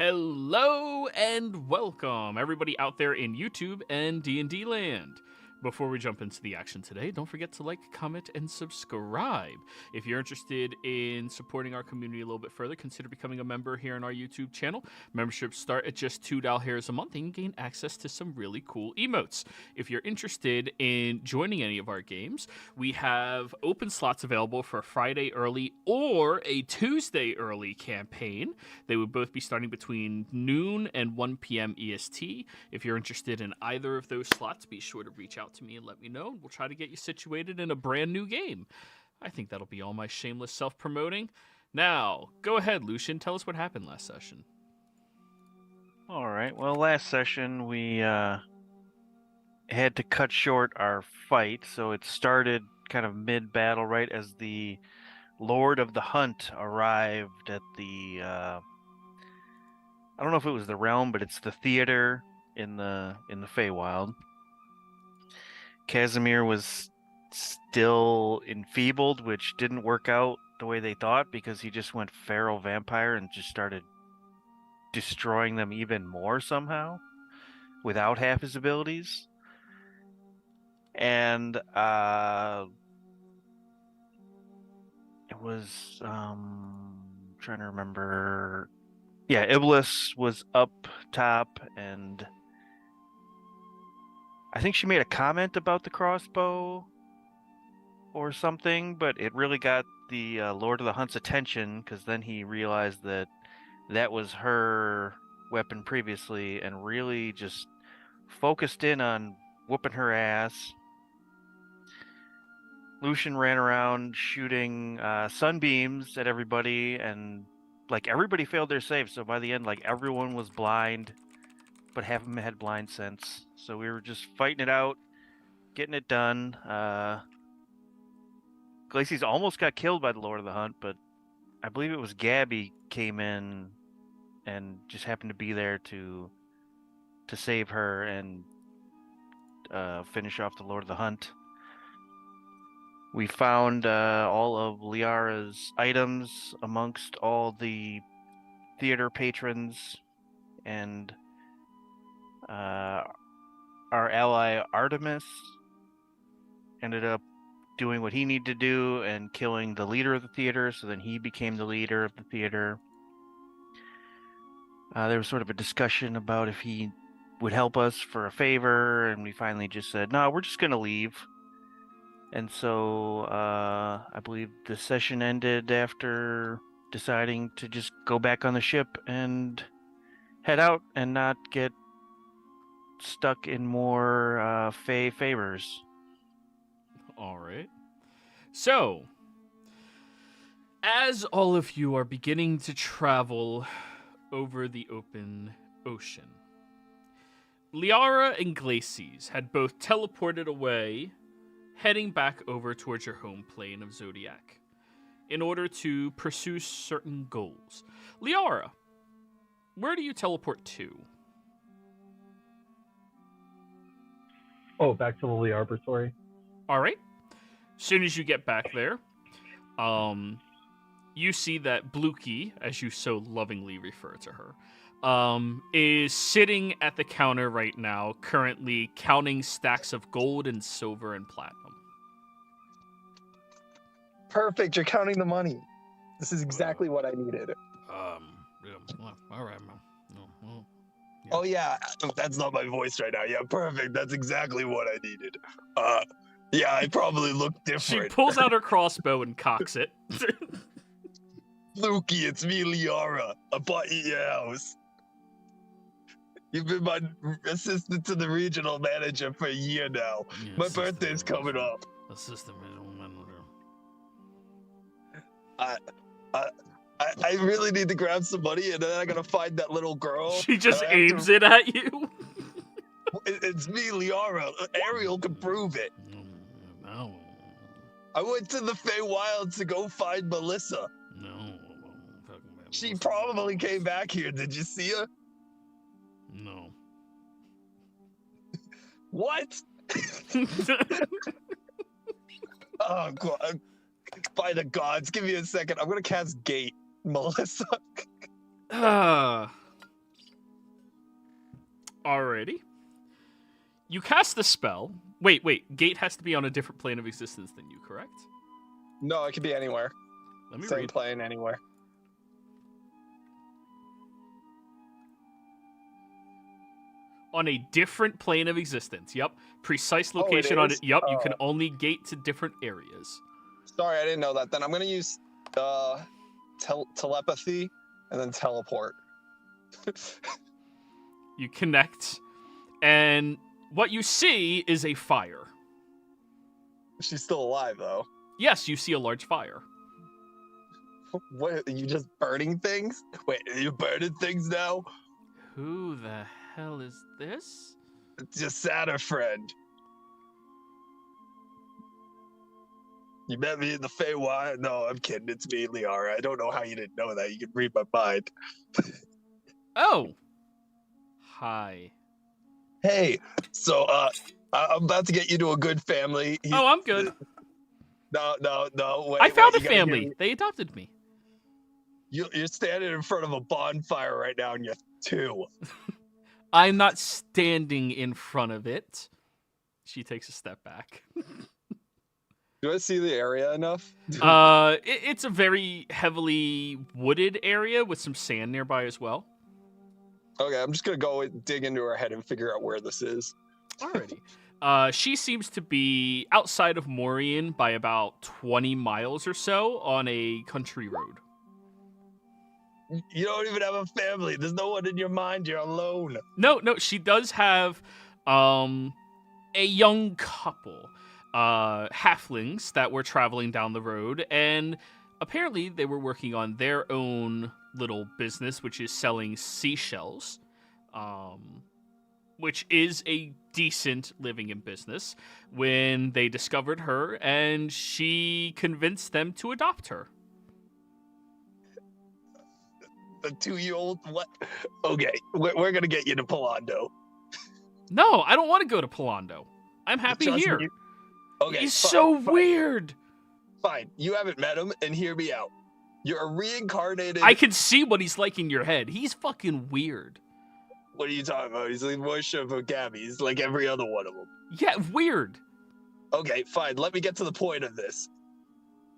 Hello and welcome, everybody out there in YouTube and D&D land. Before we jump into the action today, don't forget to like, comment, and subscribe. If you're interested in supporting our community a little bit further, consider becoming a member here on our YouTube channel. Memberships start at just $2 a month, and you gain access to some really cool emotes. If you're interested in joining any of our games, we have open slots available for a Friday early or a Tuesday early campaign. They would both be starting between noon and 1 p.m. EST. If you're interested in either of those slots, be sure to reach out to me and let me know. We'll try to get you situated in a brand new game. I think that'll be all my shameless self-promoting. Now, go ahead, Lucian. Tell us what happened last session. All right. Well, last session we had to cut short our fight, so it started kind of mid-battle, right as the Lord of the Hunt arrived at the. I don't know if it was the realm, but it's the theater in the Feywild. Casimir was still enfeebled, which didn't work out the way they thought because he just went feral vampire and just started destroying them even more somehow without half his abilities. And it was trying to remember. Yeah, Iblis was up top, and I think she made a comment about the crossbow or something, but it really got the Lord of the Hunt's attention because then he realized that that was her weapon previously and really just focused in on whooping her ass. Lucian ran around shooting sunbeams at everybody, and like everybody failed their save, so by the end like everyone was blind, but half of them had blind sense. So we were just fighting it out, getting it done. Glacies almost got killed by the Lord of the Hunt, but I believe it was Gabby came in and just happened to be there to save her and finish off the Lord of the Hunt. We found all of Liara's items amongst all the theater patrons, and our ally Artemis ended up doing what he needed to do and killing the leader of the theater, so then he became the leader of the theater. There was sort of a discussion about if he would help us for a favor, and we finally just said, no, we're just going to leave. And so I believe the session ended after deciding to just go back on the ship and head out and not get stuck in more Fey favors. All right. So, as all of you are beginning to travel over the open ocean, Liara and Glacies had both teleported away, heading back over towards your home plane of Zodiac in order to pursue certain goals. Liara, where do you teleport to? Oh, back to the Lily Arboratory. All right. As soon as you get back there, you see that Bluky, as you so lovingly refer to her, is sitting at the counter right now, currently counting stacks of gold and silver and platinum. Perfect, you're counting the money. This is exactly what I needed. Yeah, all right, man. Yeah. Oh yeah, that's not my voice right now. Yeah, perfect. That's exactly what I needed. Yeah, I probably look She different. pulls out her crossbow and cocks it. Lukey, it's me, Liara. I bought you your house. You've been my assistant to the regional manager for a year now. Yeah, My birthday's coming up. Assistant manager. I really need to grab some money, and then I gotta find that little girl. She just aims it at you. It's me, Liara. Ariel can prove it. No. I went to the Feywild to go find Melissa. No. She probably came back here. Did you see her? No. What? Oh, God. By the gods, give me a second. I'm gonna cast Gate, Melissa. Alrighty. You cast the spell. Wait. Gate has to be on a different plane of existence than you, correct? No, it could be anywhere. Let me Same read. plane, anywhere. On a different plane of existence. Yep. Precise Oh, it location on it. is? Yep. You can only gate to different areas. Sorry, I didn't know that. Then I'm gonna use telepathy and then teleport. You connect, and what you see is a fire. She's still alive though. Yes, you see a large fire. What? Are you just burning things? Wait, are you burning things now? Who the hell is this? It's your Santa friend. You met me in the Feywild? No, I'm kidding. It's me, Liara. I don't know how you didn't know that. You can read my mind. Oh. Hi. Hey, so I'm about to get you to a good family. Oh, I'm good. No. Wait, I found you a gotta hear family. me. They adopted me. You're standing in front of a bonfire right now, and you're 2. I'm not standing in front of it. She takes a step back. Do I see the area enough? It's a very heavily wooded area with some sand nearby as well. Okay, I'm just gonna go dig into her head and figure out where this is. Alrighty. She seems to be outside of Morian by about 20 miles or so on a country road. You don't even have a family. There's no one in your mind. You're alone. No, she does have a young couple, halflings that were traveling down the road, and apparently they were working on their own little business, which is selling seashells, which is a decent living in business, when they discovered her, and she convinced them to adopt her. The 2-year-old? What? Okay, we're gonna get you to Palando. No, I don't want to go to Palando. I'm happy Trust here. me. Okay, He's fine, so fine, weird. Fine, you haven't met him, and hear me out. You're a reincarnated. I can see what he's like in your head. He's fucking weird. What are you talking about? He's like worship of Gabby. He's like every other one of them. Yeah, weird. Okay, fine. Let me get to the point of this.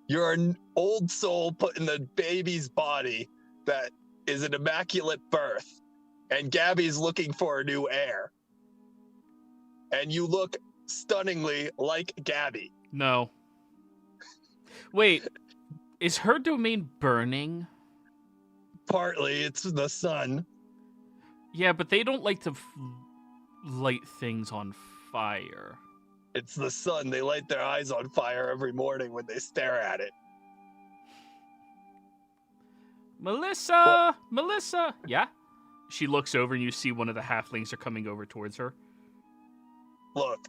You're an old soul put in the baby's body that is an immaculate birth, and Gabby's looking for a new heir. And you look stunningly like Gabby. No. Wait, is her domain burning? Partly, it's the sun. Yeah, but they don't like to light things on fire. It's the sun. They light their eyes on fire every morning when they stare at it. Melissa! Melissa! Yeah? She looks over and you see one of the halflings are coming over towards her. Look,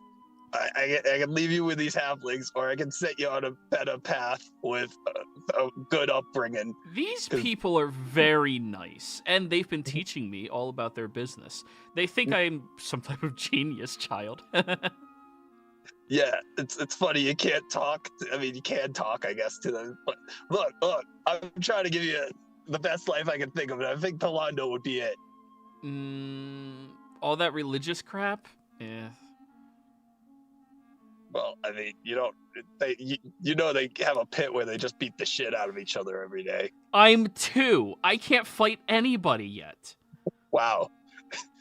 I can leave you with these halflings, or I can set you on a better path with a good upbringing. These people are very nice, and they've been teaching me all about their business. They think I'm some type of genius child. Yeah, it's funny. You can't talk. I mean, you can talk, I guess, to them. But look, I'm trying to give you the best life I can think of, and I think Palando would be it. All that religious crap? Yeah. Well, I mean, you know they have a pit where they just beat the shit out of each other every day. I'm 2. I can't fight anybody yet. Wow.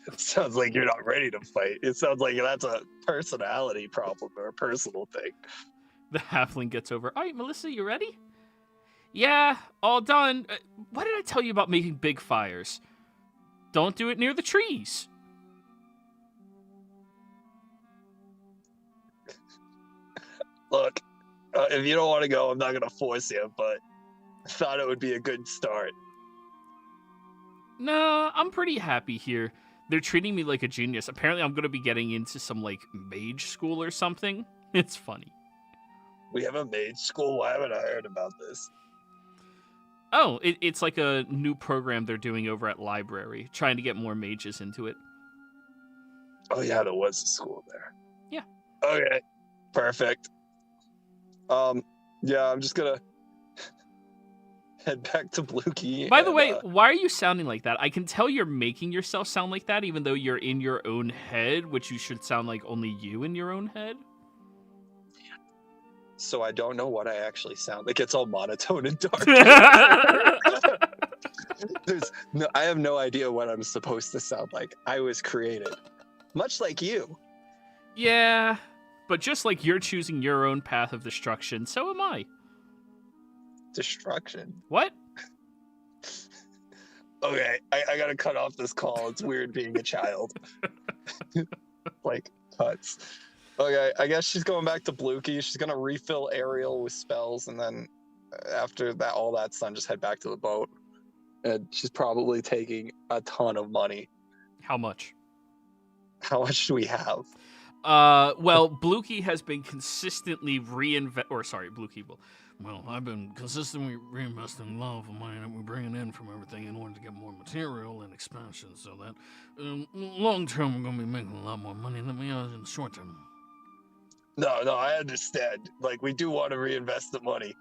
It sounds like you're not ready to fight. It sounds like that's a personality problem or a personal thing. The halfling gets over. All right, Melissa, you ready? Yeah, all done. What did I tell you about making big fires? Don't do it near the trees. Look, if you don't want to go, I'm not going to force you, but I thought it would be a good start. Nah, I'm pretty happy here. They're treating me like a genius. Apparently, I'm going to be getting into some, mage school or something. It's funny. We have a mage school? Why haven't I heard about this? Oh, it's like a new program they're doing over at library, trying to get more mages into it. Oh, yeah, there was a school there. Yeah. Okay, perfect. Yeah, I'm just gonna... head back to Blukey. By the way, why are you sounding like that? I can tell you're making yourself sound like that, even though you're in your own head, which you should sound like only you in your own head. So I don't know what I actually sound like. It's all monotone and dark. I have no idea what I'm supposed to sound like. I was created, much like you. Yeah, but just like you're choosing your own path of destruction, so am I. Destruction. What? Okay, I gotta cut off this call. It's weird being a child. Like, cuts. Okay, I guess she's going back to Blukey. She's gonna refill Ariel with spells, and then after that, all that's done, just head back to the boat. And she's probably taking a ton of money. How much? How much do we have? Well, Blukey has been consistently Blukey will. Well, I've been consistently reinvesting a lot of money that we're bringing in from everything in order to get more material and expansion, so that long term we're going to be making a lot more money than we are in the short term. No, I understand. Like, we do want to reinvest the money.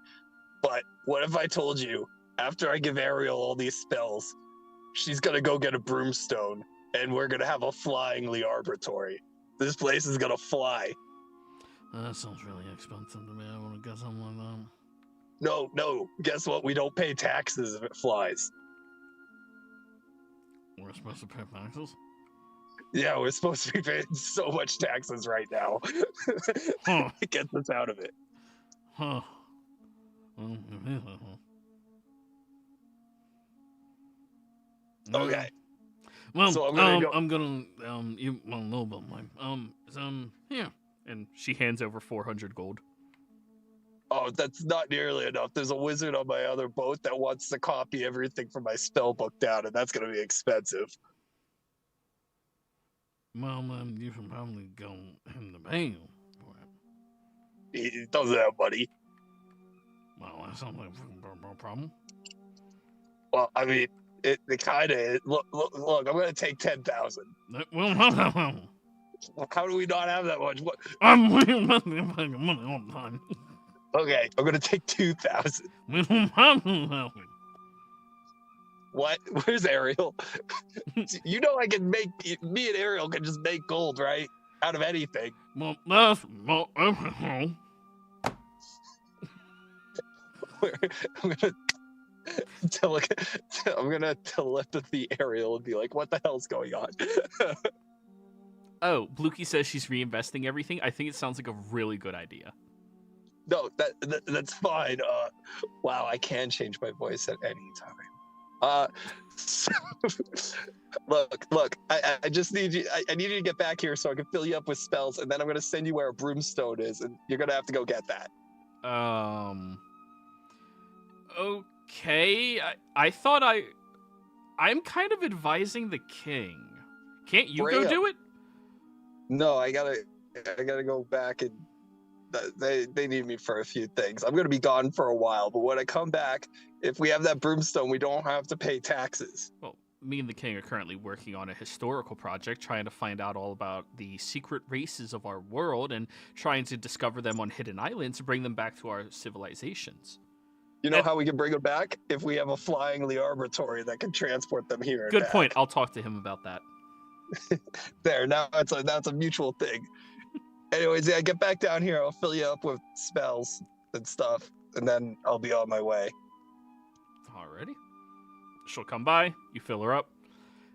But what if I told you, after I give Ariel all these spells, she's going to go get a broomstone, and we're going to have a flying Liarbratory. This place is going to fly. That sounds really expensive to me. I want to get something like that. No. Guess what? We don't pay taxes if it flies. We're supposed to pay taxes? Yeah, we're supposed to be paying so much taxes right now. Huh. It gets us out of it. Huh. Okay. Well, So I'm gonna go- I'm gonna you want a little bit of my here. And she hands over 400 gold. Oh, that's not nearly enough. There's a wizard on my other boat that wants to copy everything from my spell book down, and that's going to be expensive. Well, then you can probably go him to pay you for it. He doesn't have money. Well, that sounds like a problem. Well, I mean, it kind of look. I'm going to take 10,000. Well, How do we not have that much? What? I'm money all the time. Okay, I'm going to take 2,000. We don't have to. What? Where's Ariel? You know I can make. Me and Ariel can just make gold, right? Out of anything. Well, that's well, I'm gonna telepathy Ariel and be like, "What the hell's going on?" Oh, Blukey says she's reinvesting everything. I think it sounds like a really good idea. No, that's fine. Wow, I can change my voice at any time. Look, I just need you. I need you to get back here so I can fill you up with spells, and then I'm gonna send you where a broomstone is, and you're gonna have to go get that. Okay. I thought I'm kind of advising the king. Can't you go Freya. do it? No, I gotta go back, and they need me for a few things. I'm gonna be gone for a while, but when I come back, if we have that broomstone, we don't have to pay taxes. Well, me and the king are currently working on a historical project, trying to find out all about the secret races of our world and trying to discover them on hidden islands to bring them back to our civilizations. You know how we can bring them back? If we have a flying Liarbratory that can transport them here. and Good back. point. I'll talk to him about that. There, now that's a mutual thing. Anyways, yeah, get back down here. I'll fill you up with spells and stuff, and then I'll be on my way. Alrighty. She'll come by, you fill her up,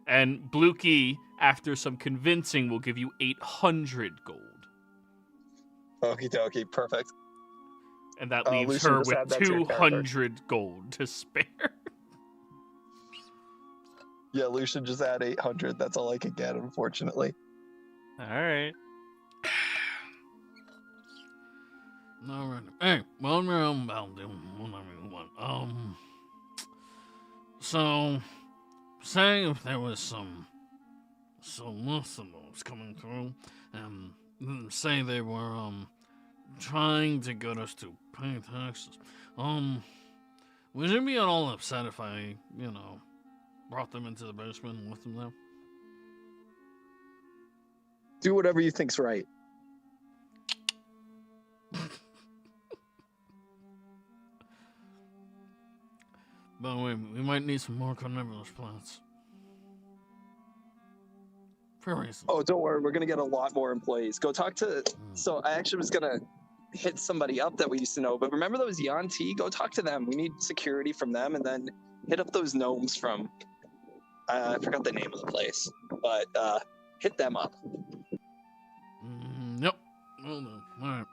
and Blukey, after some convincing, will give you 800 gold. Okie dokie, perfect. And that leaves Lucian, her just with add that to your 200 gold to spare. Yeah, Lucian just add 800. That's all I could get, unfortunately. Alright. All right. Hey, well, I'll do whatever you want. So, say if there was some listeners coming through, say they were, trying to get us to pay taxes, would you be at all upset if I, brought them into the basement and left them there? Do whatever you think's right. By the way, we might need some more carnivorous plants. For reasons. Oh, don't worry. We're going to get a lot more employees. Go talk to... So I actually was going to hit somebody up that we used to know, but remember those Yanti? Go talk to them. We need security from them, and then hit up those gnomes from... I forgot the name of the place, but hit them up. Yep. Well done. All right.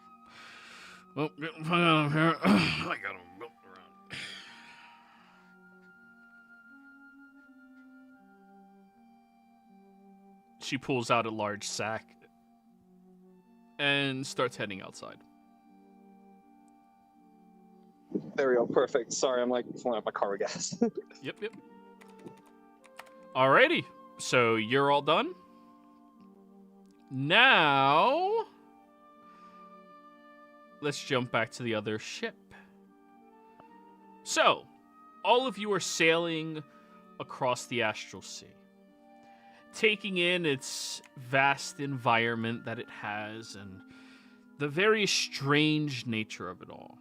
Well, getting fun out of here. I gotta go around. She pulls out a large sack and starts heading outside. There we go. Perfect. Sorry, I'm like filling up my car with gas. Yep. Alrighty. So you're all done? Now, let's jump back to the other ship. So, all of you are sailing across the Astral Sea, taking in its vast environment that it has and the very strange nature of it all.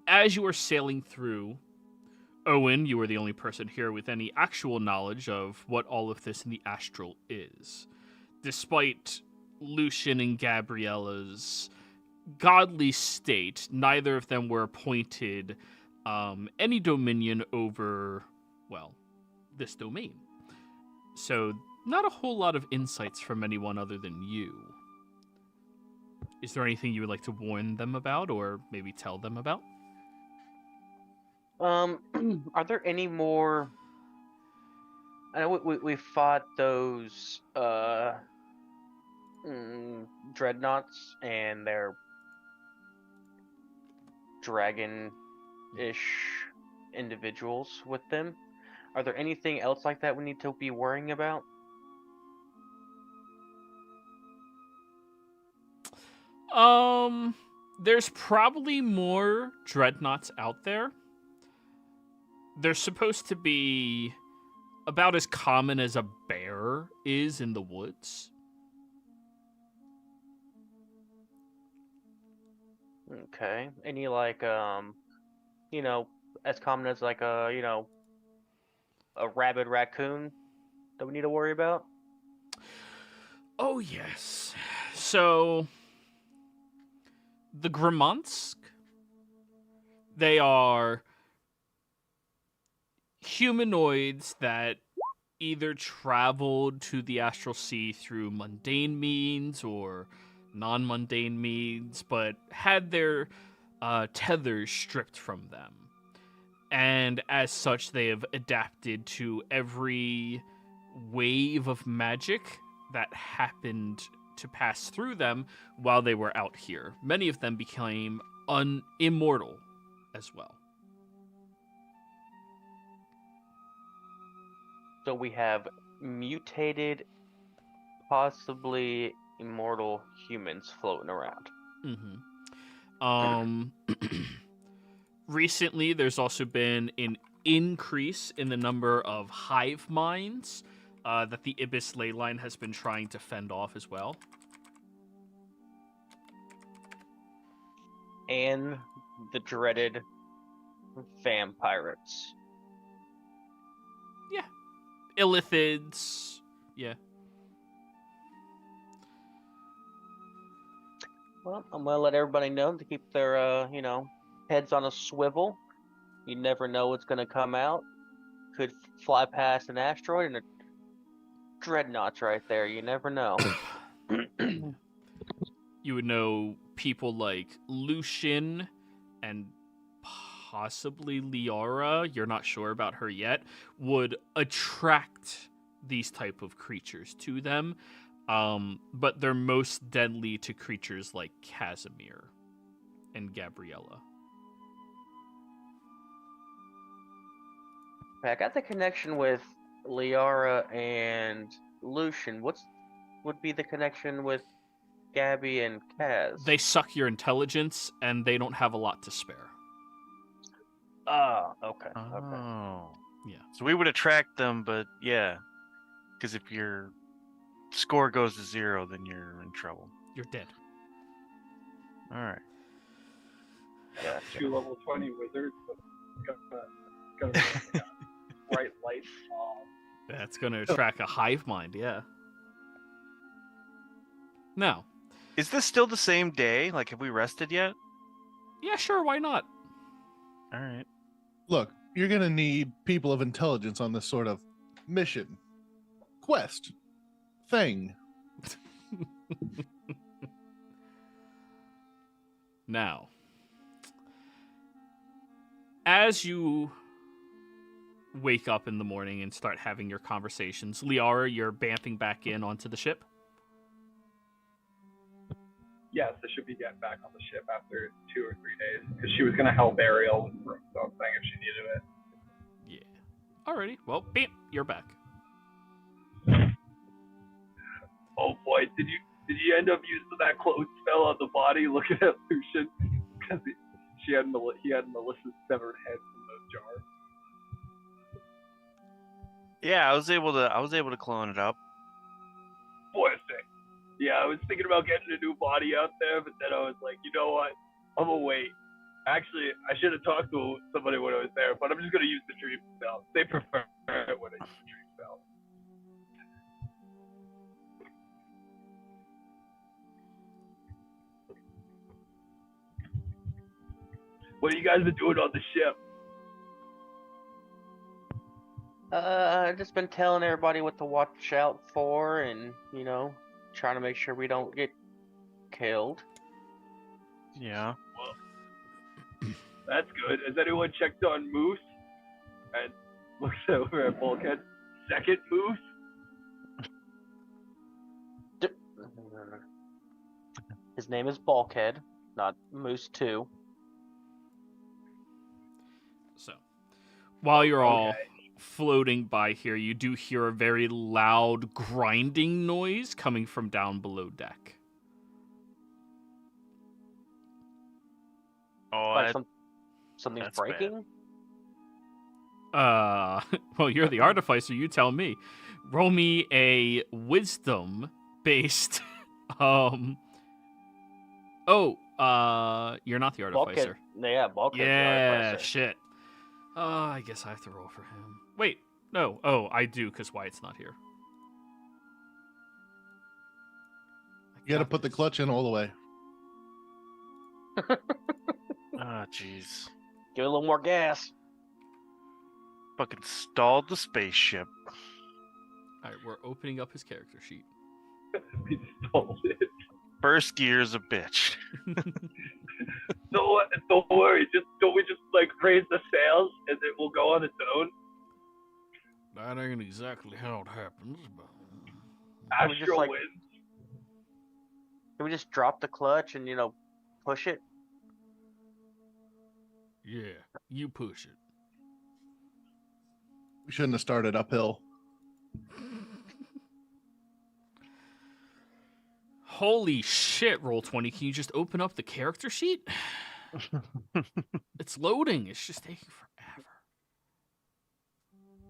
As you are sailing through, Owen, you are the only person here with any actual knowledge of what all of this in the astral is. Despite Lucian and Gabriella's godly state, neither of them were appointed any dominion over, well, this domain. So, not a whole lot of insights from anyone other than you. Is there anything you would like to warn them about, or maybe tell them about? Are there any more? I know we fought those dreadnoughts and their dragon-ish individuals with them. Are there anything else like that we need to be worrying about? There's probably more dreadnoughts out there. They're supposed to be about as common as a bear is in the woods. Okay. Any like as common as like a rabid raccoon that we need to worry about? Oh yes. So the Gramansk, they are humanoids that either traveled to the Astral Sea through mundane means or non-mundane means, but had their tethers stripped from them. And as such, they have adapted to every wave of magic that happened to pass through them while they were out here. Many of them became immortal as well. So we have mutated, possibly immortal humans floating around. Recently, there's also been an increase in the number of hive minds that the Ibis ley line has been trying to fend off as well. And the dreaded vampirates. Yeah. Illithids. Yeah. Well, I'm gonna let everybody know to keep their, heads on a swivel. You never know what's gonna come out. Could fly past an asteroid and a dreadnoughts right there. You never know. You would know people like Lucian and possibly Liara, you're not sure about her yet, would attract these type of creatures to them. But they're most deadly to creatures like Casimir and Gabriella. I got the connection with Liara and Lucian. Would be the connection with Gabby and Kaz? They suck your intelligence, and they don't have a lot to spare. Oh, okay. Oh. Okay. Yeah. So we would attract them, but yeah. Because if your score goes to 0, then you're in trouble. You're dead. All right. Gotcha. 2 level 20 wizards. Gonna be like a bright light bulb. That's going to attract a hive mind, yeah. Now, Is this still the same day? Like, have we rested yet? yeah, sure, why not? All right. Look, you're going to need people of intelligence on this sort of mission, quest, thing. Now, as you wake up in the morning and start having your conversations, Liara, you're banthing back in onto the ship. Yes, I should be getting back on the ship after 2 or 3 days because she was gonna help Ariel with room something if she needed it. Yeah. Alrighty. Well, bam, you're back. Oh boy, did you end up using that clone spell on the body looking at Lucian? Because he had Melissa's severed head from the jar. Yeah, I was able to clone it up. Poor thing. Yeah, I was thinking about getting a new body out there, but then I was like, you know what? I'm gonna wait. Actually, I should have talked to somebody when I was there, but I'm just gonna use the dream spell. They prefer it when I use the dream spell. What have you guys been doing on the ship? I've just been telling everybody what to watch out for, and trying to make sure we don't get killed. Yeah. That's good. Has anyone checked on Moose? And looks over at Bulkhead. Second Moose? His name is Bulkhead, not Moose 2. So, while you're all Okay. floating by here, you do hear a very loud grinding noise coming from down below deck. Oh, Like something's that's bad. breaking? Well, you're the artificer, you tell me. Roll me a wisdom based you're not the artificer. Bulkhead. Yeah, Bulkhead's the Yeah, artificer. shit. I guess I have to roll for him. Wait, no. Oh, I do, because Wyatt's not here. You got to put the clutch in all the way. Ah, jeez. Give it a little more gas. Fucking stalled the spaceship. All right, we're opening up his character sheet. We stole it. First gear's a bitch. Don't worry. Don't we just like raise the sails and it will go on its own? That ain't exactly how it happens, but Can we just, Astral like- winds. Can we just drop the clutch and push it? yeah, you push it. We shouldn't have started uphill. Holy shit, Roll20. Can you just open up the character sheet? It's loading. It's just taking forever.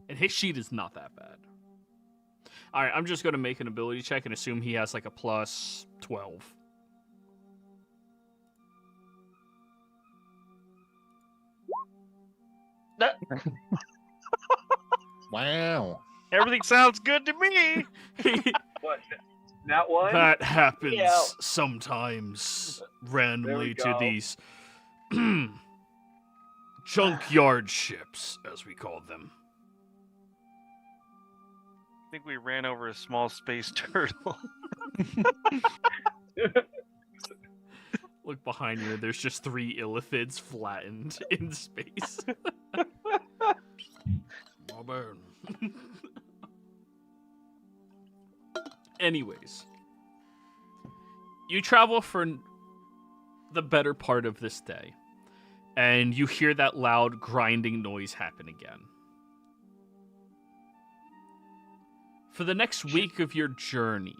And his sheet is not that bad. All right, I'm just going to make an ability check and assume he has like a plus 12. Wow. Everything sounds good to me. What? That one? That happens Yeah. sometimes randomly to go. these junkyard ships, as we call them. I think we ran over a small space turtle. Look behind you, there's just 3 illithids flattened in space. My bad. Anyways, you travel for the better part of this day, and you hear that loud grinding noise happen again. For the next week of your journey...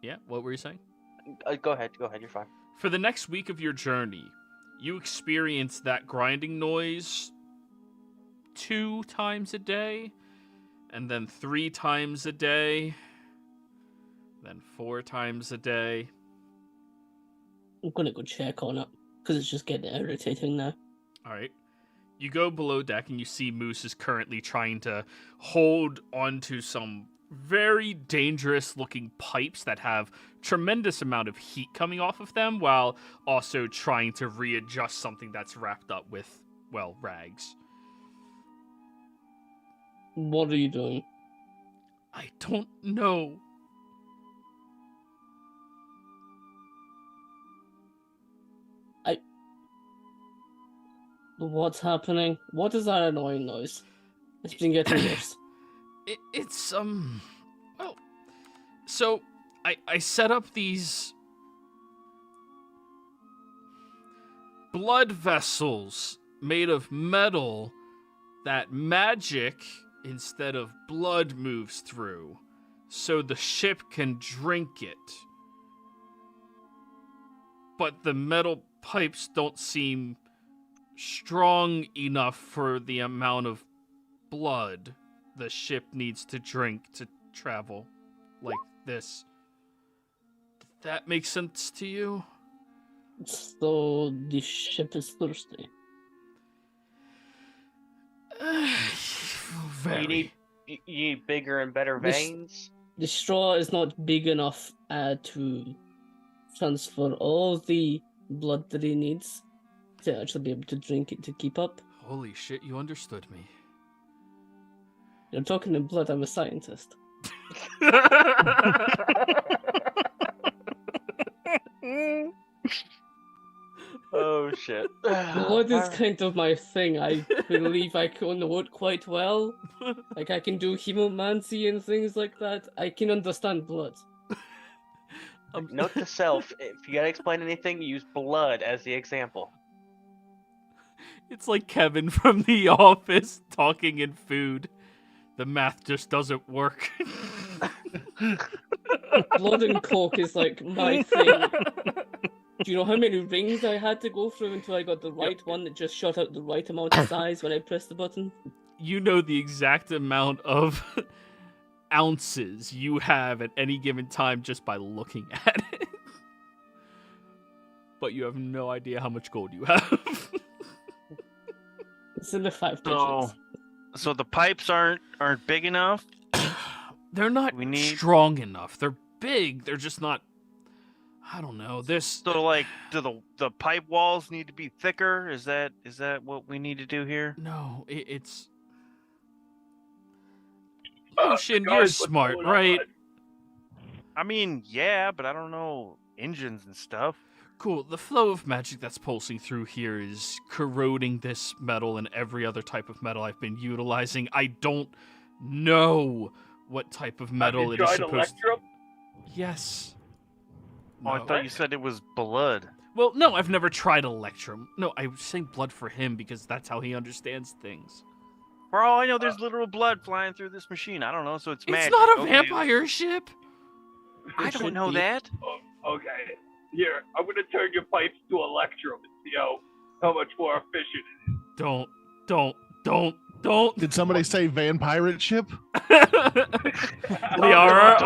Yeah, what were you saying? Go ahead, you're fine. For the next week of your journey, you experience that grinding noise 2 times a day, and then 3 times a day, then 4 times a day. I'm gonna go check on it because it's just getting irritating now. All right. You go below deck and you see Moose is currently trying to hold onto some very dangerous looking pipes that have tremendous amount of heat coming off of them while also trying to readjust something that's wrapped up with, well, rags. What are you doing? I don't know. What's happening? What is that annoying noise? It's been getting worse. It's well, so I set up these blood vessels made of metal that magic instead of blood moves through, so the ship can drink it. But the metal pipes don't seem strong enough for the amount of blood the ship needs to drink to travel like this. Did that make sense to you? So the ship is thirsty. Very. You need bigger and better This- veins. The straw is not big enough to transfer all the blood that he needs to actually be able to drink it to keep up. Holy shit, you understood me. You're talking in blood, I'm a scientist. Oh shit. Blood is kind of my thing. I believe I can know it quite well. Like, I can do hemomancy and things like that. I can understand blood. Note to self: if you gotta explain anything, use blood as the example. It's like Kevin from The Office talking in food. The math just doesn't work. Blood and coke is like my thing. Do you know how many rings I had to go through until I got the right one that just shot out the right amount of size when I pressed the button? You know the exact amount of ounces you have at any given time just by looking at it. But you have no idea how much gold you have. It's in the 5 digits. So the pipes aren't big enough. They're not We need- strong enough. They're big. They're just not. I don't know. So like, do the pipe walls need to be thicker? Is that what we need to do here? No, it's. Oh, Lucian, guys, you're what's smart, going on? right? I mean, yeah, but I don't know engines and stuff. Cool. The flow of magic that's pulsing through here is corroding this metal and every other type of metal I've been utilizing. I don't know what type of metal Have it you is tried supposed to. Electrum? Yes. Oh, I No. thought you said it was blood. Well, no, I've never tried Electrum. No, I was saying blood for him because that's how he understands things. For all I know, there's literal blood flying through this machine. I don't know, so it's It's magic. not a Okay. vampire ship. I It don't should know be. that. Oh, okay. Here, I'm gonna turn your pipes to Electrum and see how much more efficient it is. Don't. Did somebody say vampirate ship? Liara,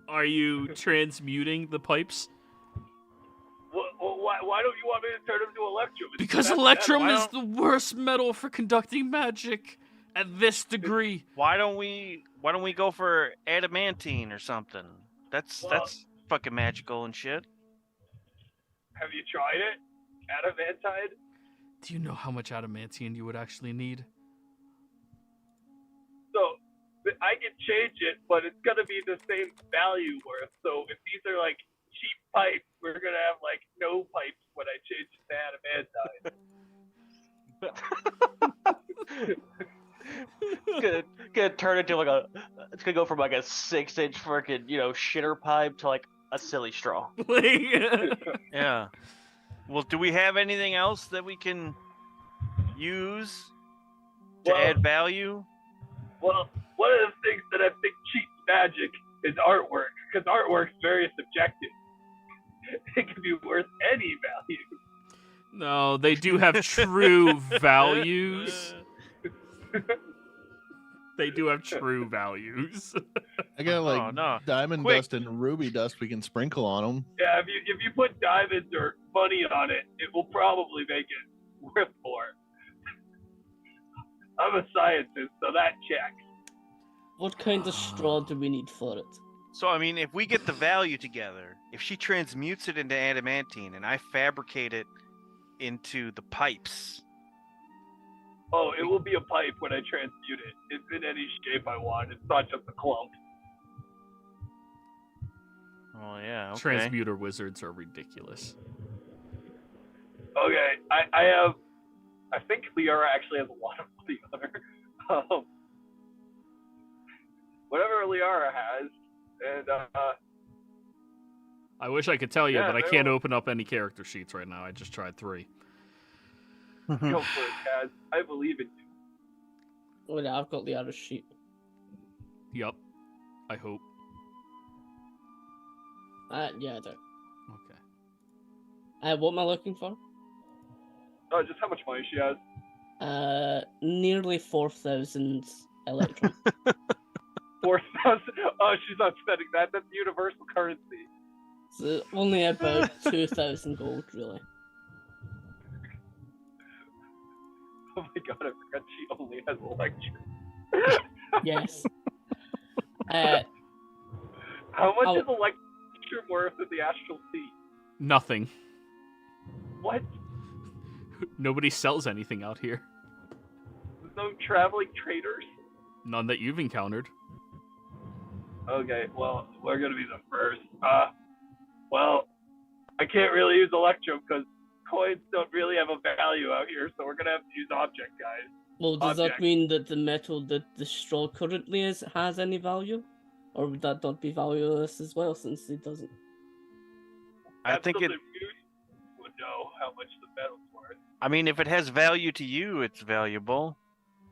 are you transmuting the pipes? Why don't you want me to turn them to Electrum? It's Because the best Electrum metal. is the worst metal for conducting magic at this degree. Why don't we go for adamantine or something? That's fucking magical and shit. Have you tried it? Adamantine? Do you know how much adamantium you would actually need? So, I can change it, but it's gonna be the same value worth. So, if these are like cheap pipes, we're gonna have like no pipes when I change it to adamantine. It's gonna turn into like it's gonna go from like a 6-inch freaking, shitter pipe to like a silly straw. Yeah. Well, do we have anything else that we can use to Well- add value? Well, one of the things that I think cheats magic is artwork, because artwork's very subjective. It can be worth any value. No, they do have true values. They do have true values. I got like Oh, no. diamond Quick. dust and ruby dust we can sprinkle on them. Yeah, if you put diamonds or money on it, it will probably make it worth more. I'm a scientist, so that checks. What kind of straw do we need for it? So, I mean, if we get the value together, if she transmutes it into adamantine and I fabricate it into the pipes. Oh, it will be a pipe when I transmute it. It's in any shape I want. It's not just a clump. Oh, yeah, okay. Transmuter wizards are ridiculous. Okay, I think Liara actually has a lot of money on her. Whatever Liara has, and I wish I could tell you, Yeah, but I they can't will- open up any character sheets right now. I just tried 3. go for it, Kaz. I believe in you. Oh, yeah, I've got the other sheet. Yup. I hope. Yeah, I do. Okay. What am I looking for? Oh, just how much money she has? Nearly 4,000 electron. 4,000. Oh, she's not spending that. That's universal currency. So only about 2,000 gold, really. Oh my god, I forgot she only has electric. Yes. How much I'll- is electric worth in the astral sea? Nothing. What? Nobody sells anything out here. There's no traveling traders? None that you've encountered. Okay, well, we're gonna be the first. Well, I can't really use Electrum because coins don't really have a value out here, so we're gonna have to use object, guys. Well, does Object. that mean that the metal that the straw currently has any value? Or would that not be valueless as well, since it doesn't? I think it. Absolute beauty would know how much the metal's worth. I mean, if it has value to you, it's valuable.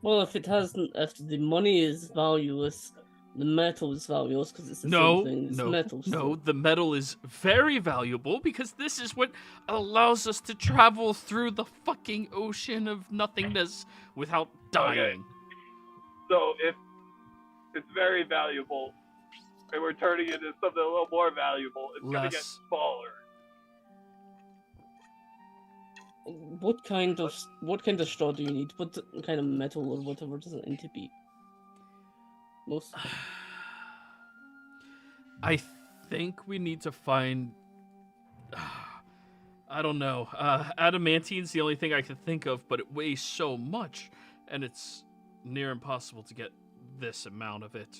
Well, if the money is valueless, the metal is valueless because it's the No, same thing as no, metal. no. So. The metal is very valuable because this is what allows us to travel through the fucking ocean of nothingness without dying. So if it's very valuable, and we're turning it into something a little more valuable, it's gonna get Less. smaller. What kind of straw do you need? What kind of metal or whatever does it need to be? Most. I think we need to find. I don't know. Adamantine's the only thing I can think of, but it weighs so much, and it's near impossible to get this amount of it.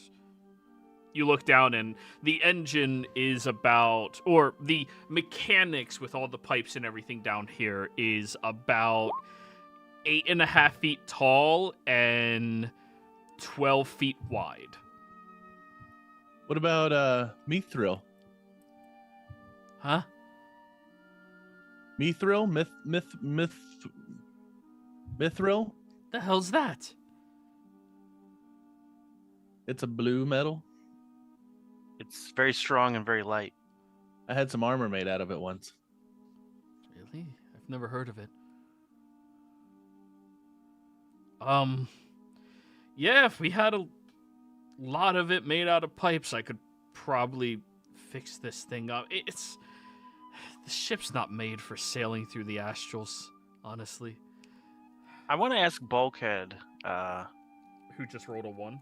You look down, and the engine is about, or the mechanics with all the pipes and everything down here is about 8.5 feet tall and 12 feet wide. What about Mithril? Huh? Mithril? Mithril? The hell's that? It's a blue metal. It's very strong and very light. I had some armor made out of it once. Really? I've never heard of it. Yeah, if we had a lot of it made out of pipes, I could probably fix this thing up. The ship's not made for sailing through the astrals, honestly. I want to ask Bulkhead. Who just rolled a 1?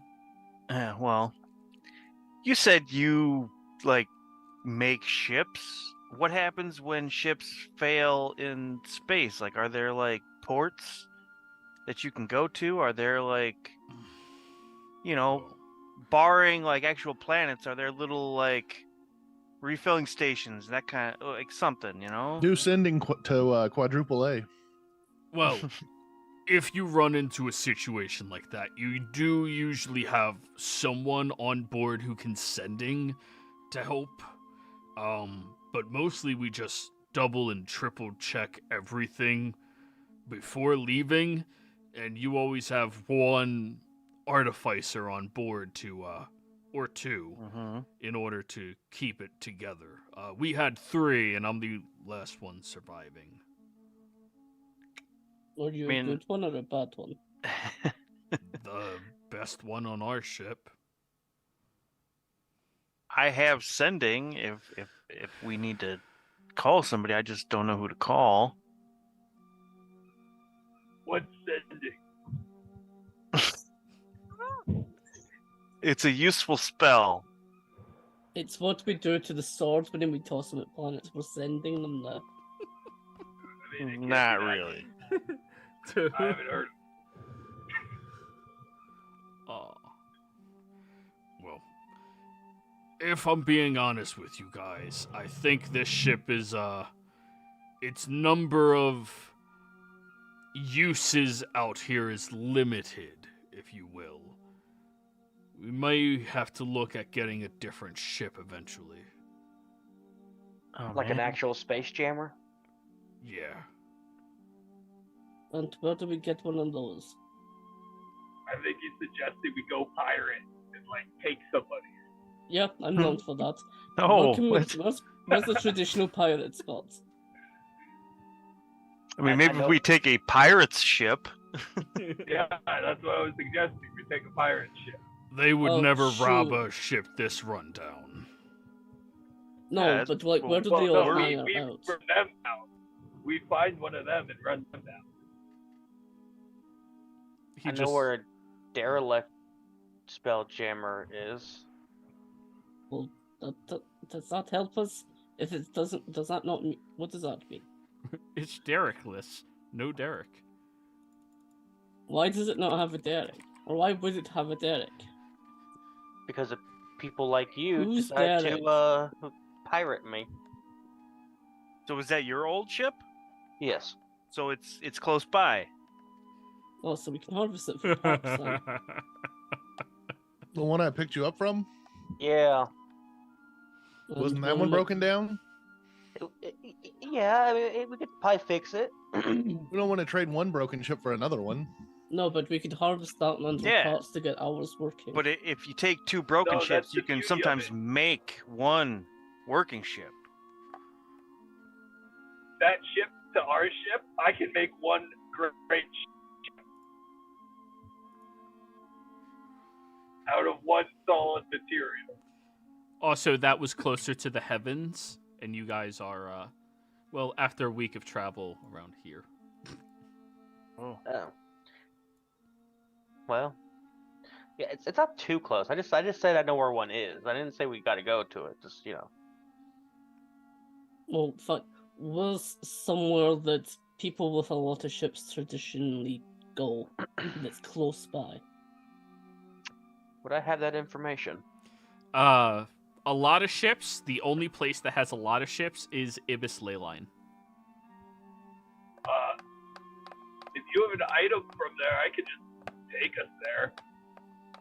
Well, you said you make ships. What happens when ships fail in space? Like, are there ports that you can go to? Are there barring actual planets, are there little refilling stations, that kind of something, Do sending to quadruple A. Well, if you run into a situation like that, you do usually have someone on board who can sending to help. But mostly we just double and triple check everything before leaving, and you always have one artificer on board or two in order to keep it together. We had 3, and I'm the last one surviving. Are you a good one or a bad one? The best one on our ship. I have sending if we need to call somebody. I just don't know who to call. What's sending? It's a useful spell. It's what we do to the swords when we toss them at planets. We're sending them there. I mean, it can't Not be that really. easy. I haven't heard. Oh. Well, if I'm being honest with you guys, I think this ship is, its number of uses out here is limited, if you will. We may have to look at getting a different ship eventually. Oh, Like an man. actual space jammer? Yeah. And where do we get one of those? I think he's suggesting we go pirate and like take somebody. Yeah, I'm down for that. Oh, Where can we- what? where's the traditional pirate spot? I mean, I maybe know- if we take a pirate's ship. Yeah, that's what I was suggesting. We take a pirate ship. They would Oh, never rob shoot. a ship this rundown. No, Yeah, but like, where do Well, they no, all we hang out? run them out. We find one of them and run them down. He I know just where a derelict spell jammer is. Well, does that help us? If it doesn't, does that not mean? What does that mean? it's Derekless. No Derek. Why does it not have a Derek? Or why would it have a Derek? Because of people like you Who's decide Derek? to pirate me. So is that your old ship? Yes. So it's close by. Oh, so we can harvest it for parts then. The one I picked you up from? Yeah. Wasn't And that one like- broken down? Yeah, I mean, we could probably fix it. We don't want to trade one broken ship for another one. No, but we could harvest that one for Yeah. parts to get ours working. But if you take two broken No, that's ships, the you can beauty of sometimes it. make one working ship. That ship to our ship, I can make one great ship out of one solid material. Also, that was closer to the heavens, and you guys are, well, after a week of travel around here. Oh. Oh. Well, yeah, it's not too close. I just said I know where one is. I didn't say we got to go to it. Just Well, fine. Was somewhere that people with a lot of ships traditionally go that's close by. would I have that information? A lot of ships, the only place that has a lot of ships is Ibis Leyline. If you have an item from there, I could just take us there.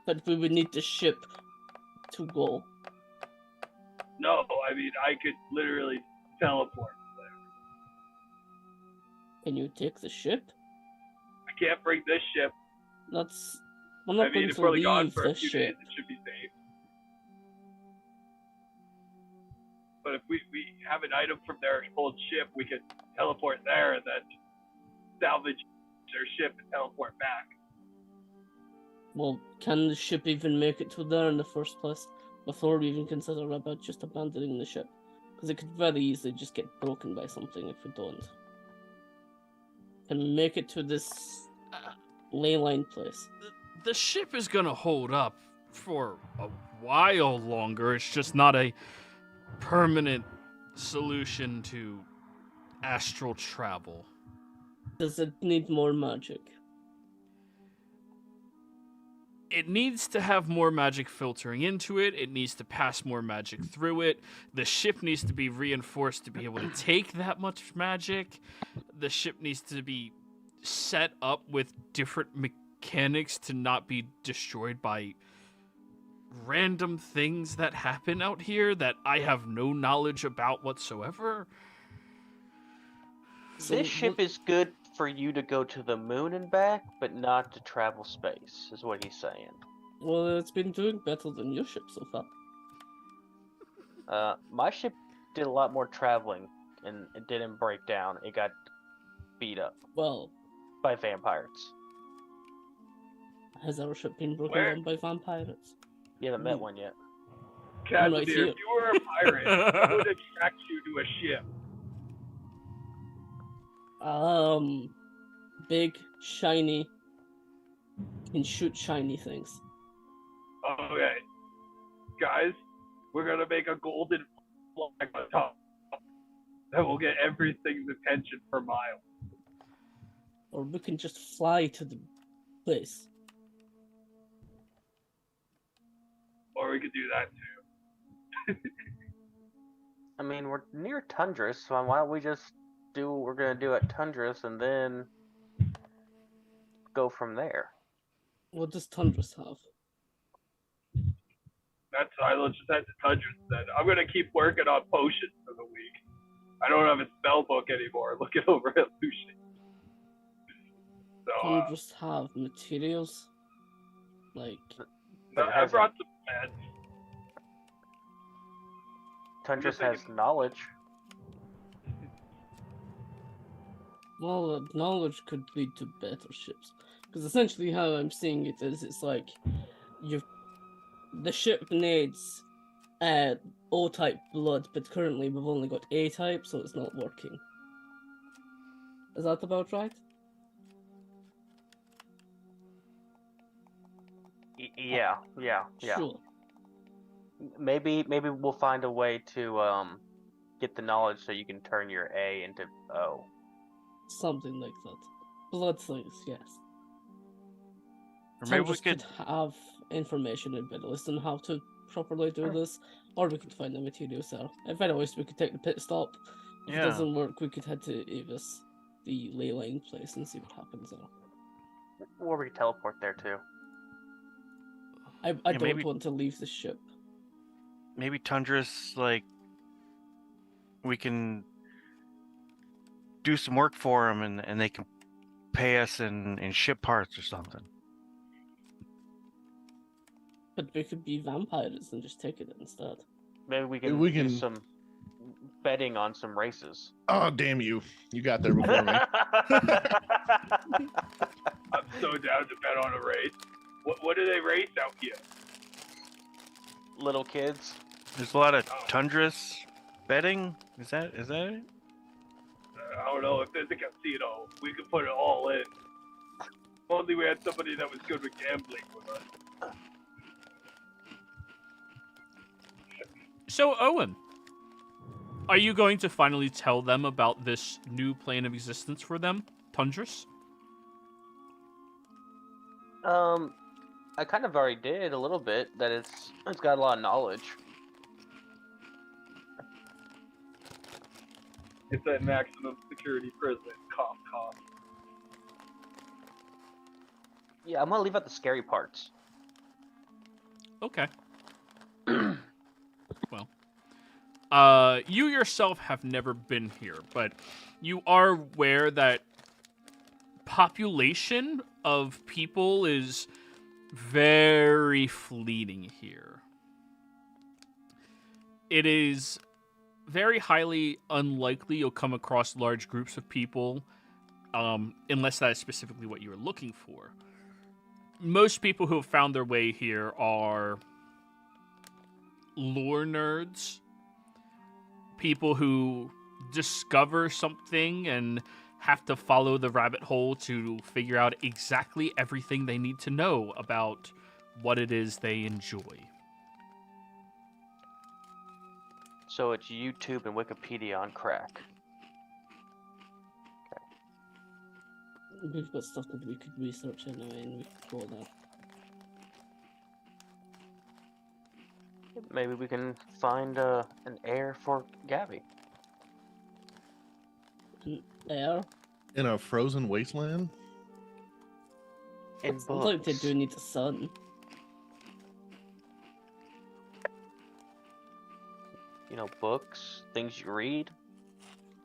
But we would need the ship to go. No, I mean, I could literally teleport there. Can you take the ship? I can't bring this ship. We're I not mean, going it's to probably gone leave for a this few ship. days. It should be safe. But if we have an item from their old ship, we could teleport there and then salvage their ship and teleport back. Well, can the ship even make it to there in the first place before we even consider about just abandoning the ship? Because it could very easily just get broken by something if we don't. Can we make it to this ley line place? The ship is gonna hold up for a while longer. It's just not a permanent solution to astral travel. Does it need more magic? It needs to have more magic filtering into it. It needs to pass more magic through it. The ship needs to be reinforced to be able to take that much magic. The ship needs to be set up with different mechanics to not be destroyed by random things that happen out here that I have no knowledge about whatsoever. So This ship is good for you to go to the moon and back, but not to travel space, is what he's saying. Well, it's been doing better than your ship so far. My ship did a lot more traveling, and it didn't break down. It got beat up Well, by vampires. has our ship been broken Where? down by vampires? You haven't met one yet. I'm right Casimir, here. if you were a pirate, what would attract you to a ship? Big, shiny, can shoot shiny things. Okay, guys, we're gonna make a golden flag on top that will get everything's attention for miles. Or we can just fly to the place. Or we could do that too. I mean, we're near Tundras, so why don't we just do what we're gonna do at Tundras and then go from there? What does Tundras have? That's fine. Let's just head to Tundras then. I'm gonna keep working on potions for the week. I don't have a spell book anymore. Looking over at Lucian. So Tundras have materials? Like, I brought some plants. Tundras has knowledge. well, knowledge could lead to better ships. Because essentially how I'm seeing it is, it's like, the ship needs O-type blood, but currently we've only got A-type, so it's not working. Is that about right? Yeah. Sure. Maybe we'll find a way to get the knowledge so you can turn your A into O. Something like that. Blood things, yes. Or maybe we Tundras could. have information in Belarus on how to properly do this, or we could find the materials there. If anyways, we could take the pit stop. If it Yeah. doesn't work, we could head to Avis, the ley line place, and see what happens there. Or we could teleport there too. I don't maybe- want to leave the ship. Maybe Tundras, like, we can do some work for them, and they can pay us in ship parts or something. But we could be vampires and just take it instead. Maybe we can We do can- some betting on some races. Oh, damn you. You got there before me. I'm so down to bet on a race. What do they race out here? Little kids. There's a lot of Tundras betting. Is that it? I don't know if there's a casino. We could put it all in. If only we had somebody that was good with gambling with us. So, Owen, are you going to finally tell them about this new plane of existence for them, Tundras? I kind of already did a little bit. That it's got a lot of knowledge. It's at maximum security prison. Cough, cough. Yeah, I'm gonna leave out the scary parts. Okay. Well, you yourself have never been here, but you are aware that population of people is very fleeting here. It is very highly unlikely you'll come across large groups of people, unless that is specifically what you were looking for. Most people who have found their way here are lore nerds, people who discover something and have to follow the rabbit hole to figure out exactly everything they need to know about what it is they enjoy. So it's YouTube and Wikipedia on crack. We've got stuff that we could research anyway, and we could go there. Maybe we can find an heir for Gabby. Air? In a frozen wasteland? In Sounds like they books. do need the sun. You know, books, things you read.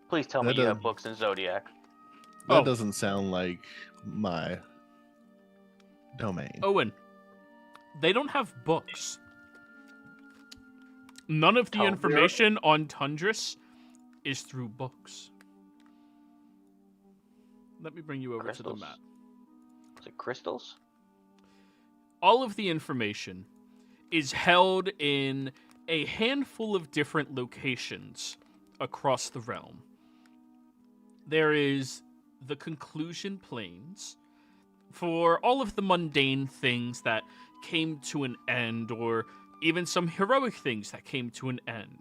Please tell me That you have doesn't- books in Zodiac. That Oh. doesn't sound like my domain. Owen, they don't have books. None of the Oh, information on Tundras is through books. Let me bring you over to the Crystals? map. Is it crystals? All of the information is held in a handful of different locations across the realm. There is the Conclusion Plains for all of the mundane things that came to an end, or even some heroic things that came to an end.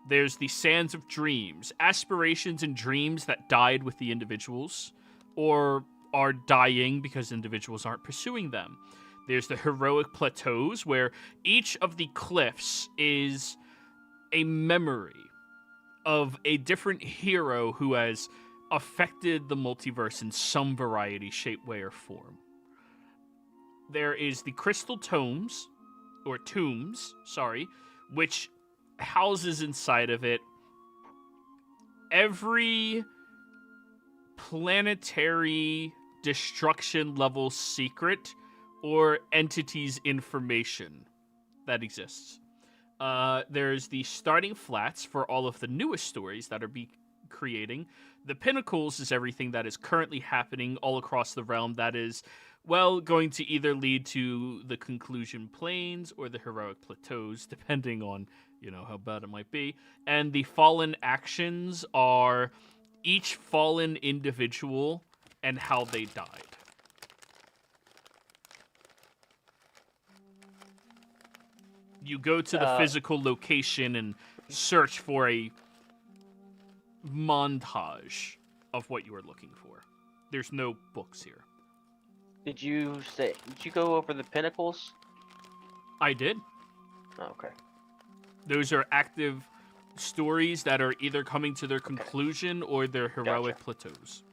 There's the sands of dreams, aspirations and dreams that died with the individuals, or are dying because individuals aren't pursuing them. There's the heroic plateaus, where each of the cliffs is a memory of a different hero who has affected the multiverse in some variety, shape, way, or form. There is the crystal tombs, which houses inside of it every planetary destruction level secret or entity's information that exists. There's the starting flats for all of the newest stories that are creating. The pinnacles is everything that is currently happening all across the realm that is, well, going to either lead to the conclusion planes or the heroic plateaus, depending on, how bad it might be. And the fallen actions are each fallen individual and how they died. You go to the physical location and search for a montage of what you are looking for. There's no books here. Did you go over the pinnacles? I did. Oh, okay. Those are active stories that are either coming to their conclusion or their heroic plateaus.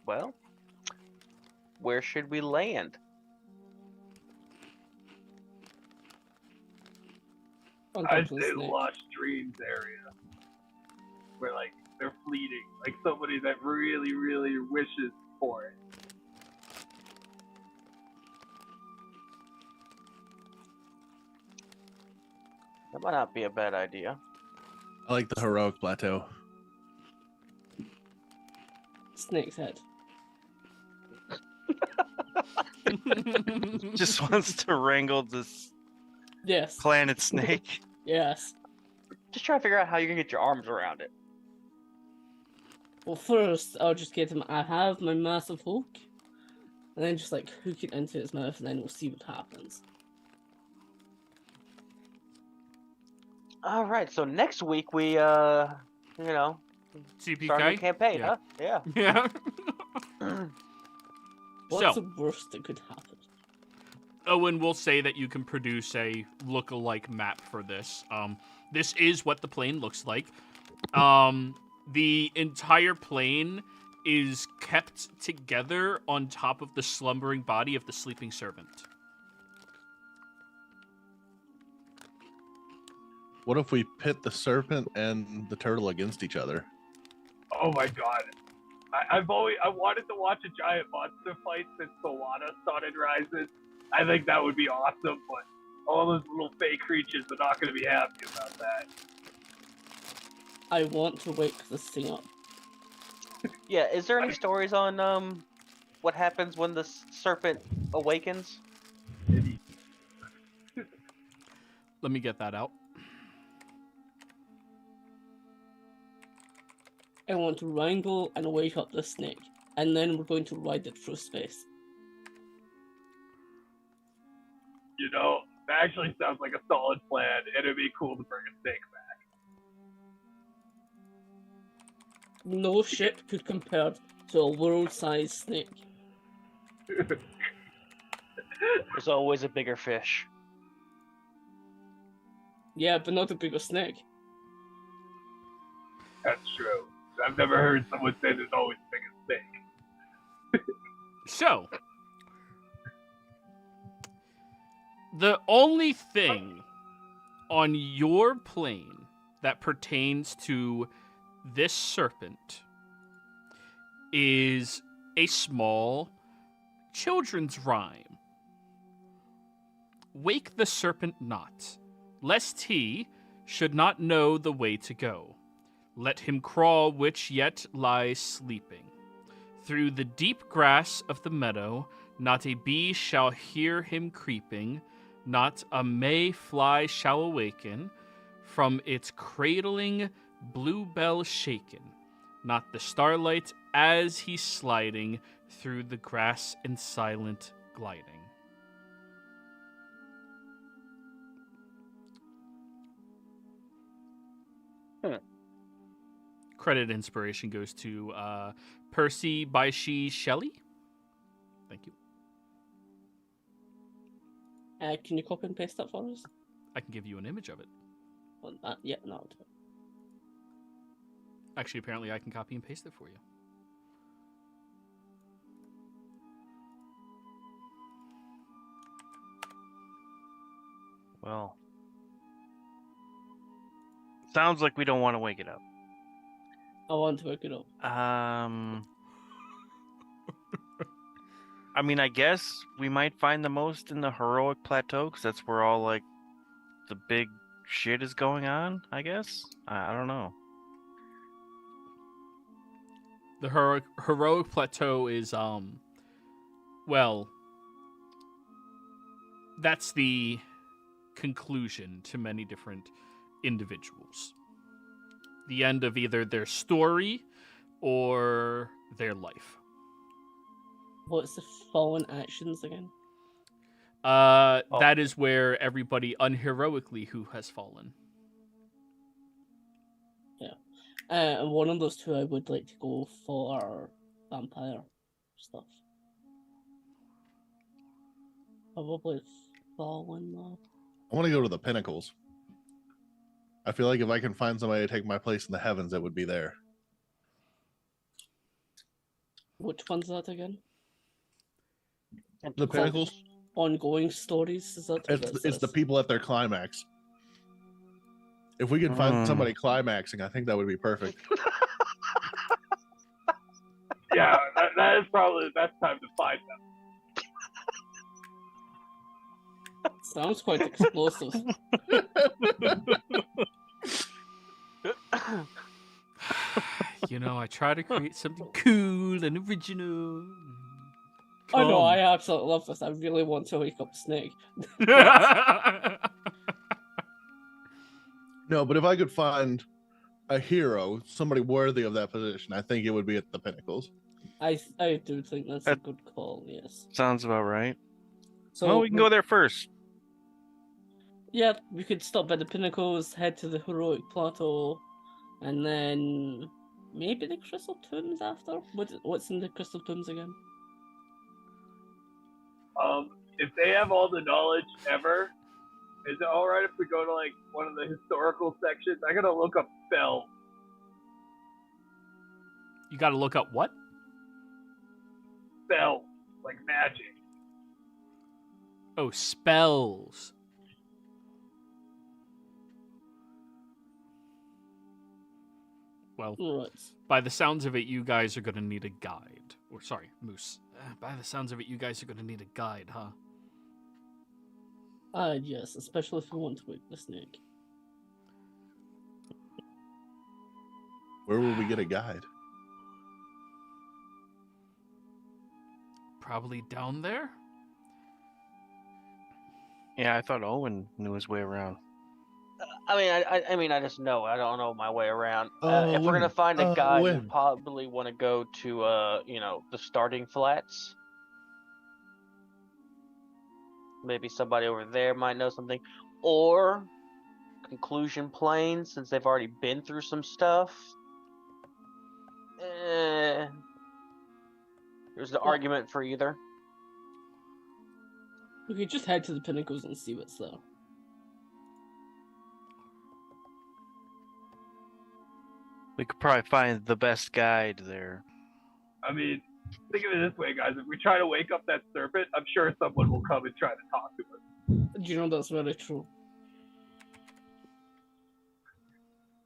Well, where should we land? I'd say the Lost Dreams area. Where, they're fleeting. Like somebody that really, really wishes for it. That might not be a bad idea. I like the heroic plateau. Snake's head. Just wants to wrangle this Yes. planet snake. Yes. Just trying to figure out how you're gonna get your arms around it. Well, first, I'll just get him. I have my massive hook. And then just, hook it into his mouth, and then we'll see what happens. Alright, so next week we, start a new CPK? campaign, Yeah. huh? Yeah. Yeah. What's So- the worst that could happen? Owen will say that you can produce a look-alike map for this. This is what the plane looks like. The entire plane is kept together on top of the slumbering body of the sleeping servant. What if we pit the serpent and the turtle against each other? Oh my god. I wanted to watch a giant monster fight since Solana started rising. I think that would be awesome, but all those little fake creatures are not going to be happy about that. I want to wake this thing up. Yeah, is there any stories on, what happens when the serpent awakens? Let me get that out. I want to wrangle and wake up the snake. And then we're going to ride it through space. That actually sounds like a solid plan, and it'd be cool to bring a snake No ship could compare to a world-sized snake. back. There's always a bigger fish. Yeah, but not a bigger snake. That's true. I've never heard someone say there's always a bigger snake. So, the only thing on your plane that pertains to this serpent is a small children's rhyme. Wake the serpent not, lest he should not know the way to go. Let him crawl which yet lies sleeping. Through the deep grass of the meadow, not a bee shall hear him creeping. Not a May fly shall awaken from its cradling bluebell shaken. Not the starlight as he's sliding through the grass in silent gliding. Credit inspiration goes to Percy Baishi Shelley. Thank you. Can you copy and paste that for us? I can give you an image of it. Yeah, no. Actually, apparently I can copy and paste it for you. Well, sounds like we don't want to wake it up. I want to wake it up. I mean, I guess we might find the most in the heroic plateau, because that's where all, like, the big shit is going on, I guess? I don't know. The heroic plateau is, well, that's the conclusion to many different individuals. The end of either their story or their life. What's the fallen actions again? That is where everybody unheroically who has fallen. Yeah. And one of those two I would like to go for vampire stuff. Probably fallen though. I want to go to the pinnacles. I feel like if I can find somebody to take my place in the heavens, it would be there. Which one's that again? The pinnacles? Ongoing stories, is that what It's the people at their climax. If we could find somebody climaxing, I think that would be perfect. Yeah, that is probably the best time to find them. Sounds quite explosive. You know, I try to create something cool and original. I know, I absolutely love this. I really want to wake up Snake. No, but if I could find a hero, somebody worthy of that position, I think it would be at the pinnacles. I do think that's a good call, yes. Sounds about right. So Well, we can go there first. Yeah, we could stop by the pinnacles, head to the heroic plateau, and then maybe the crystal tombs after? What's in the crystal tombs again? If they have all the knowledge ever, is it all right if we go to like one of the historical sections? I gotta look up spells. You gotta look up what? Spells, like magic. Oh, spells. Well, Right. by the sounds of it, you guys are gonna need a guide. Or sorry, Moose. By the sounds of it, you guys are gonna need a guide, huh? Yes, especially if you want to wake the snake. Where will we get a guide? Probably down there? Yeah, I thought Owen knew his way around. I mean, I just know. I don't know my way around. If we're gonna find a guide, we'll probably want to go to, the starting flats. Maybe somebody over there might know something, or conclusion plane, since they've already been through some stuff. There's an argument for either. We could just head to the pinnacles and see what's there. We could probably find the best guide there. I mean, think of it this way, guys. If we try to wake up that serpent, I'm sure someone will come and try to talk to us. Do you know that's very true?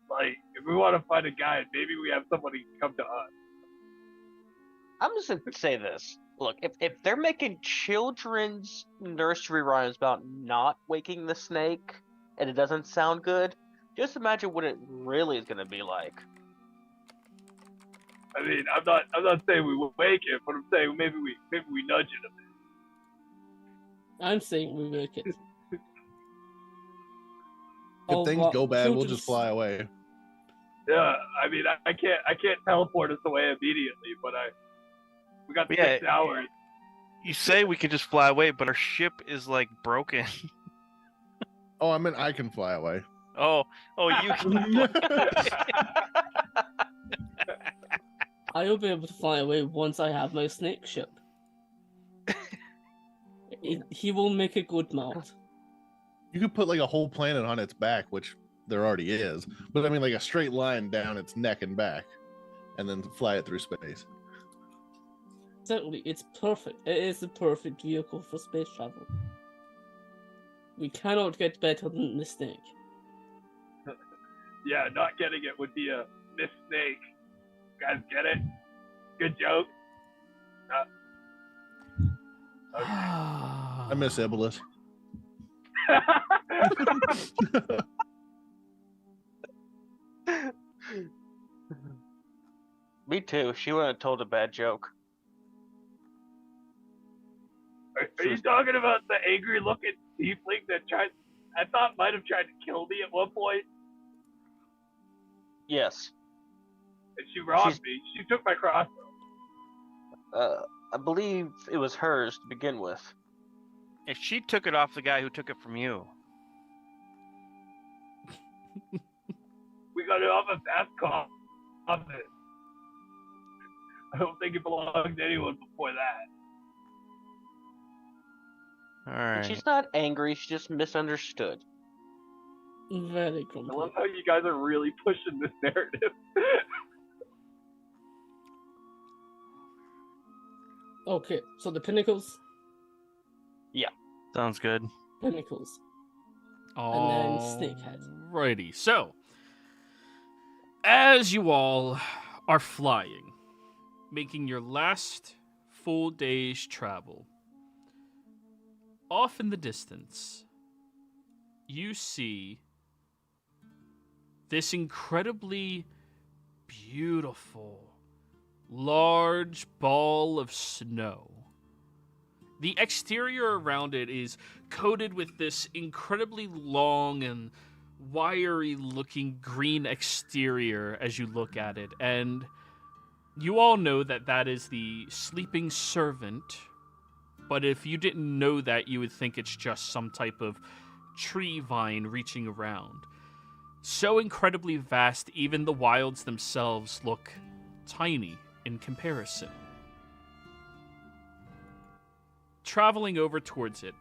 Like, if we want to find a guide, maybe we have somebody come to us. I'm just gonna say this. Look, if they're making children's nursery rhymes about not waking the snake, and it doesn't sound good, just imagine what it really is gonna be like. I mean, I'm not saying we will wake it, but I'm saying maybe we nudge it a bit. I'm saying we wake it. If things what? go bad, we'll just Children's- fly away. Yeah, I mean, I can't teleport us away immediately, but we got Yeah. 6 hours. You say we could just fly away, but our ship is like broken. Oh, I mean, I can fly away. Oh, you can. I'll be able to fly away once I have my snake ship. He will make a good mount. You could put like a whole planet on its back, which there already is. But I mean, like a straight line down its neck and back, and then fly it through space. Certainly, it's perfect. It is the perfect vehicle for space travel. We cannot get better than the snake. Yeah, not getting it would be a mistake. Guys, get it? Good joke. Okay. I miss Iblis. Me too. She wouldn't have told a bad joke. Are you talking about the angry-looking tiefling that I thought might have tried to kill me at one point? Yes. And she robbed me. She took my crossbow. I believe it was hers to begin with. If she took it off the guy who took it from you. We got it off a fast call. I don't think it belonged to anyone before that. All right. She's not angry, she just misunderstood. Very I grumpy. love how you guys are really pushing this narrative. Okay, so the pinnacles. Sounds good. Pinnacles. And then Snakehead. Alrighty, so as you all are flying, making your last full day's travel, off in the distance, you see this incredibly beautiful, large ball of snow. The exterior around it is coated with this incredibly long and wiry-looking green exterior as you look at it, and you all know that that is the sleeping servant, but if you didn't know that, you would think it's just some type of tree vine reaching around. So incredibly vast, even the wilds themselves look tiny in comparison. Traveling over towards it,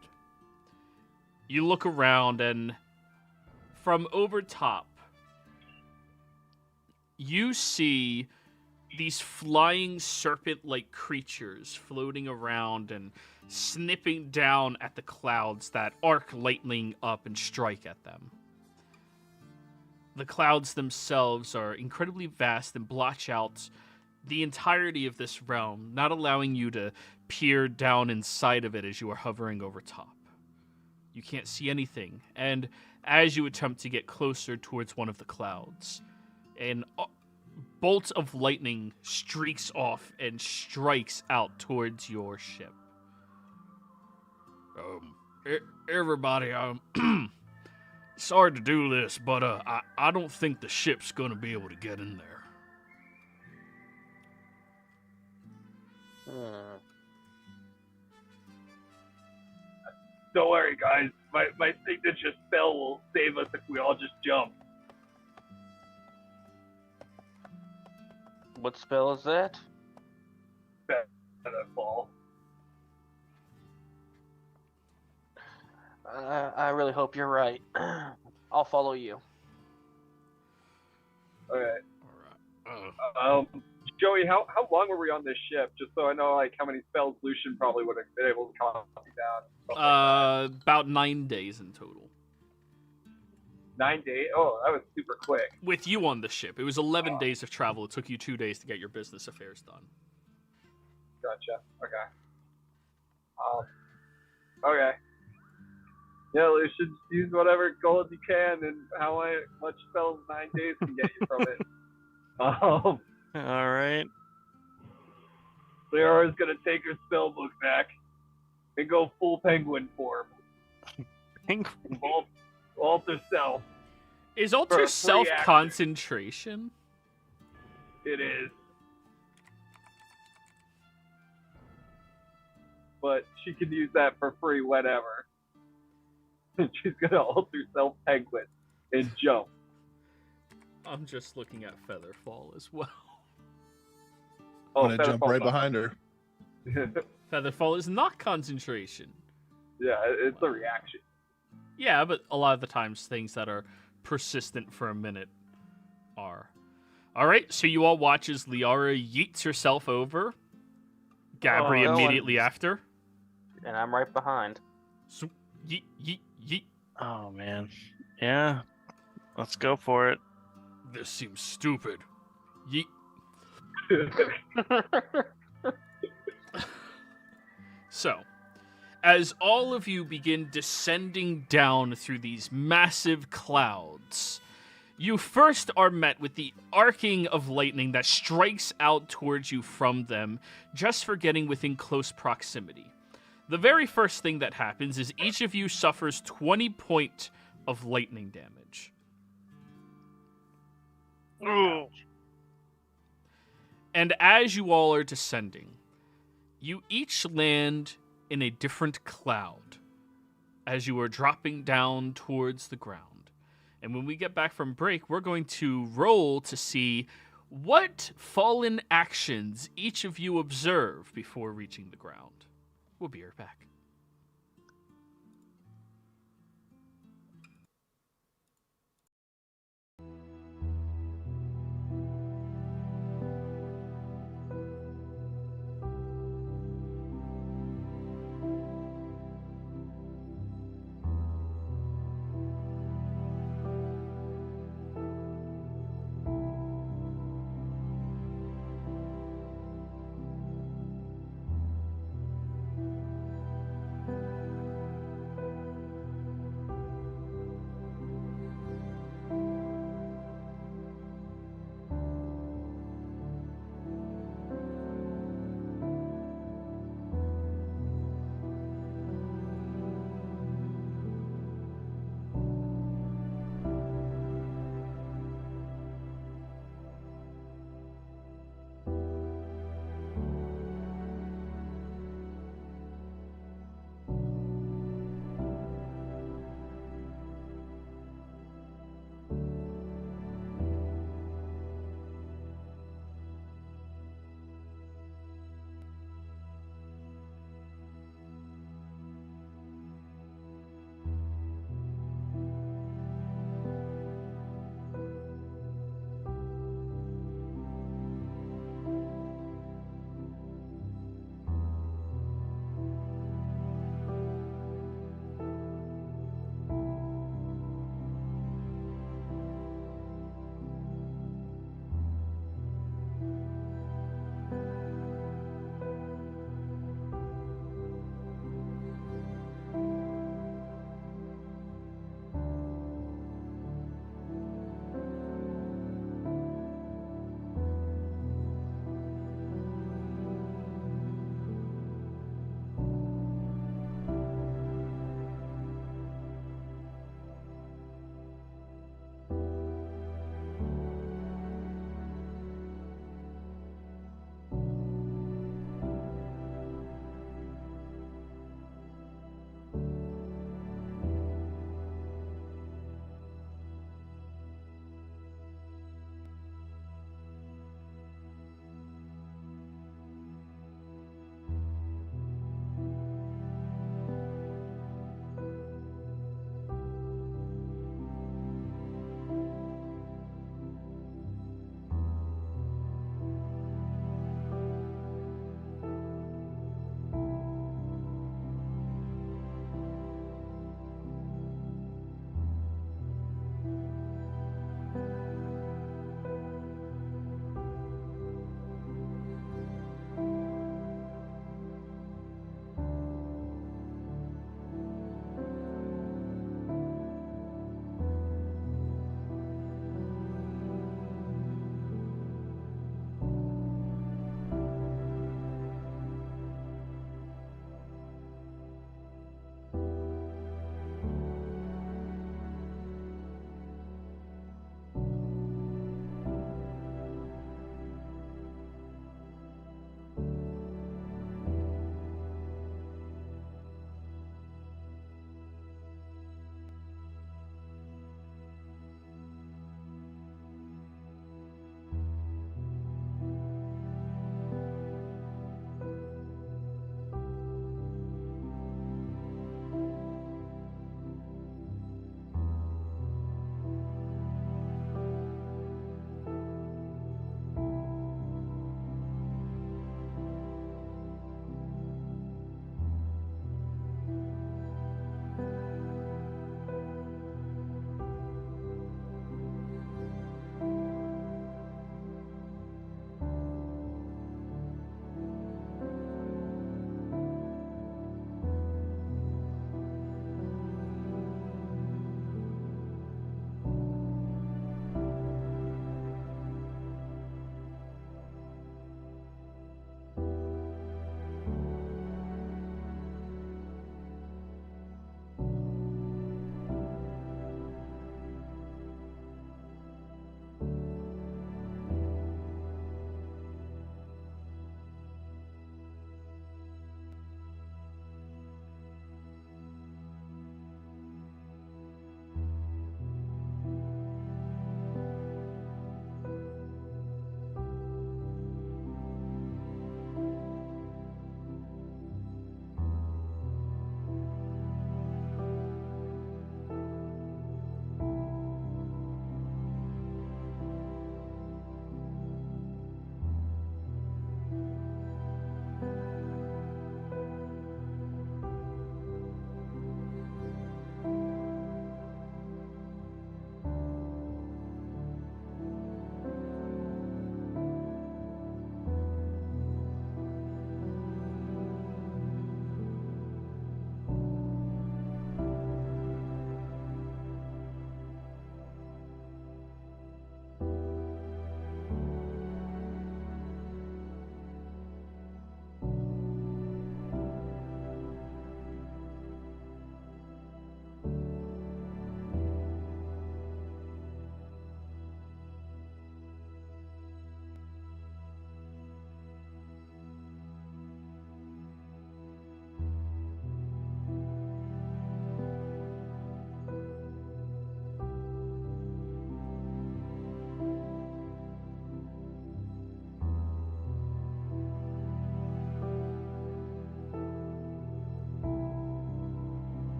you look around, and from over top, you see these flying serpent-like creatures floating around and snipping down at the clouds that arc lightning up and strike at them. The clouds themselves are incredibly vast and blotch out the entirety of this realm, not allowing you to peer down inside of it as you are hovering over top. You can't see anything, and as you attempt to get closer towards one of the clouds, an bolt of lightning streaks off and strikes out towards your ship. Everybody, sorry to do this, but I don't think the ship's gonna be able to get in there. Don't worry, guys. My signature spell will save us if we all just jump. What spell is that? Fall. I really hope you're right. I'll follow you. Okay. All right. Joey, how long were we on this ship? Just so I know, like, how many spells Lucian probably would have been able to copy down. About 9 days in total. 9 days? Oh, that was super quick. With you on the ship, it was 11 days of travel. It took you 2 days to get your business affairs done. Gotcha. Okay. Okay. Yeah, Lucian, use whatever gold you can and how much spells 9 days can get you from it. All right. Leora's gonna take her spell book back and go full penguin form. Penguin. Vault herself. Is For a alter free self action. concentration? It is. But she can use that for free whenever. She's gonna alter self penguin and jump. I'm just looking at Featherfall as well. I'm gonna jump Featherfall's right not- behind her. Featherfall is not concentration. Yeah, it's a reaction. Yeah, but a lot of the times things that are persistent for a minute are. All right, so you all watch as Liara yeets herself over. Gabri Oh, immediately after. And I'm right behind. So, yeet, yeet, yeet. Oh man. Yeah. Let's go for it. This seems stupid. Yeet. So, as all of you begin descending down through these massive clouds, you first are met with the arcing of lightning that strikes out towards you from them just for getting within close proximity. The very first thing that happens is each of you suffers 20 points of lightning damage. Ooh. And as you all are descending, you each land in a different cloud as you are dropping down towards the ground. And when we get back from break, we're going to roll to see what fallen actions each of you observe before reaching the ground. We'll be right back.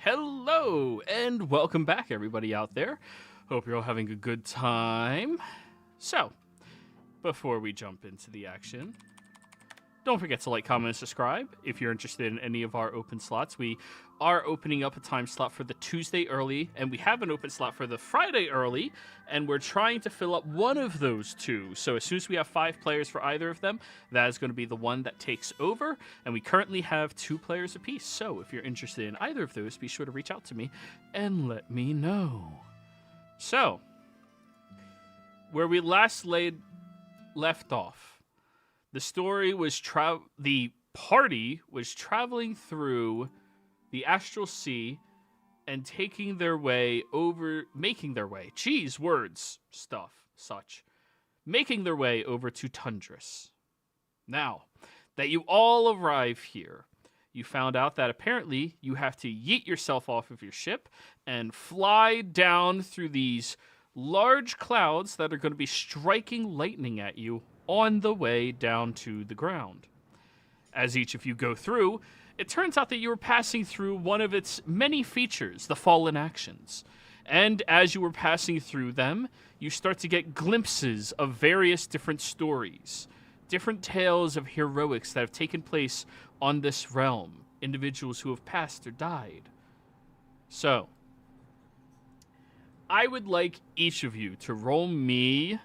Hello, and welcome back, everybody out there. Hope you're all having a good time. So, before we jump into the action, don't forget to like, comment, and subscribe. If you're interested in any of our open slots, we are opening up a time slot for the Tuesday early, and we have an open slot for the Friday early, and we're trying to fill up one of those two. So as soon as we have 5 players for either of them, that is going to be the one that takes over, and we currently have 2 players apiece. So if you're interested in either of those, be sure to reach out to me and let me know. So, where we last left off, the story was the party was traveling through the astral sea and making their way over to Tundris. Now, that you all arrive here, you found out that apparently you have to yeet yourself off of your ship and fly down through these large clouds that are going to be striking lightning at you on the way down to the ground. As each of you go through, it turns out that you were passing through one of its many features, the Fallen Actions. And as you were passing through them, you start to get glimpses of various different stories, different tales of heroics that have taken place on this realm, individuals who have passed or died. So, I would like each of you to roll me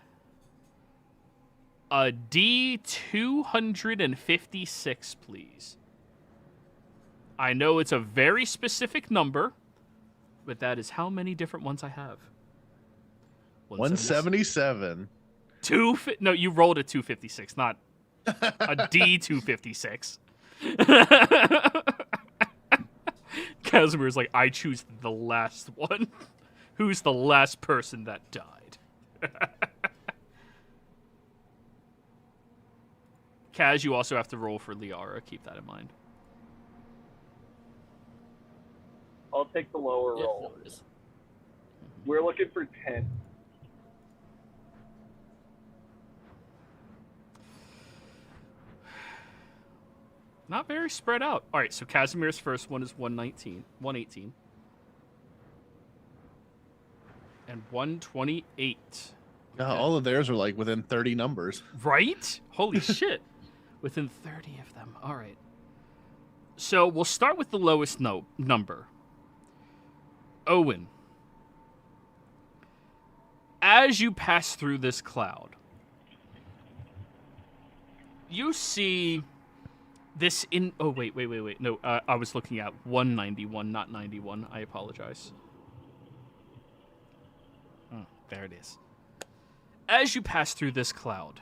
a D256, please. I know it's a very specific number, but that is how many different ones I have. 177. No, you rolled a 256, not a D256. Casimir's like, I choose the last one. Who's the last person that died? Kaz, you also have to roll for Liara. Keep that in mind. I'll take the lower roll. We're looking for 10. Not very spread out. All right, so Casimir's first one is 118. And 128. Okay. All of theirs are like within 30 numbers. Right? Holy shit. Within 30 of them. All right. So we'll start with the lowest number. Owen. As you pass through this cloud, you see this in... Oh, wait. No, I was looking at 191, not 91. I apologize. Oh, there it is. As you pass through this cloud,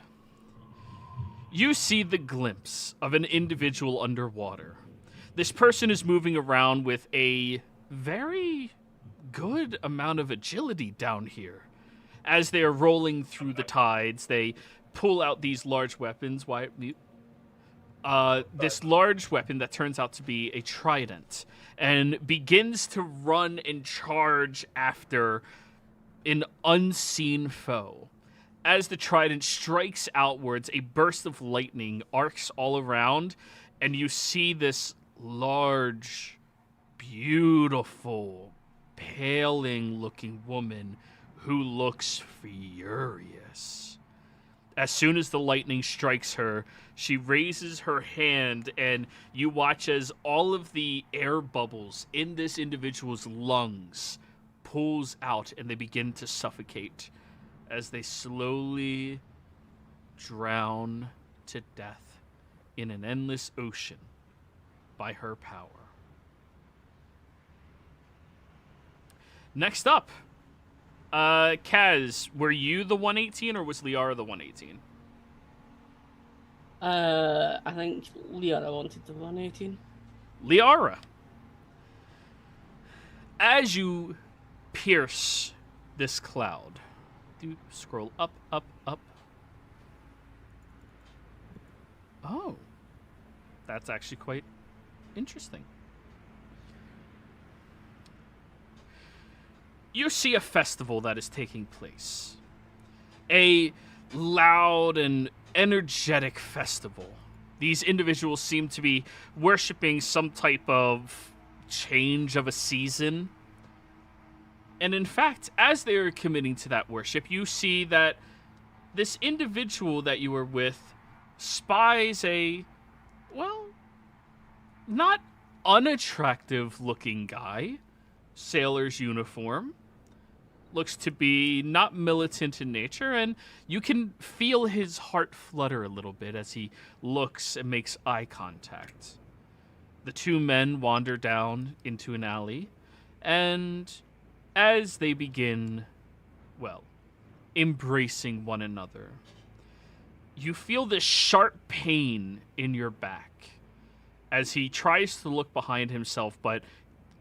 you see the glimpse of an individual underwater. This person is moving around with a very good amount of agility down here. As they are rolling through the tides, they pull out these large weapons. This large weapon that turns out to be a trident, and begins to run and charge after an unseen foe. As the trident strikes outwards, a burst of lightning arcs all around, and you see this large, beautiful, paling-looking woman who looks furious. As soon as the lightning strikes her, she raises her hand, and you watch as all of the air bubbles in this individual's lungs pulls out, and they begin to suffocate as they slowly drown to death in an endless ocean by her power. Next up, Kaz, were you the 118 or was Liara the 118? I think Liara wanted the 118. Liara, as you pierce this cloud, scroll up. Oh, that's actually quite interesting. You see a festival that is taking place. A loud and energetic festival. These individuals seem to be worshiping some type of change of a season. And in fact, as they are committing to that worship, you see that this individual that you were with spies a, well, not unattractive looking guy, sailor's uniform, looks to be not militant in nature, and you can feel his heart flutter a little bit as he looks and makes eye contact. The two men wander down into an alley, and as they begin, well, embracing one another, you feel this sharp pain in your back as he tries to look behind himself but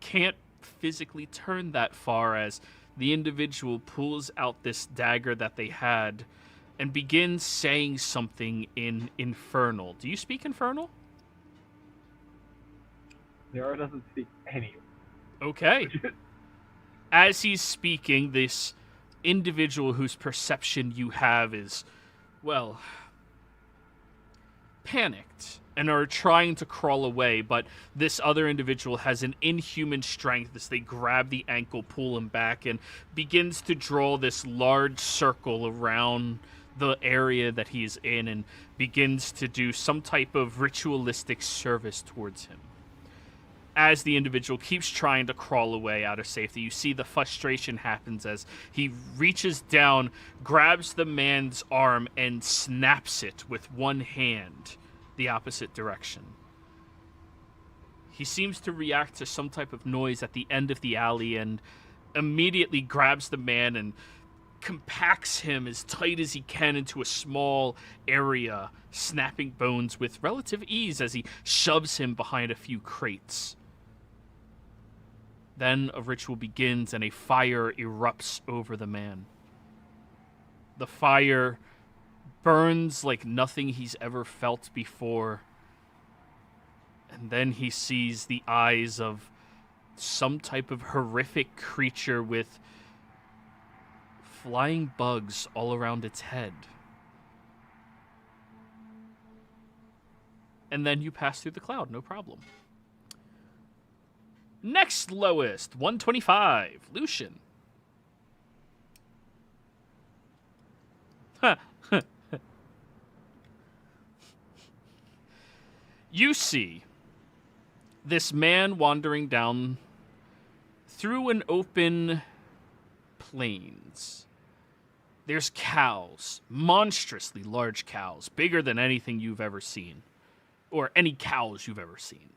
can't physically turn that far as the individual pulls out this dagger that they had and begins saying something in Infernal. Do you speak Infernal? Zara doesn't speak any. Okay. As he's speaking, this individual whose perception you have is, well, panicked and are trying to crawl away, but this other individual has an inhuman strength as they grab the ankle, pull him back, and begins to draw this large circle around the area that he is in and begins to do some type of ritualistic service towards him. As the individual keeps trying to crawl away out of safety, you see the frustration happens as he reaches down, grabs the man's arm, and snaps it with one hand the opposite direction. He seems to react to some type of noise at the end of the alley and immediately grabs the man and compacts him as tight as he can into a small area, snapping bones with relative ease as he shoves him behind a few crates. Then a ritual begins and a fire erupts over the man. The fire burns like nothing he's ever felt before. And then he sees the eyes of some type of horrific creature with flying bugs all around its head. And then you pass through the cloud, no problem. Next lowest, 125, Lucian. You see this man wandering down through an open plains. There's cows, monstrously large cows, bigger than anything you've ever seen, or any cows you've ever seen.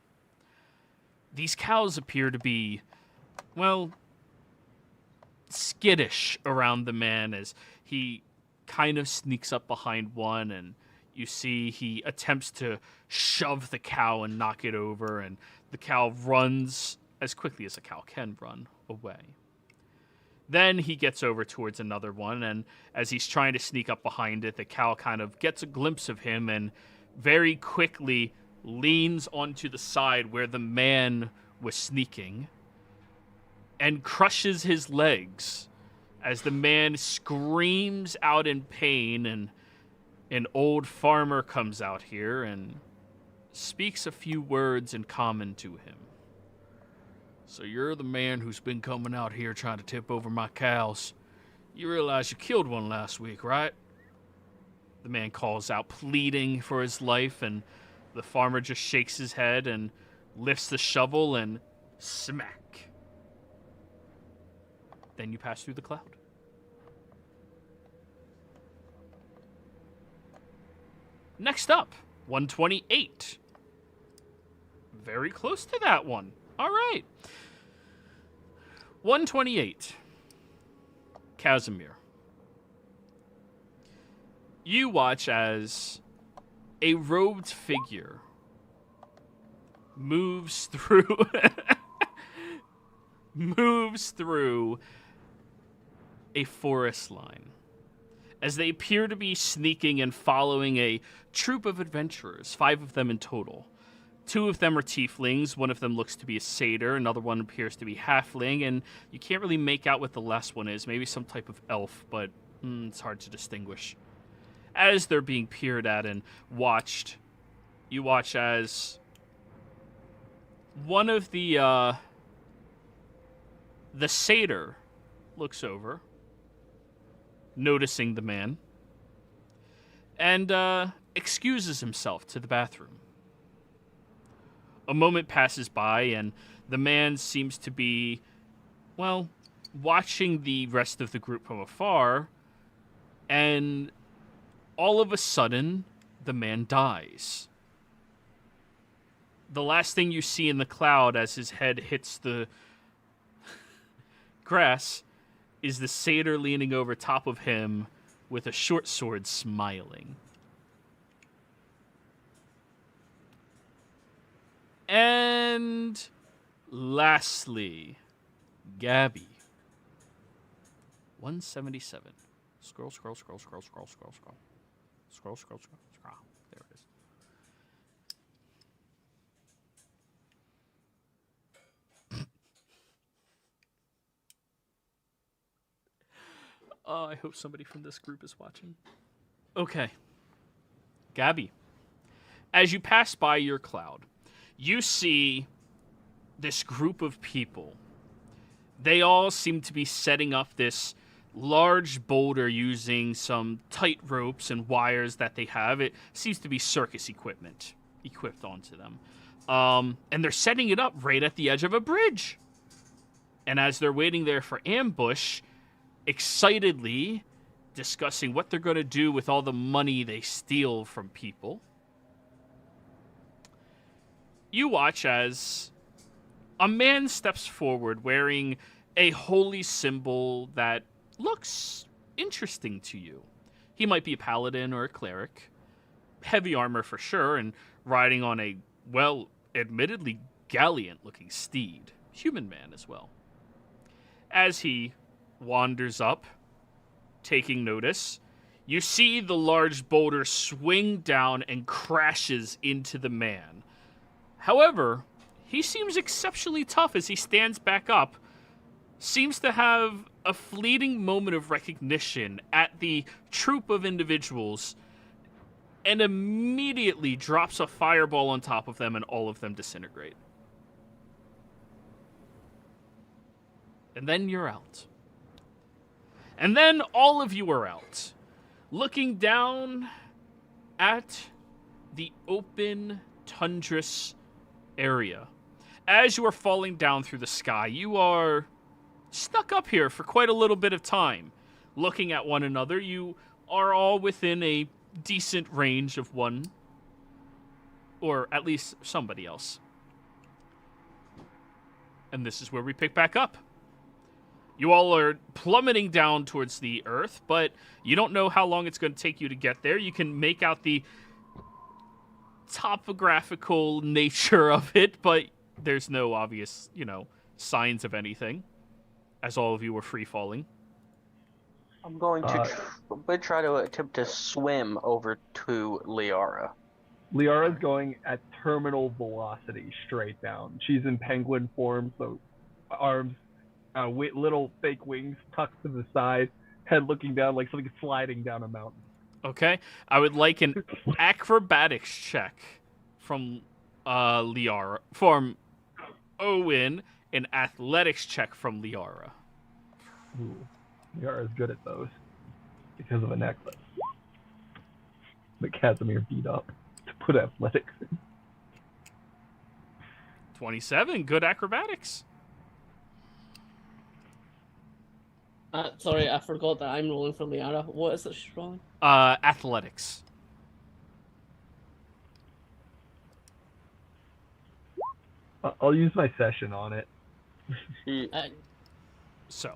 These cows appear to be, well, skittish around the man as he kind of sneaks up behind one, and you see he attempts to shove the cow and knock it over, and the cow runs as quickly as a cow can run away. Then he gets over towards another one, and as he's trying to sneak up behind it, the cow kind of gets a glimpse of him and very quickly leans onto the side where the man was sneaking and crushes his legs as the man screams out in pain, and an old farmer comes out here and speaks a few words in common to him. So you're the man who's been coming out here trying to tip over my cows. You realize you killed one last week, right? The man calls out, pleading for his life, and the farmer just shakes his head and lifts the shovel and smack. Then you pass through the cloud. Next up, 128. Very close to that one. All right. 128. Casimir. You watch as a robed figure moves through a forest line as they appear to be sneaking and following a troop of adventurers, 5 of them in total. 2 of them are tieflings, one of them looks to be a satyr, another one appears to be halfling, and you can't really make out what the last one is, maybe some type of elf, but it's hard to distinguish. As they're being peered at and watched, you watch as one of the satyr looks over, noticing the man, and excuses himself to the bathroom. A moment passes by, and the man seems to be, well, watching the rest of the group from afar, and all of a sudden, the man dies. The last thing you see in the cloud as his head hits the grass is the satyr leaning over top of him with a short sword smiling. And lastly, Gabby. 177. Scroll. Scroll. There it is. Oh, I hope somebody from this group is watching. Okay. Gabby, as you pass by your cloud, you see this group of people. They all seem to be setting up this large boulder using some tight ropes and wires that they have. It seems to be circus equipment equipped onto them. And they're setting it up right at the edge of a bridge. And as they're waiting there for ambush, excitedly discussing what they're going to do with all the money they steal from people, you watch as a man steps forward wearing a holy symbol that looks interesting to you. He might be a paladin or a cleric, heavy armor for sure, and riding on a, well, admittedly gallant-looking steed. Human man as well. As he wanders up, taking notice, you see the large boulder swing down and crashes into the man. However, he seems exceptionally tough as he stands back up, seems to have a fleeting moment of recognition at the troop of individuals, and immediately drops a fireball on top of them, and all of them disintegrate. And then you're out. And then all of you are out, looking down at the open tundrous area. As you are falling down through the sky, you are stuck up here for quite a little bit of time. Looking at one another, you are all within a decent range of one, or at least somebody else. And this is where we pick back up. You all are plummeting down towards the earth, but you don't know how long it's going to take you to get there. You can make out the topographical nature of it, but there's no obvious, signs of anything, as all of you were free-falling. I'm going to try to attempt to swim over to Liara. Liara's going at terminal velocity straight down. She's in penguin form, so arms, little fake wings tucked to the side, head looking down like something sliding down a mountain. Okay, I would like an acrobatics check from Liara, from Owen, an athletics check from Liara. Ooh, Liara's good at those because of a necklace that Casimir beat up to put athletics in. 27, good acrobatics. Sorry, I forgot that I'm rolling for Liara. What is it she's rolling? Athletics. I'll use my session on it. So,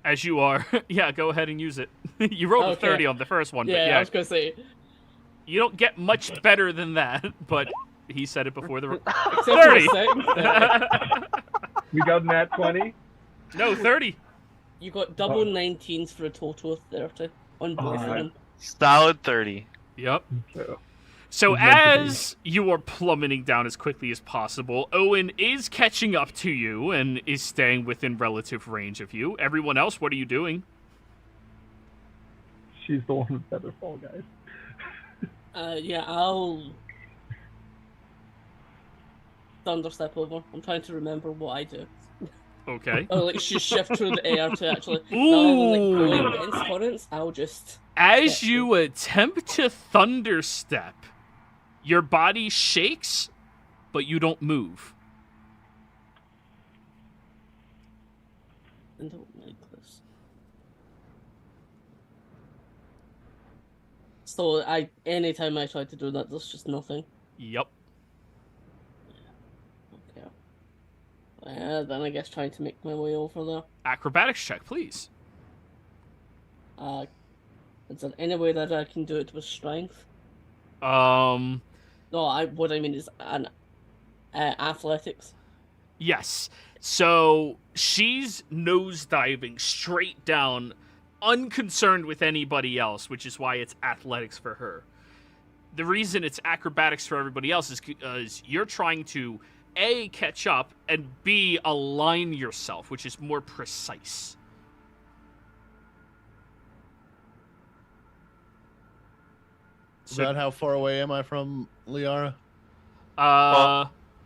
as you are, yeah, go ahead and use it. You rolled a 30 on the first one, yeah, but yeah, I was gonna say you don't get much better than that. But he said it before the 30. We got nat 20. No, 30. You got double 19s for a total of 30 on both of them. Solid 30. Yep. So as you are plummeting down as quickly as possible, Owen is catching up to you and is staying within relative range of you. Everyone else, what are you doing? She's the one with Featherfall, guys. thunderstep over. I'm trying to remember what I do. Okay. Or like just shift through the air to actually rather than like going against currents, I'll just As step you through. attempt to thunderstep, your body shakes, but you don't move. And don't like this. So anytime I try to do that, there's just nothing. Yep. Okay. Then I guess trying to make my way over there. Acrobatics check, please. Is there any way that I can do it with strength? Um, No, what I mean is an athletics. yes. So she's nosediving straight down, unconcerned with anybody else, which is why it's athletics for her. The reason it's acrobatics for everybody else is because you're trying to A, catch up, and B, align yourself, which is more precise. About how far away am I from Liara?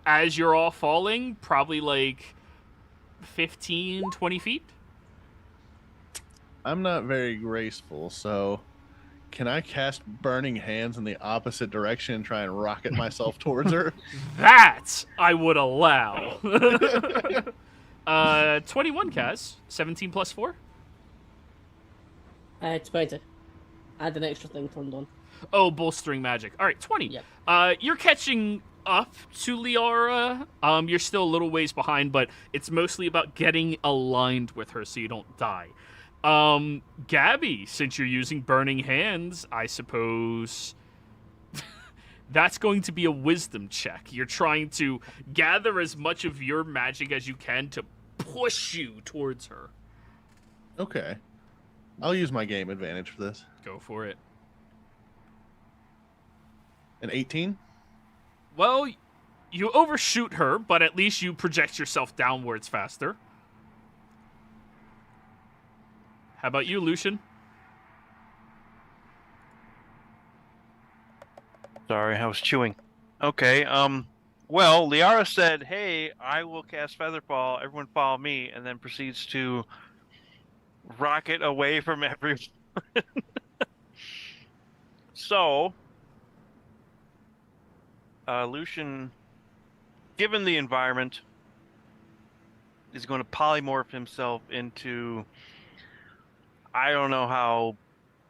As you're all falling, probably like 15, 20 feet. I'm not very graceful, so can I cast Burning Hands in the opposite direction and try and rocket myself towards her? That I would allow. 21, Kaz. 17 plus 4? It's better. Add an extra thing turned on. Oh, bolstering magic. All right, 20. Yep. You're catching up to Liara. You're still a little ways behind, but it's mostly about getting aligned with her so you don't die. Gabby, since you're using Burning Hands, I suppose that's going to be a wisdom check. You're trying to gather as much of your magic as you can to push you towards her. Okay. I'll use my game advantage for this. Go for it. An 18? Well, you overshoot her, but at least you project yourself downwards faster. How about you, Lucian? Sorry, I was chewing. Okay, well, Liara said, hey, I will cast Featherfall, everyone follow me, and then proceeds to rocket away from everyone. So, Lucian, given the environment, is going to polymorph himself into, I don't know how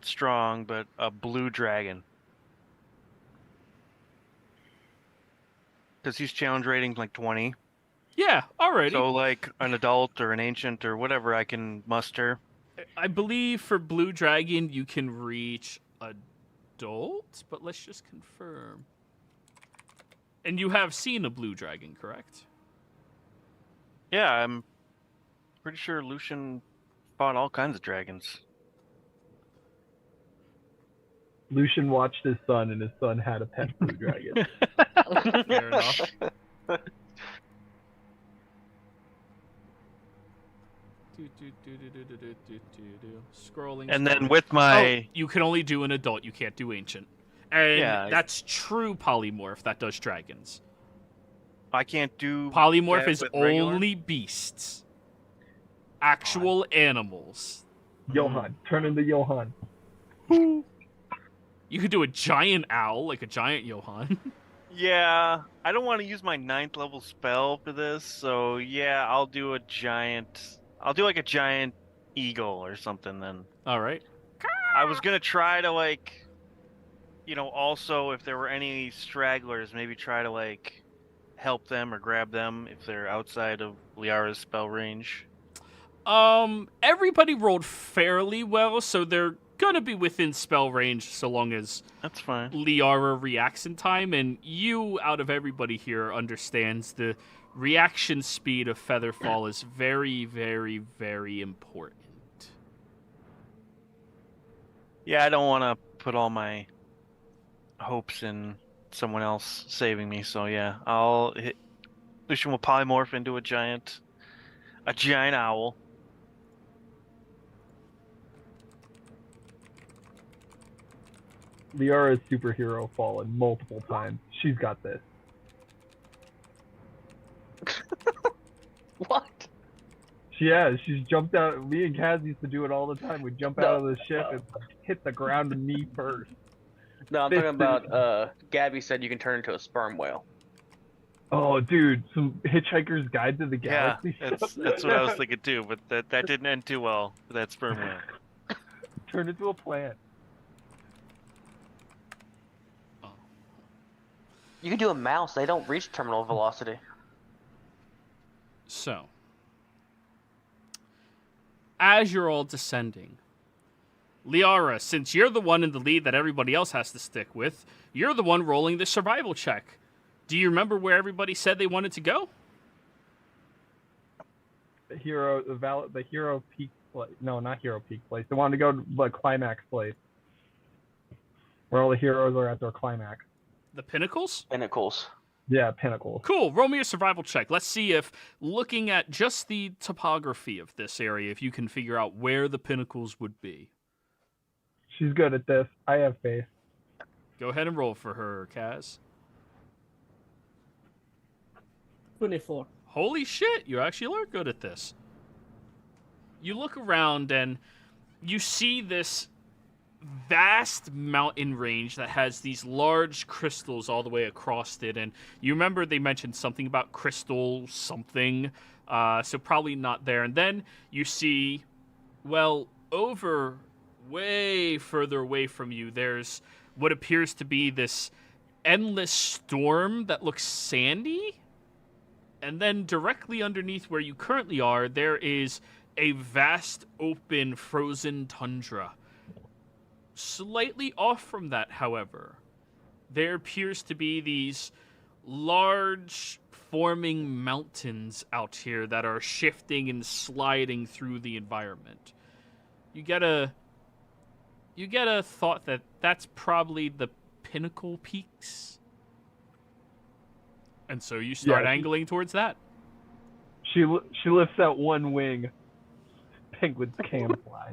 strong, but a blue dragon. Because he's challenge rating like 20. Yeah, alrighty. So like an adult or an ancient or whatever I can muster. I believe for Blue Dragon you can reach adult, but let's just confirm. And you have seen a Blue Dragon, correct? Yeah, I'm pretty sure Lucian fought all kinds of dragons. Lucian watched his son, and his son had a pet blue dragon. Fair enough. Scrolling. And then with my... Oh, you can only do an adult. You can't do ancient. And Yeah. that's true polymorph. That does dragons. I can't do... Polymorph that is with regular? only beasts. Actual animals. Johan, turn into Johan. You could do a giant owl, like a giant Johan. Yeah, I don't want to use my 9th level spell for this, so yeah, I'll do a giant... I'll do like a giant eagle or something then. All right. I was gonna try to like, you know, also if there were any stragglers, maybe try to like help them or grab them if they're outside of Liara's spell range. Everybody rolled fairly well, so they're gonna be within spell range so long as That's fine. Liara reacts in time, and you, out of everybody here, understands the reaction speed of Featherfall is very, very, very important. Yeah, I don't want to put all my hopes in someone else saving me, so yeah, I'll hit. Lucian will polymorph into a giant owl. Liara's superhero fallen multiple times. She's got this. What? Yeah, she's jumped out. Me and Kaz used to do it all the time. We'd jump out of the ship and hit the ground knee first. No, I'm talking about. Gabby said you can turn into a sperm whale. Oh, dude, some Hitchhiker's Guide to the Yeah, Galaxy. that's what I was thinking too, but that didn't end too well with that sperm whale. Turn into a plant. You can do a mouse. They don't reach terminal velocity. So, as you're all descending, Liara, since you're the one in the lead that everybody else has to stick with, you're the one rolling the survival check. Do you remember where everybody said they wanted to go? The hero peak place. No, not hero peak place. They wanted to go to the climax place, where all the heroes are at their climax. The pinnacles? Pinnacles. Yeah, pinnacle. Cool. Roll me a survival check. Let's see if, looking at just the topography of this area, if you can figure out where the pinnacles would be. She's good at this. I have faith. Go ahead and roll for her, Kaz. 24. Holy shit, you actually are good at this. You look around and you see this vast mountain range that has these large crystals all the way across it. And you remember they mentioned something about crystal something, so probably not there. And then you see, well, over way further away from you, there's what appears to be this endless storm that looks sandy. And then directly underneath where you currently are, there is a vast, open, frozen tundra. Slightly off from that, however, there appears to be these large, forming mountains out here that are shifting and sliding through the environment. You get a thought that that's probably the pinnacle peaks. And so you start angling towards that. She lifts that one wing. Penguins can fly.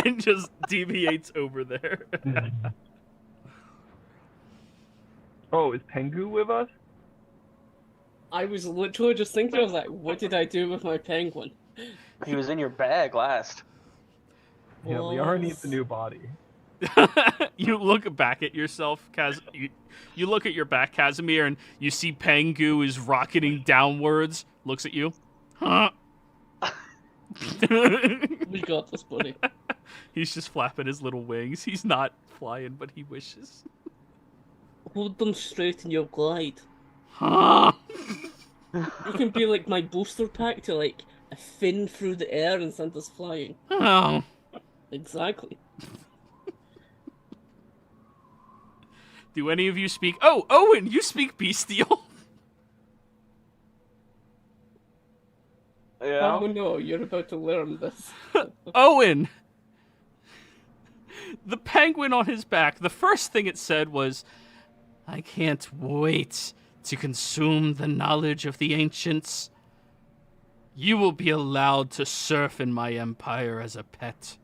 And just deviates over there. Oh, is Pengu with us? I was literally just thinking, I was like, what did I do with my penguin? He was in your bag last. Yeah, Liara needs a new body. You look back at yourself, you look at your back, Casimir, and you see Pengu is rocketing downwards, looks at you. Huh? We got this, buddy. He's just flapping his little wings. He's not flying, but he wishes. Hold them straight in your glide. Huh? You can be like my booster pack to like a fin through the air and send us flying. Oh. Exactly. Do any of you speak... Oh, Owen, you speak bestial. Yeah. Oh no, you're about to learn this. Owen! The penguin on his back, the first thing it said was, I can't wait to consume the knowledge of the ancients. You will be allowed to surf in my empire as a pet.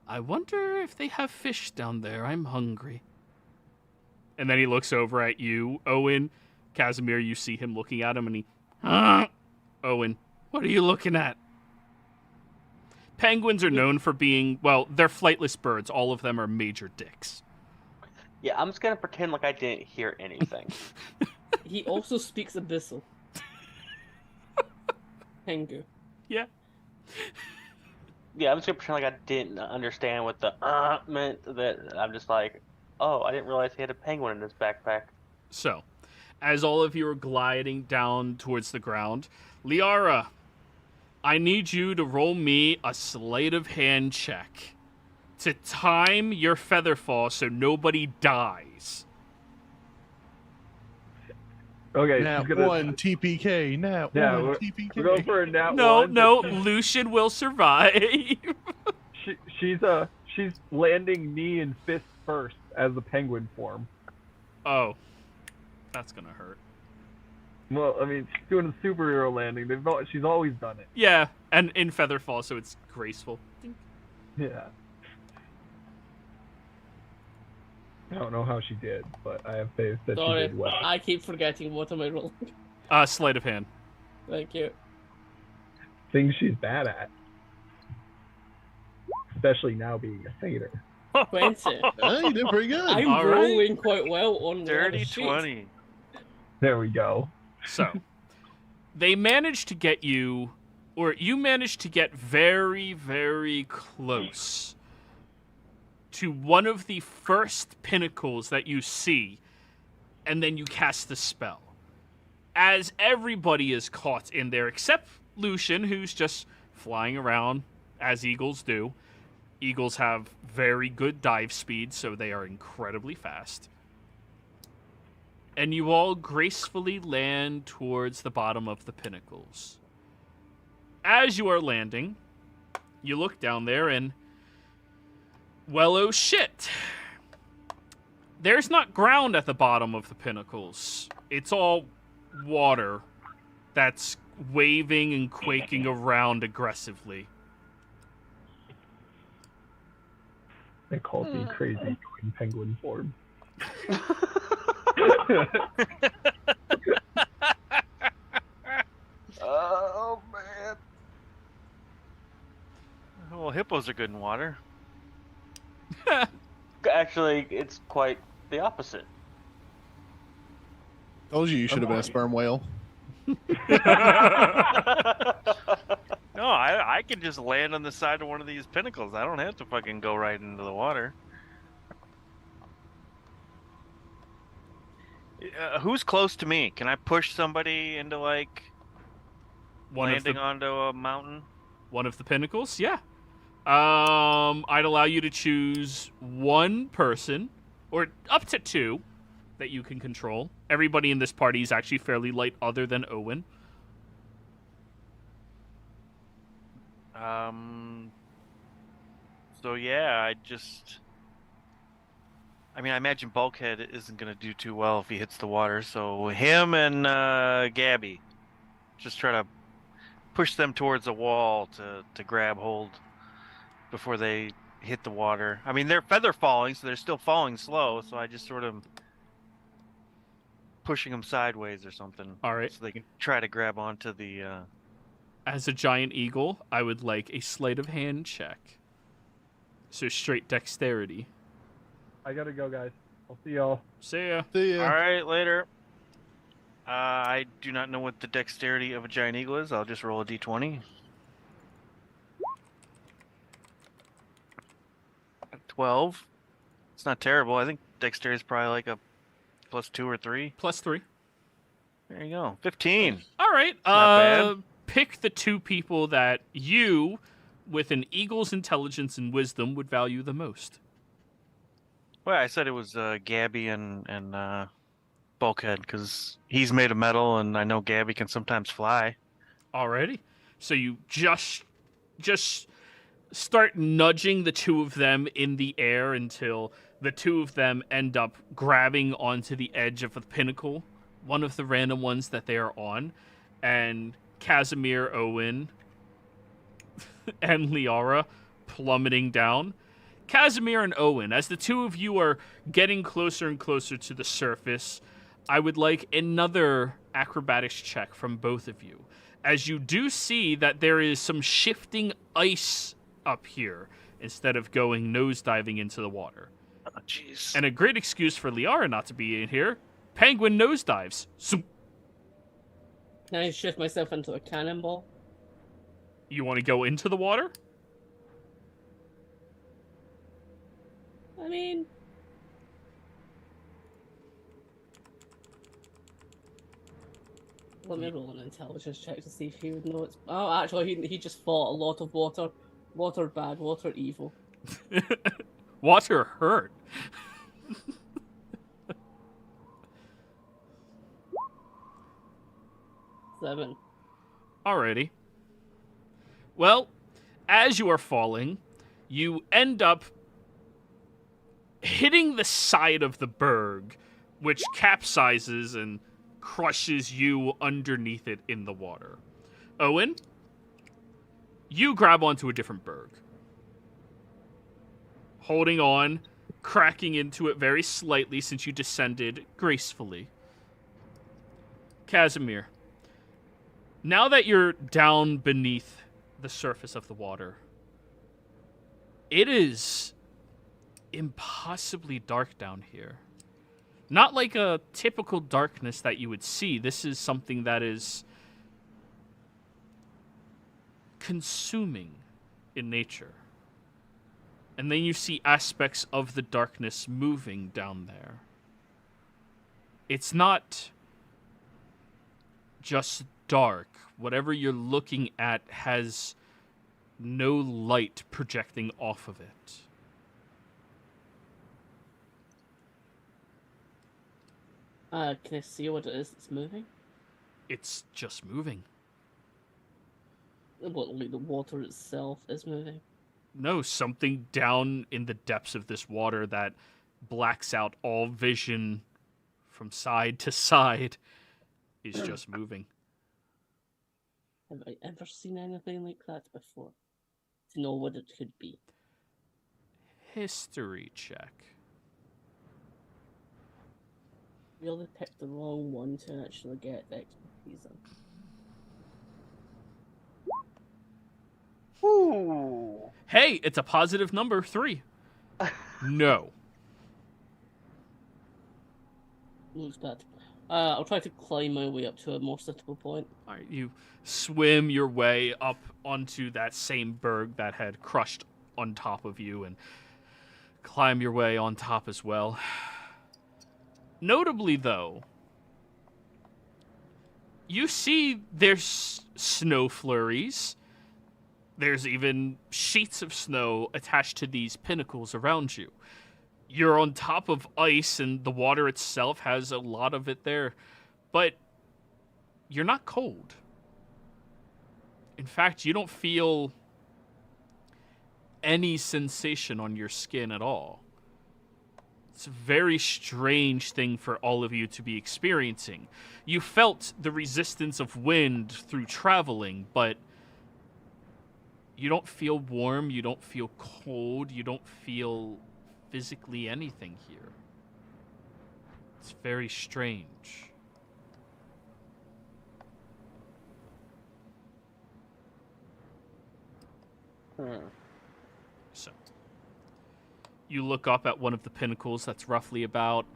I wonder if they have fish down there. I'm hungry. And then he looks over at you, Owen. Casimir, you see him looking at him, and he... Owen, what are you looking at? Penguins are known for being, well, they're flightless birds. All of them are major dicks. Yeah, I'm just gonna pretend like I didn't hear anything. He also speaks Abyssal. Pengu. Yeah. Yeah, I'm just gonna pretend like I didn't understand what the meant. That I'm just like, oh, I didn't realize he had a penguin in his backpack. So, as all of you are gliding down towards the ground, Liara, I need you to roll me a sleight of hand check to time your feather fall so nobody dies. Okay, Nat she's gonna... 1 TPK. Nat 1 TPK. We're going for a nat No, one. no, Lucian will survive. She's landing knee and fist first as the penguin form. Oh, that's gonna hurt. Well, I mean, she's doing a superhero landing. She's always done it. Yeah, and in feather fall, so it's graceful. Yeah. I don't know how she did, but I have faith that she Sorry, did well. I keep forgetting what am I rolling. Sleight of hand. Thank you. Things she's bad at. Especially now being a satyr. 20. Oh, you did pretty good. I'm All right. rolling quite well on Dirty sheet. 20. There we go. So, they managed to get you, or you managed to get very, very close to one of the first pinnacles that you see, and then you cast the spell. As everybody is caught in there, except Lucian, who's just flying around, as eagles do. Eagles have very good dive speed, so they are incredibly fast. And you all gracefully land towards the bottom of the pinnacles. As you are landing, you look down there and, well, oh shit. There's not ground at the bottom of the pinnacles. It's all water that's waving and quaking around aggressively. They called me crazy in penguin form. Oh man. Well, hippos are good in water. Actually, it's quite the opposite. Told you should have been a sperm whale. No, I can just land on the side of one of these pinnacles. I don't have to fucking go right into the water. Who's close to me? Can I push somebody into, like, landing onto a mountain? One of the pinnacles? Yeah. I'd allow you to choose one person, or up to two, that you can control. Everybody in this party is actually fairly light other than Owen. So yeah, I imagine Bulkhead isn't gonna do too well if he hits the water, so him and Gabby, just try to push them towards a wall to grab hold before they hit the water. I mean, they're feather falling, so they're still falling slow, so I just sort of pushing them sideways or something. All right. So they can try to grab onto the... As a giant eagle, I would like a sleight of hand check. So straight dexterity. I gotta go, guys. I'll see y'all. See ya. See ya. All right, later. I do not know what the dexterity of a giant eagle is. I'll just roll a d20. 12. It's not terrible. I think dexterity is probably like a +2 or 3. +3. There you go. 15. All right. Not bad. Pick the two people that you, with an eagle's intelligence and wisdom, would value the most. Well, I said it was Gabby and Bulkhead because he's made of metal, and I know Gabby can sometimes fly. Alrighty. So you just start nudging the two of them in the air until the two of them end up grabbing onto the edge of the pinnacle, one of the random ones that they are on, and Casimir, Owen, and Liara plummeting down. Casimir and Owen, as the two of you are getting closer and closer to the surface, I would like another acrobatics check from both of you, as you do see that there is some shifting ice up here instead of going nosediving into the water. Oh, jeez. And a great excuse for Liara not to be in here. Penguin nosedives. So Can I shift myself into a cannonball? you want to go into the water? I mean... Let me roll an intelligence check to see if he would know it's... Oh, actually, he just fought a lot of water. Water bad, water evil. Water hurt. 7. Alrighty. Well, as you are falling, you end up hitting the side of the berg, which capsizes and crushes you underneath it in the water. Owen, you grab onto a different berg. Holding on, cracking into it very slightly since you descended gracefully. Casimir, Now that you're down beneath the surface of the water, it is impossibly dark down here. Not like a typical darkness that you would see. This is something that is consuming in nature. And then you see aspects of the darkness moving down there. It's not just dark. Whatever you're looking at has no light projecting off of it. Can I see what it is that's moving? It's just moving. What, like the water itself is moving? No, something down in the depths of this water that blacks out all vision from side to side is just moving. Have I ever seen anything like that before? To know what it could be. History check. Really picked the wrong one to actually get the expertise on. Ooh. Hey, it's a positive number, 3. No. Looks bad. I'll try to climb my way up to a more suitable point. All right, you swim your way up onto that same berg that had crushed on top of you and climb your way on top as well. Notably, though, you see there's snow flurries. There's even sheets of snow attached to these pinnacles around you. You're on top of ice, and the water itself has a lot of it there. But you're not cold. In fact, you don't feel any sensation on your skin at all. It's a very strange thing for all of you to be experiencing. You felt the resistance of wind through traveling, but you don't feel warm, you don't feel cold, you don't feel physically anything here. It's very strange. So, you look up at one of the pinnacles that's roughly about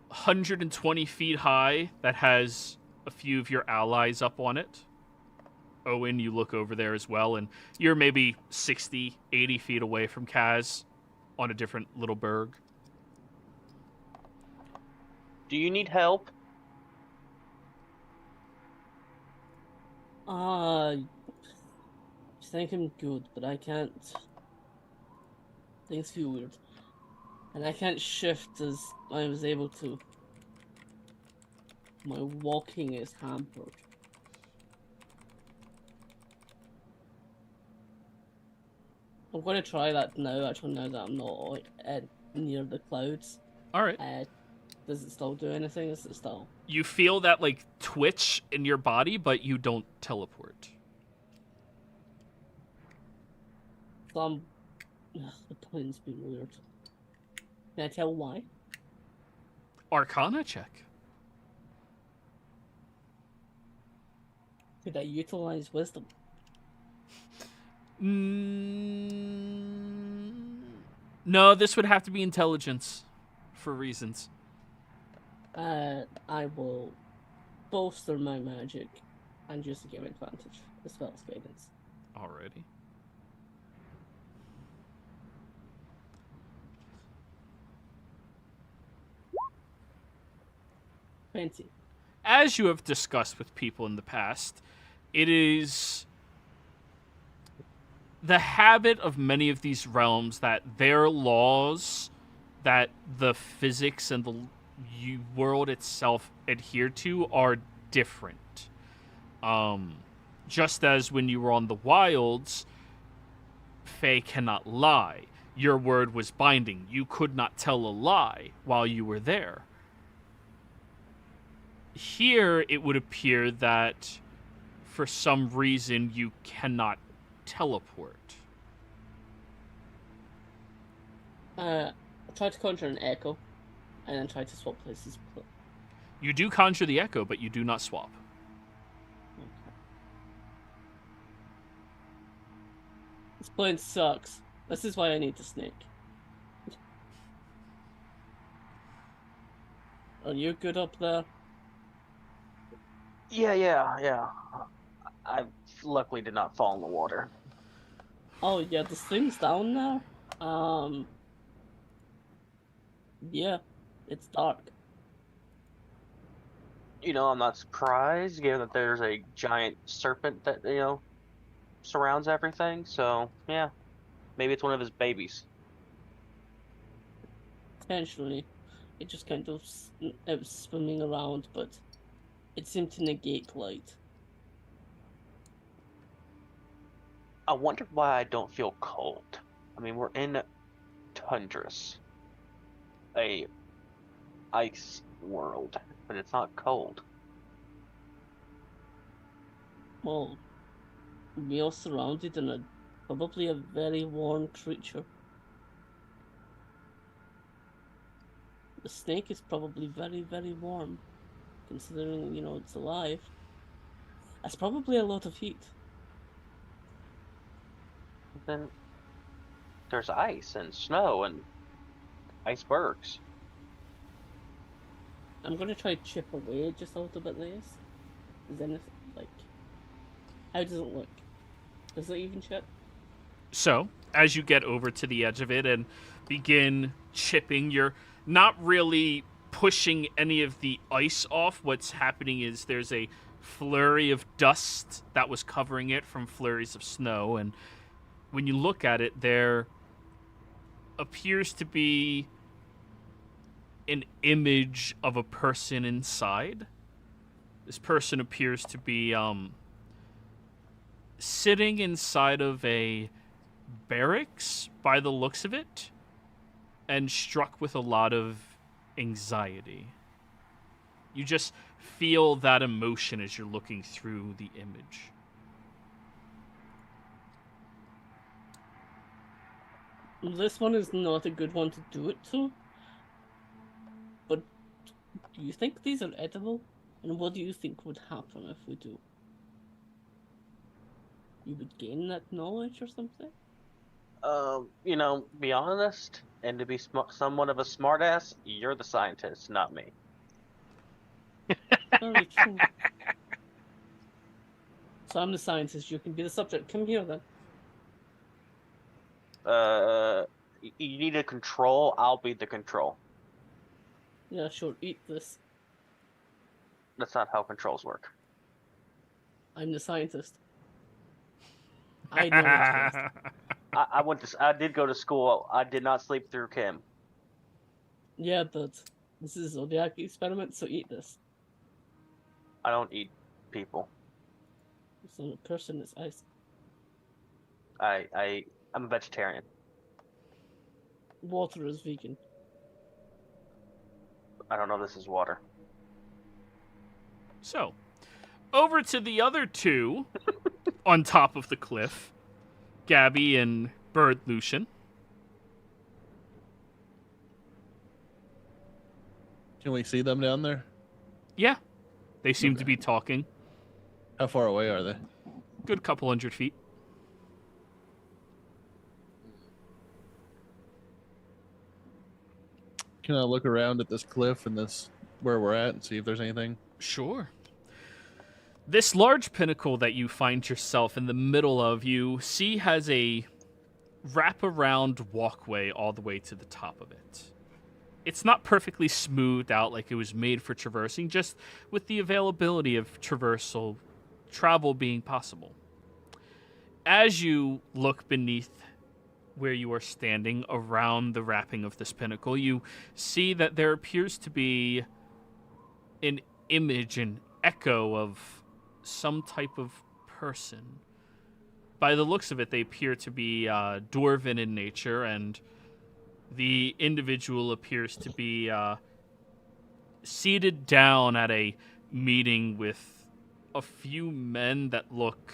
120 feet high that has a few of your allies up on it. Owen, you look over there as well, and you're maybe 60, 80 feet away from Kaz on a different little berg. Do you need help? I think I'm good, but I can't. Things feel weird. And I can't shift as I was able to. My walking is hampered. I'm going to try that now, actually, now that I'm not like near the clouds. All right. Does it still do anything? Is it still... You feel that, like, twitch in your body, but you don't teleport. The plane's been weird. Can I tell why? Arcana check. Could I utilize wisdom? No, this would have to be intelligence for reasons. I will bolster my magic and just give advantage as well as guidance. Alrighty. Fancy. As you have discussed with people in the past, it is the habit of many of these realms that their laws that the physics and the world itself adhere to are different. Just as when you were on the wilds, Fae cannot lie. Your word was binding. You could not tell a lie while you were there. Here, it would appear that for some reason you cannot teleport. I'll try to conjure an echo, and then try to swap places. You do conjure the echo, but you do not swap. Okay. This plan sucks. This is why I need the snake. Are you good up there? Yeah. I luckily did not fall in the water. Oh yeah, this thing's down there. Yeah, it's dark. I'm not surprised, given that there's a giant serpent that, surrounds everything. So, yeah. Maybe it's one of his babies. Potentially. It just kind of it was swimming around, but it seemed to negate light. I wonder why I don't feel cold. I mean, we're in tundras. A ice world, but it's not cold. Well, we are surrounded in probably a very warm creature. The snake is probably very, very warm, considering, it's alive. That's probably a lot of heat. Then there's ice and snow and icebergs. I'm gonna try to chip away just a little bit less. Is anything, how does it look? Does it even chip? So, as you get over to the edge of it and begin chipping, you're not really pushing any of the ice off. What's happening is there's a flurry of dust that was covering it from flurries of snow, and when you look at it, there appears to be an image of a person inside. This person appears to be sitting inside of a barracks by the looks of it, and struck with a lot of anxiety. You just feel that emotion as you're looking through the image. This one is not a good one to do it to. But do you think these are edible? And what do you think would happen if we do? You would gain that knowledge or something? Be honest, and to be somewhat of a smartass, you're the scientist, not me. Very true. So I'm the scientist, you can be the subject. Come here then. You need a control, I'll be the control. Yeah, sure, eat this. That's not how controls work. I'm the scientist. I know what's best. I did go to school. I did not sleep through chem. Yeah, but this is a ZODIAC experiment, so eat this. I don't eat people. So the person is ice. I'm a vegetarian. Water is vegan. I don't know if this is water. So, over to the other two on top of the cliff, Gabby and Bird Lucian. Can we see them down there? Yeah, they seem to Okay. be talking. How far away are they? Good couple 100 feet. Can I look around at this cliff and this where we're at and see if there's anything? Sure. This large pinnacle that you find yourself in the middle of, you see has a wraparound walkway all the way to the top of it. It's not perfectly smoothed out like it was made for traversing, just with the availability of travel being possible. As you look beneath where you are standing around the wrapping of this pinnacle, you see that there appears to be an image, an echo of some type of person. By the looks of it, they appear to be dwarven in nature, and the individual appears to be seated down at a meeting with a few men that look,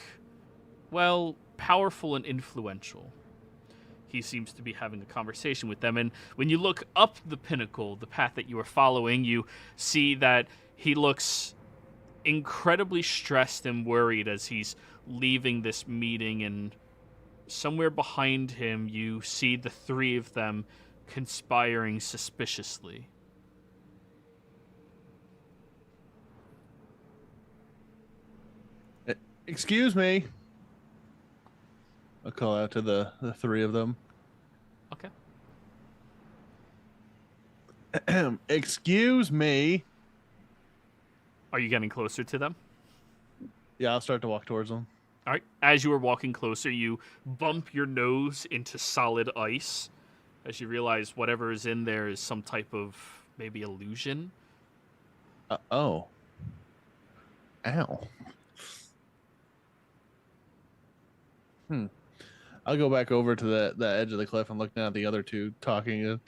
well, powerful and influential. He seems to be having a conversation with them, and when you look up the pinnacle, the path that you are following, you see that he looks incredibly stressed and worried as he's leaving this meeting and somewhere behind him, you see the three of them conspiring suspiciously. Excuse me. I'll call out to the three of them. Okay. Excuse me. Are you getting closer to them? Yeah, I'll start to walk towards them. All right. As you are walking closer, you bump your nose into solid ice as you realize whatever is in there is some type of maybe illusion. Oh. Ow. I'll go back over to the edge of the cliff and look down at the other two talking.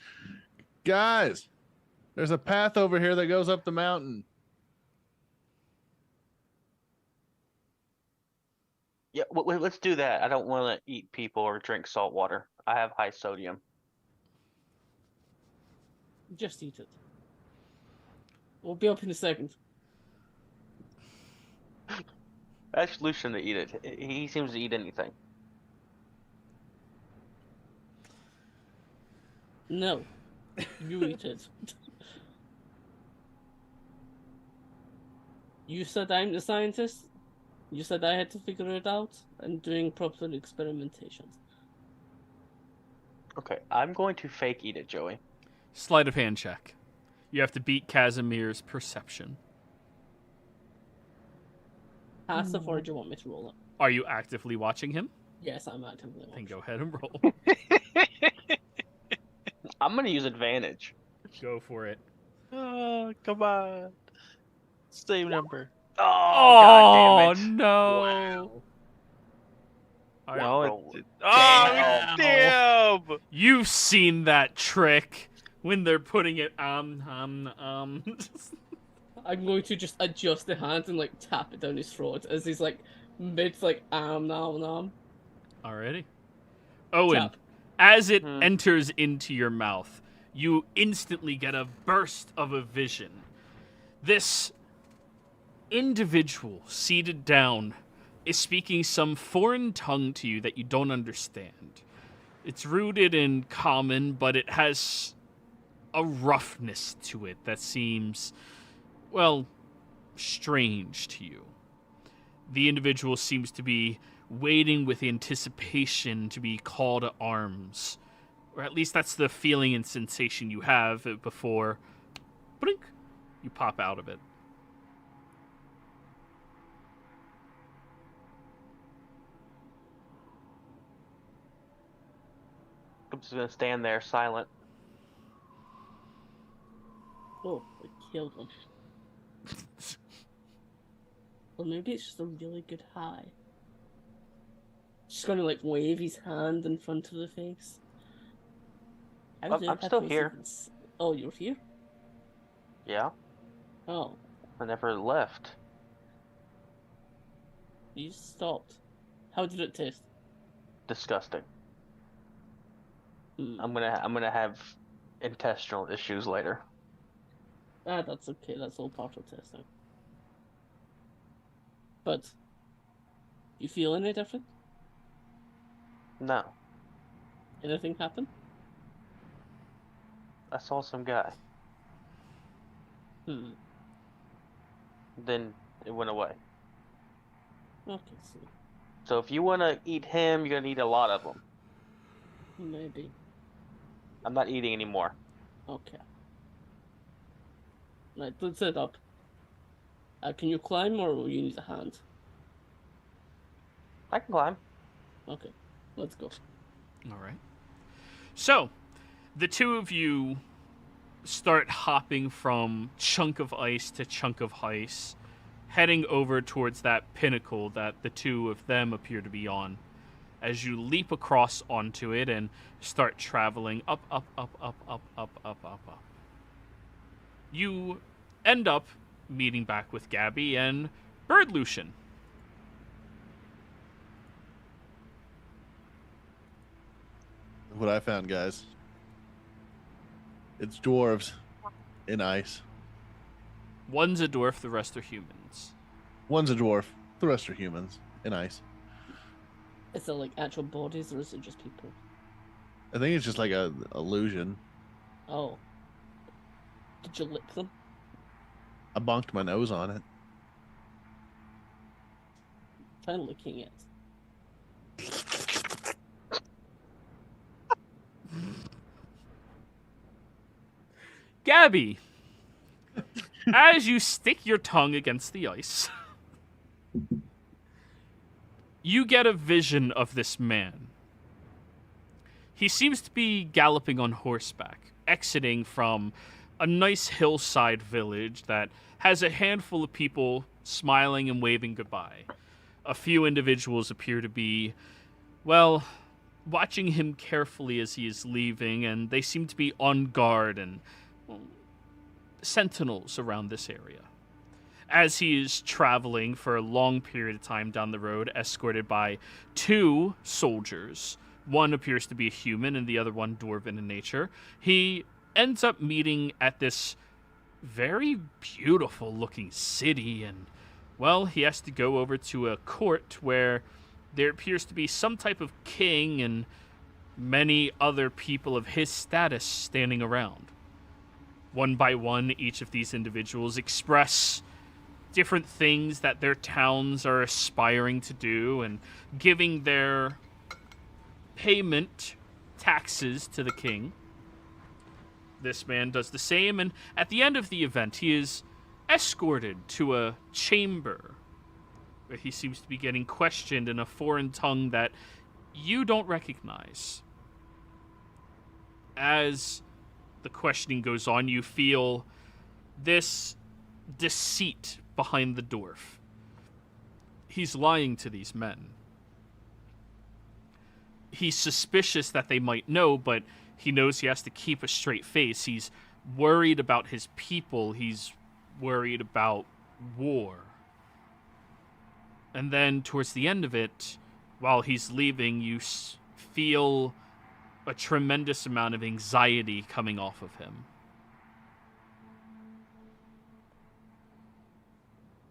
Guys, there's a path over here that goes up the mountain. Yeah, let's do that. I don't want to eat people or drink salt water. I have high sodium. Just eat it. We'll be up in a second. Ask Lucian to eat it. He seems to eat anything. No. You eat it. You said I'm the scientist. You said I had to figure it out. I'm doing proper experimentations. Okay, I'm going to fake eat it, Joey. Sleight of hand check. You have to beat Casimir's perception. Passive, or do you want me to roll it? Are you actively watching him? Yes, I'm actively Then watching. go ahead and roll. I'm going to use advantage. Go for it. Oh, come on. Same number. Oh, Oh, God damn it. no. Wow. All right. No, Damn. damn! You've seen that trick when they're putting it I'm going to just adjust the hand and like tap it down his throat as he's like mid like nom. Alrighty. Owen, Tap. as it enters into your mouth, you instantly get a burst of a vision. This individual seated down is speaking some foreign tongue to you that you don't understand. It's rooted in common, but it has a roughness to it that seems, well, strange to you. The individual seems to be waiting with anticipation to be called to arms. Or at least that's the feeling and sensation you have before, blink, you pop out of it. I'm just going to stand there silent. Oh, I killed him. Or maybe it's just a really good high. Just gonna like wave his hand in front of the face. I'm still here. Oh, you're here? Yeah, Oh, I never left. you stopped. How did it taste? Disgusting. Hmm. I'm gonna have intestinal issues later. Ah, that's okay. That's all part of testing. But, you feel any different? No, Anything happen? I saw some guy. Then it went away. Okay, so So if you want to eat him, you're gonna eat a lot of them. maybe. I'm not eating anymore. Okay. Right, let's set up. Can you climb or will you need a hand? I can climb. Okay, let's go. All right. So, the two of you start hopping from chunk of ice to chunk of ice, heading over towards that pinnacle that the two of them appear to be on. As you leap across onto it and start traveling up. You end up meeting back with Gabby and Bird Lucian. What I found, guys. It's dwarves in ice. One's a dwarf, the rest are humans. One's a dwarf. The rest are humans in ice. Is it like actual bodies or is it just people? I think it's just like a illusion. Oh. Did you lick them? I bonked my nose on it. Try licking it. Gabby, as you stick your tongue against the ice, you get a vision of this man. He seems to be galloping on horseback, exiting from a nice hillside village that has a handful of people smiling and waving goodbye. A few individuals appear to be, well, watching him carefully as he is leaving, and they seem to be on guard and sentinels around this area. As he is traveling for a long period of time down the road, escorted by 2 soldiers, one appears to be a human and the other one dwarven in nature, he ends up meeting at this very beautiful looking city, and, well, he has to go over to a court where there appears to be some type of king and many other people of his status standing around. One by one, each of these individuals express different things that their towns are aspiring to do and giving their payment taxes to the king. This man does the same, and at the end of the event, he is escorted to a chamber where he seems to be getting questioned in a foreign tongue that you don't recognize. As the questioning goes on, you feel this deceit behind the dwarf. He's lying to these men. He's suspicious that they might know, but he knows he has to keep a straight face. He's worried about his people. He's worried about war. And then towards the end of it, while he's leaving, you feel a tremendous amount of anxiety coming off of him.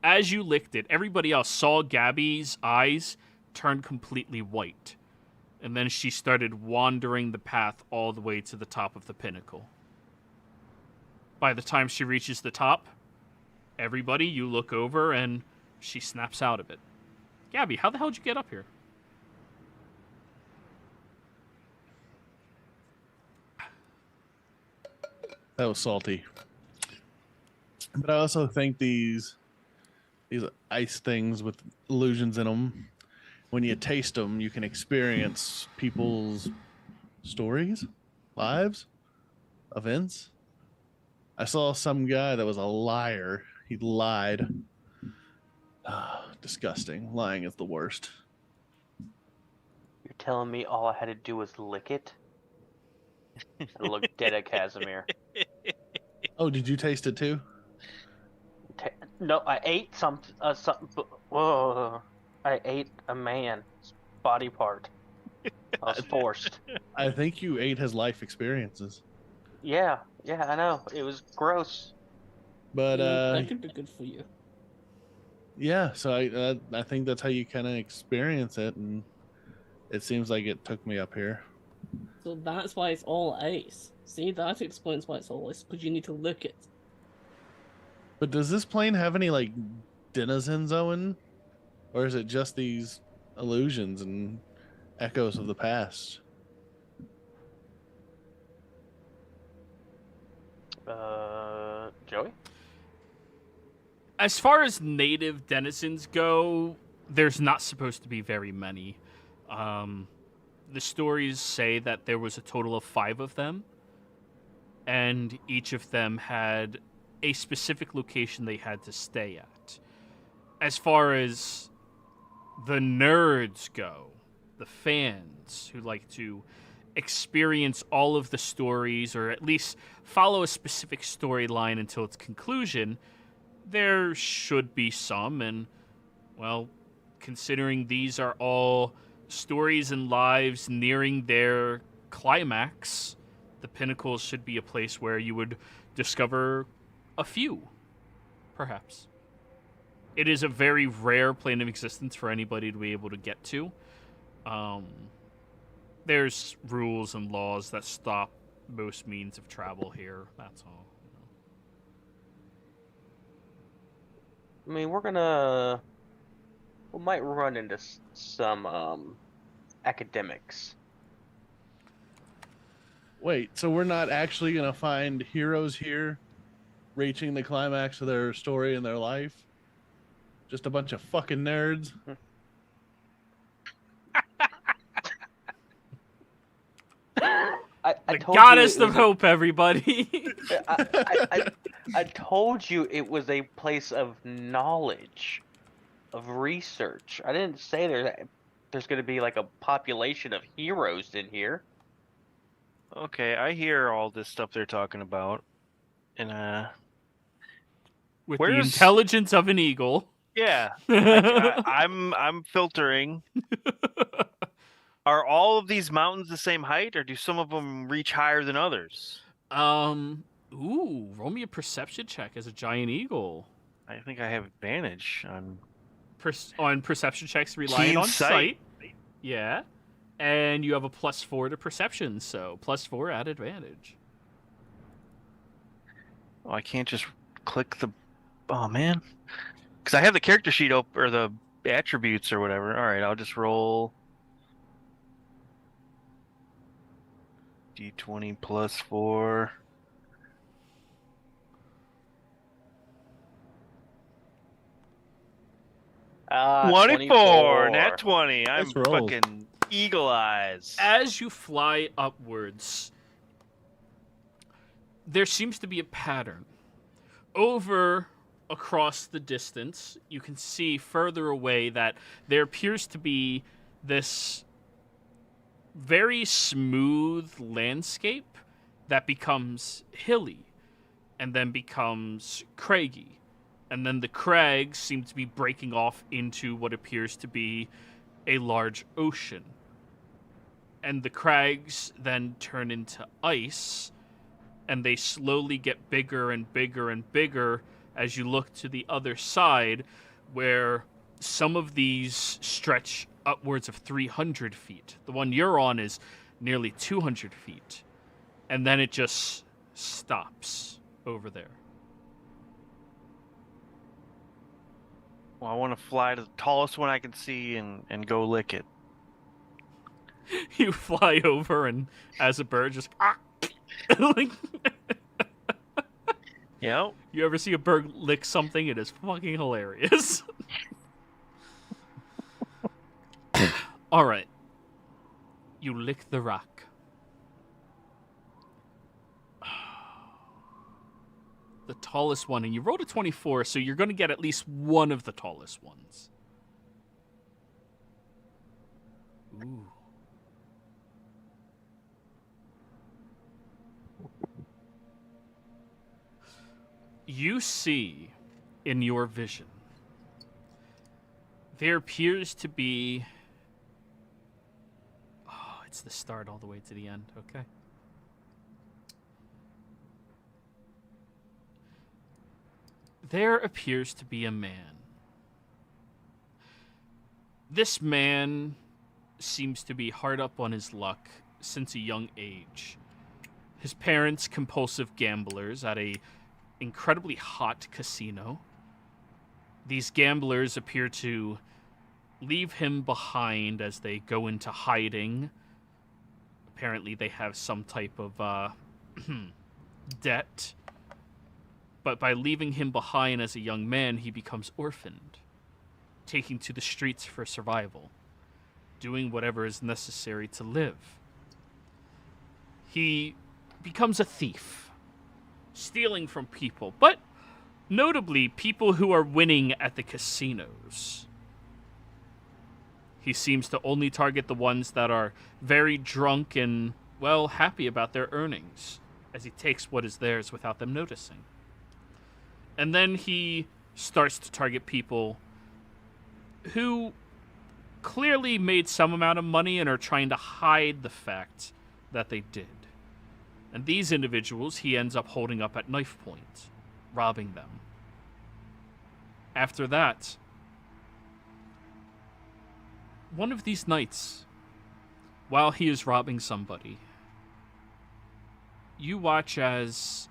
As you licked it, everybody else saw Gabby's eyes turn completely white. And then she started wandering the path all the way to the top of the pinnacle. By the time she reaches the top, everybody, you look over and she snaps out of it. Gabby, how the hell did you get up here? That was salty. But I also think these ice things with illusions in them, when you taste them, you can experience people's stories, lives, events. I saw some guy that was a liar. He lied. Disgusting. Lying is the worst. You're telling me all I had to do was lick it? I looked dead at Casimir. Oh, did you taste it too? No, I ate something. Whoa! I ate a man's body part. I was forced. I think you ate his life experiences. Yeah, I know. It was gross. But that could be good for you. Yeah, so I think that's how you kind of experience it, and it seems like it took me up here. So that's why it's all ice. See, that explains why it's all ice, because you need to look it. But does this plane have any, like, denizens, Owen? Or is it just these illusions and echoes of the past? Joey? As far as native denizens go, there's not supposed to be very many. The stories say that there was a total of 5 of them, and each of them had a specific location they had to stay at. As far as the nerds go, the fans who like to experience all of the stories, or at least follow a specific storyline until its conclusion, there should be some, and, well, considering these are all stories and lives nearing their climax, the pinnacles should be a place where you would discover a few, perhaps. It is a very rare plane of existence for anybody to be able to get to, There's rules and laws that stop most means of travel here. That's all. I mean, we might run into some academics. Wait, so we're not actually gonna find heroes here, reaching the climax of their story and their life? Just a bunch of fucking nerds. I The told goddess you of hope, everybody. I told you it was a place of knowledge, of research. I didn't say there's going to be like a population of heroes in here. Okay, I hear all this stuff they're talking about, and With the Where's- intelligence of an eagle. yeah, I'm filtering. Are all of these mountains the same height, or do some of them reach higher than others? Roll me a perception check as a giant eagle. I think I have advantage on. On perception checks relying Keen on sight. Yeah. And you have a +4 to perception, so +4 at advantage. Oh, I can't just click the. Oh man, because I have the character sheet up or the attributes or whatever. All right, I'll just roll. D20 +4. Ah, 24. Nat 20. I'm Nice rolls. fucking eagle eyes. As you fly upwards, there seems to be a pattern. Over across the distance, you can see further away that there appears to be this very smooth landscape that becomes hilly and then becomes craggy. And then the crags seem to be breaking off into what appears to be a large ocean. And the crags then turn into ice, and they slowly get bigger and bigger and bigger as you look to the other side, where some of these stretch upwards of 300 feet. The one you're on is nearly 200 feet. And then it just stops over there. Well, I want to fly to the tallest one I can see and go lick it. You fly over, and as a bird, just like, Yep. you ever see a bird lick something? It is fucking hilarious. All right, you lick the rock. The tallest one, and you rolled a 24, so you're going to get at least one of the tallest ones. Ooh. You see in your vision, there appears to be... Oh, it's the start all the way to the end. Okay. There appears to be a man. This man seems to be hard up on his luck since a young age. His parents, compulsive gamblers at a incredibly hot casino. These gamblers appear to leave him behind as they go into hiding. Apparently they have some type of debt. But by leaving him behind as a young man, he becomes orphaned, taking to the streets for survival, doing whatever is necessary to live. He becomes a thief, stealing from people, but notably people who are winning at the casinos. He seems to only target the ones that are very drunk and, well, happy about their earnings, as he takes what is theirs without them noticing. And then he starts to target people who clearly made some amount of money and are trying to hide the fact that they did. And these individuals he ends up holding up at knife point, robbing them. After that, one of these nights, while he is robbing somebody, you watch as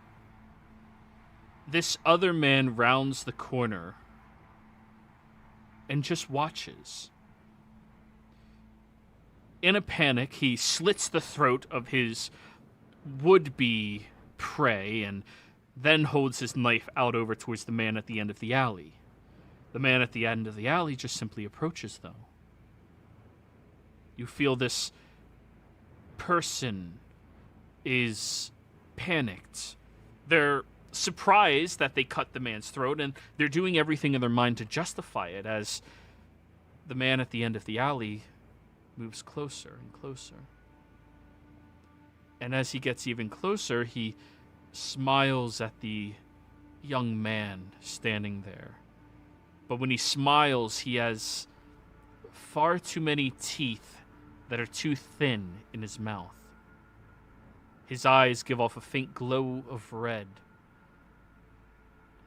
this other man rounds the corner and just watches. In a panic, he slits the throat of his would-be prey and then holds his knife out over towards the man at the end of the alley. The man at the end of the alley just simply approaches, though. You feel this person is panicked. They're surprised that they cut the man's throat, and they're doing everything in their mind to justify it as the man at the end of the alley moves closer and closer. And as he gets even closer, he smiles at the young man standing there. But when he smiles, he has far too many teeth that are too thin in his mouth. His eyes give off a faint glow of red.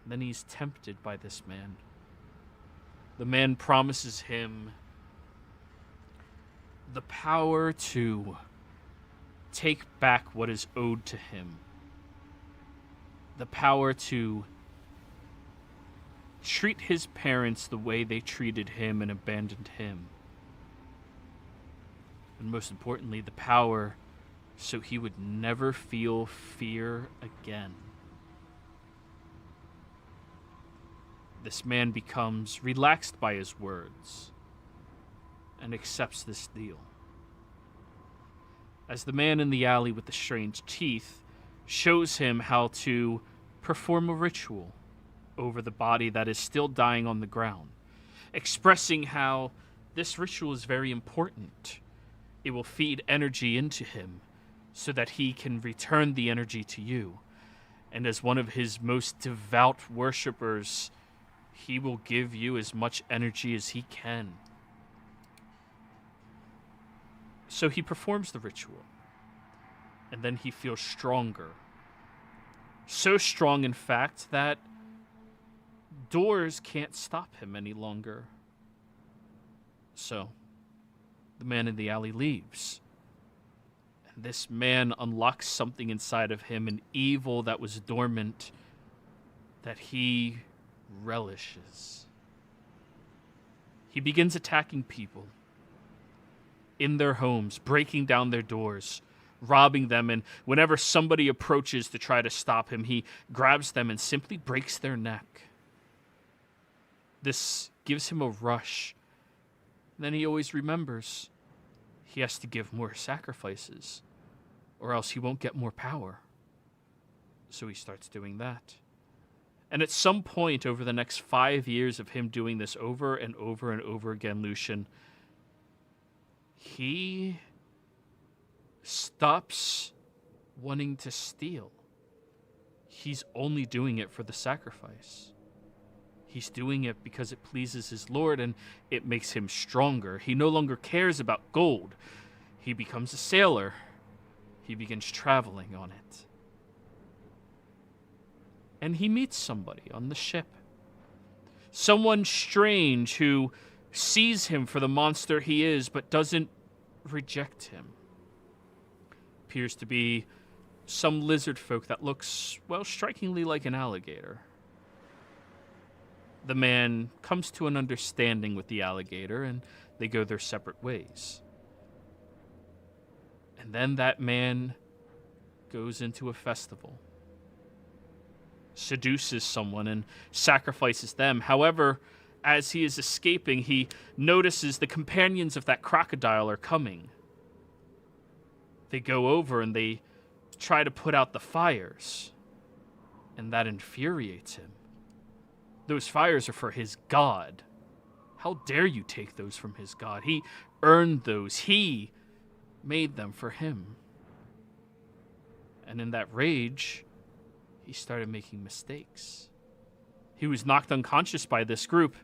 Then he's tempted by this man. The man promises him the power to take back what is owed to him. The power to treat his parents the way they treated him and abandoned him. And most importantly, the power so he would never feel fear again. This man becomes relaxed by his words and accepts this deal. As the man in the alley with the strange teeth shows him how to perform a ritual over the body that is still dying on the ground, expressing how this ritual is very important. It will feed energy into him so that he can return the energy to you. And as one of his most devout worshippers, he will give you as much energy as he can. So he performs the ritual, and then he feels stronger. So strong, in fact, that doors can't stop him any longer. So, the man in the alley leaves. And this man unlocks something inside of him, an evil that was dormant, that he relishes. He begins attacking people in their homes, breaking down their doors, robbing them, and whenever somebody approaches to try to stop him, he grabs them and simply breaks their neck. This gives him a rush. Then he always remembers he has to give more sacrifices, or else he won't get more power. So he starts doing that. And at some point over the next 5 years of him doing this over and over and over again, Lucian, he stops wanting to steal. He's only doing it for the sacrifice. He's doing it because it pleases his Lord and it makes him stronger. He no longer cares about gold. He becomes a sailor. He begins traveling on it. And he meets somebody on the ship. Someone strange who sees him for the monster he is, but doesn't reject him. Appears to be some lizard folk that looks, well, strikingly like an alligator. The man comes to an understanding with the alligator, and they go their separate ways. And then that man goes into a festival, seduces someone, and sacrifices them. However, as he is escaping, he notices the companions of that crocodile are coming. They go over and they try to put out the fires, and that infuriates him. Those fires are for his god. How dare you take those from his god? He earned those. He made them for him. And in that rage, he started making mistakes. He was knocked unconscious by this group,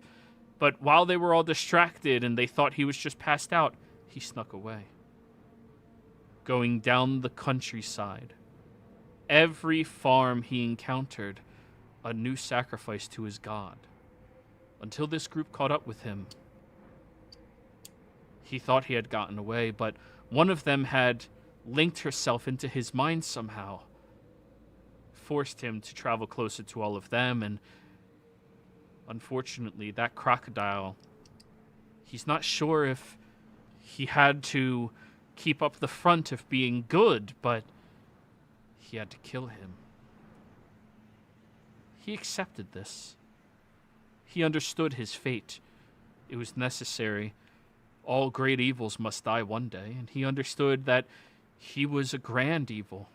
but while they were all distracted and they thought he was just passed out, he snuck away. Going down the countryside, every farm he encountered, a new sacrifice to his god, until this group caught up with him. He thought he had gotten away, but one of them had linked herself into his mind somehow, forced him to travel closer to all of them, and unfortunately, that crocodile, he's not sure if he had to keep up the front of being good, but he had to kill him. He accepted this. He understood his fate. It was necessary. All great evils must die one day, and he understood that he was a grand evil.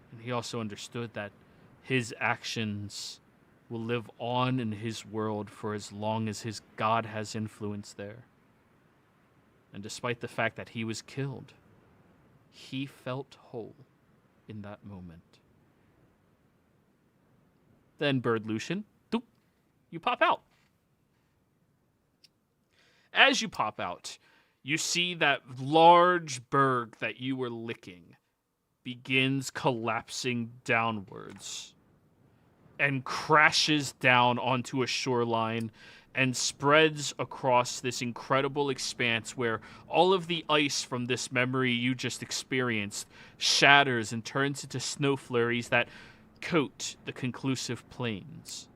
And he also understood that his actions will live on in his world for as long as his God has influence there. And despite the fact that he was killed, he felt whole in that moment. Then Bird Lucian, doop, you pop out. As you pop out, you see that large berg that you were licking begins collapsing downwards and crashes down onto a shoreline and spreads across this incredible expanse where all of the ice from this memory you just experienced shatters and turns into snow flurries that coat the conclusive plains.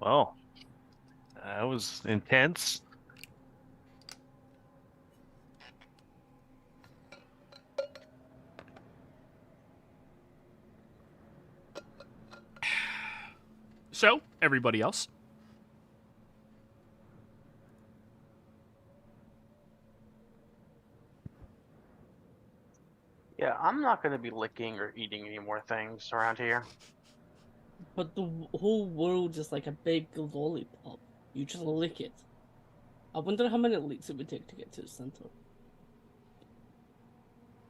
Well, that was intense. So, everybody else? Yeah, I'm not going to be licking or eating any more things around here. But the whole world is like a big lollipop. You just lick it. I wonder how many licks it would take to get to the center.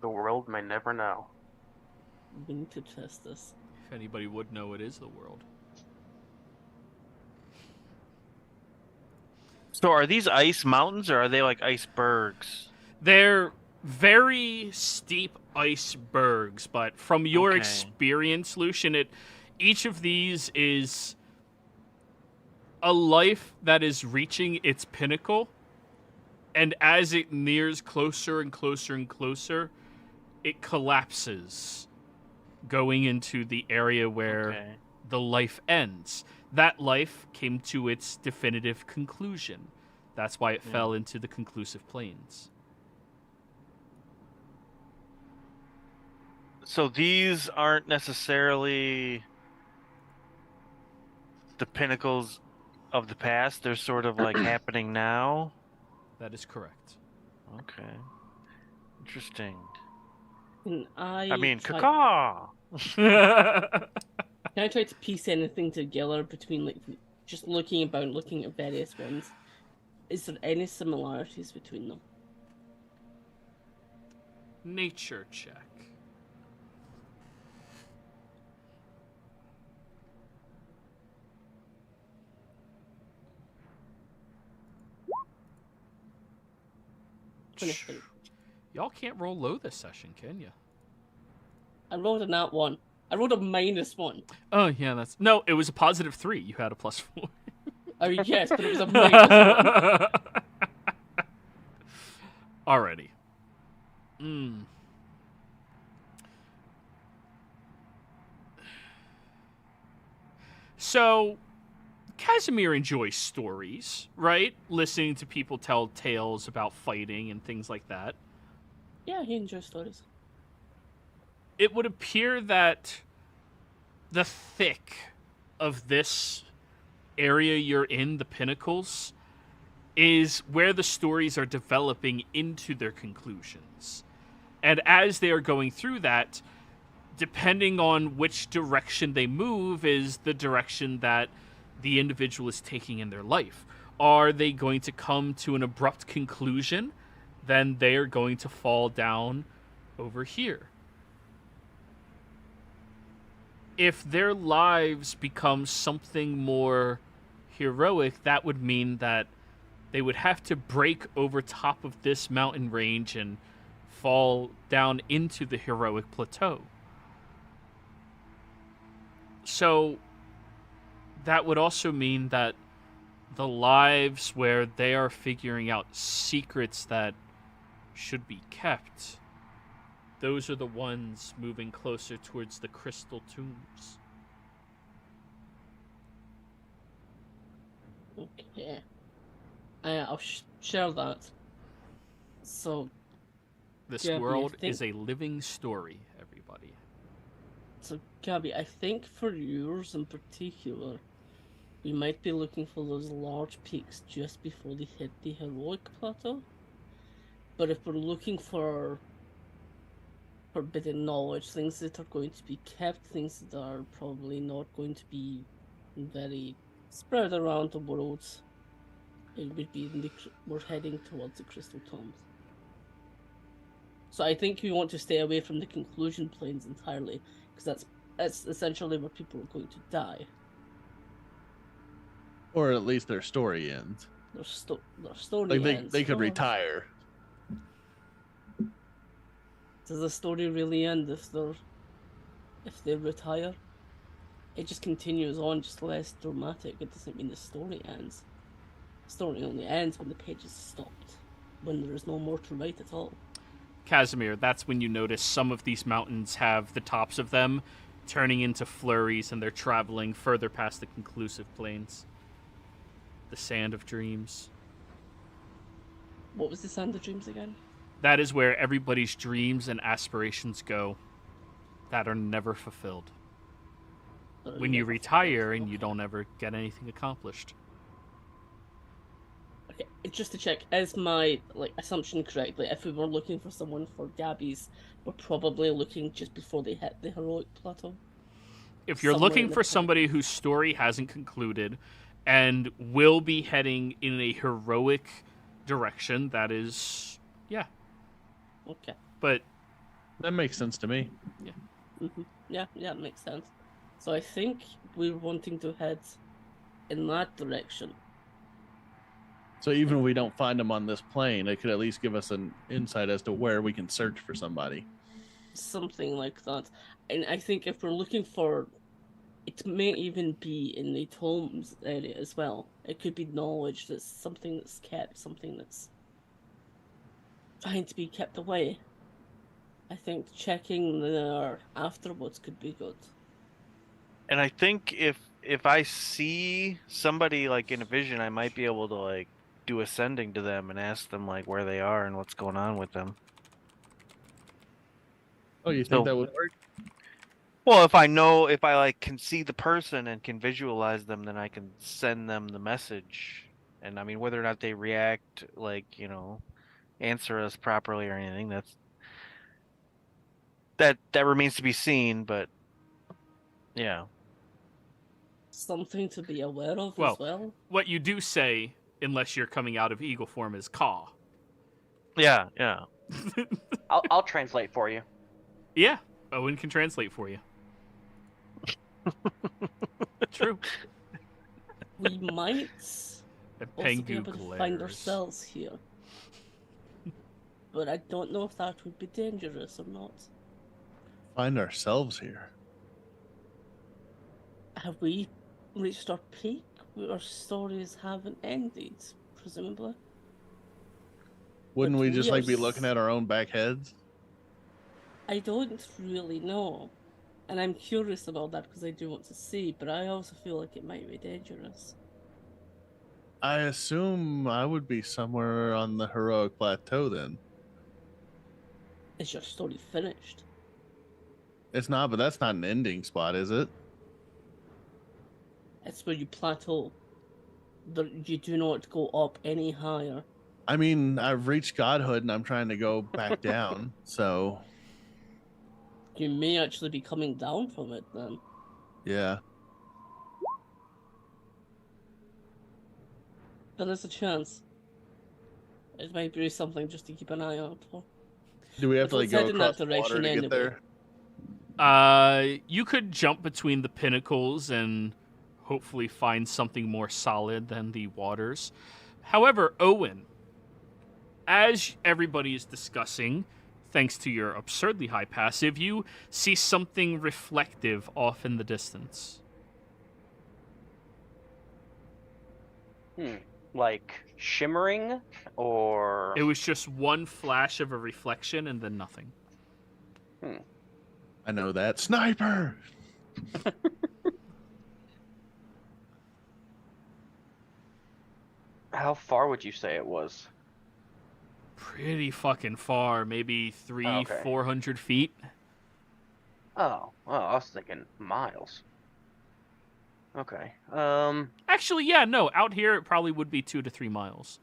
The world may never know. We need to test this. If anybody would know, it is the world. So are these ice mountains or are they like icebergs? They're very steep icebergs, but from your Okay. experience, Lucian, each of these is a life that is reaching its pinnacle, and as it nears closer and closer and closer, it collapses, going into the area where Okay. the life ends. That life came to its definitive conclusion. That's why it fell into the conclusive plains. So these aren't necessarily the pinnacles of the past. They're sort of like happening now. That is correct. Okay. Interesting. Can I mean, try- caca. Can I try to piece anything together between, like, just looking about and looking at various ones? Is there any similarities between them? Nature check. Y'all can't roll low this session, can you? I rolled a nat 1. I rolled a -1. Oh, yeah, No, it was a +3. You had a +4. Oh, yes, but it was a -1. Alrighty. So, Casimir enjoys stories, right? Listening to people tell tales about fighting and things like that. Yeah, he enjoys stories. It would appear that the thick of this area you're in, the pinnacles, is where the stories are developing into their conclusions. And as they are going through that, depending on which direction they move is the direction that the individual is taking in their life. Are they going to come to an abrupt conclusion? Then they are going to fall down over here. If their lives become something more heroic, that would mean that they would have to break over top of this mountain range and fall down into the heroic plateau. So, that would also mean that the lives where they are figuring out secrets that should be kept, those are the ones moving closer towards the crystal tombs. Okay. I'll share that. So, This Gabby, world is a living story, everybody. So, Gabby, I think for yours in particular, we might be looking for those large peaks just before they hit the heroic plateau. But if we're looking for forbidden knowledge, things that are going to be kept, things that are probably not going to be very spread around the world, it would be we're heading towards the crystal tombs. So I think we want to stay away from the conclusion planes entirely, because that's essentially where people are going to die. Or at least their story ends. Their story Like ends. they could Oh, retire. Does the story really end if they retire? It just continues on, just less dramatic. It doesn't mean the story ends. The story only ends when the page is stopped, when there is no more to write at all. Casimir, that's when you notice some of these mountains have the tops of them turning into flurries, and they're traveling further past the conclusive plains. The Sand of Dreams. What was the Sand of Dreams again? That is where everybody's dreams and aspirations go that are never fulfilled. When you retire and you don't ever get anything accomplished. Okay, just to check, is my assumption correct? Like, if we were looking for someone for Gabby's, we're probably looking just before they hit the heroic plateau? If you're Somewhere looking in the for time. somebody whose story hasn't concluded and will be heading in a heroic direction, that is, yeah. Okay. But That makes sense to me. Mm-hmm. Yeah, it makes sense. So I think we're wanting to head in that direction. So even if we don't find them on this plane, it could at least give us an insight as to where we can search for somebody. Something like that. And I think if we're looking for... It may even be in the tomes area as well. It could be knowledge that's something that's kept, something that's trying to be kept away. I think checking there afterwards could be good. And I think if I see somebody like in a vision, I might be able to like do ascending to them and ask them like where they are and what's going on with them. Oh, you think So- that would work? Well, if I like can see the person and can visualize them, then I can send them the message. And I mean, whether or not they react, like, answer us properly or anything, that remains to be seen. But yeah, Something to be aware of Well, as well. what you do say, unless you're coming out of eagle form, is caw. yeah. I'll translate for you. Yeah, Owen can translate for you. True. We might And also be Pengu able to glares. find ourselves here. But I don't know if that would be dangerous or not. Find ourselves here. Have we reached our peak? Our stories haven't ended, presumably. Wouldn't But we just we are like be looking at our own back heads? I don't really know. And I'm curious about that because I do want to see, but I also feel like it might be dangerous. I assume I would be somewhere on the heroic plateau then. Is your story finished? It's not, but that's not an ending spot, is it? It's where you plateau. You do not go up any higher. I mean, I've reached godhood and I'm trying to go back down, so You may actually be coming down from it then. yeah. There is a chance. It might be something just to keep an eye out for. Do we have If to like it's go head in that across the water direction to get anyway. there? You could jump between the pinnacles and hopefully find something more solid than the waters. However, Owen, as everybody is discussing, thanks to your absurdly high passive, you see something reflective off in the distance. Like shimmering, or It was just one flash of a reflection and then nothing. I know that. Sniper! how far would you say it was? Pretty fucking far, maybe 400 feet. Oh, I was thinking miles. Okay. Actually, yeah, no. Out here, it probably would be 2 to 3 miles.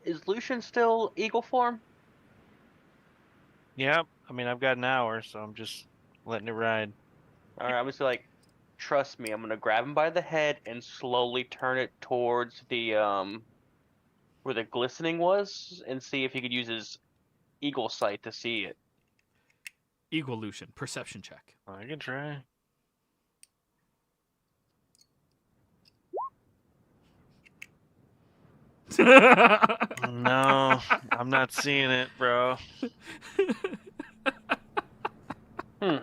Is Lucian still eagle form? Yeah, I mean, I've got an hour, so I'm just letting it ride. All right, I'm just like, trust me. I'm gonna grab him by the head and slowly turn it towards the where the glistening was, and see if he could use his eagle sight to see it. Evolution, perception check. I can try. No, I'm not seeing it, bro. 3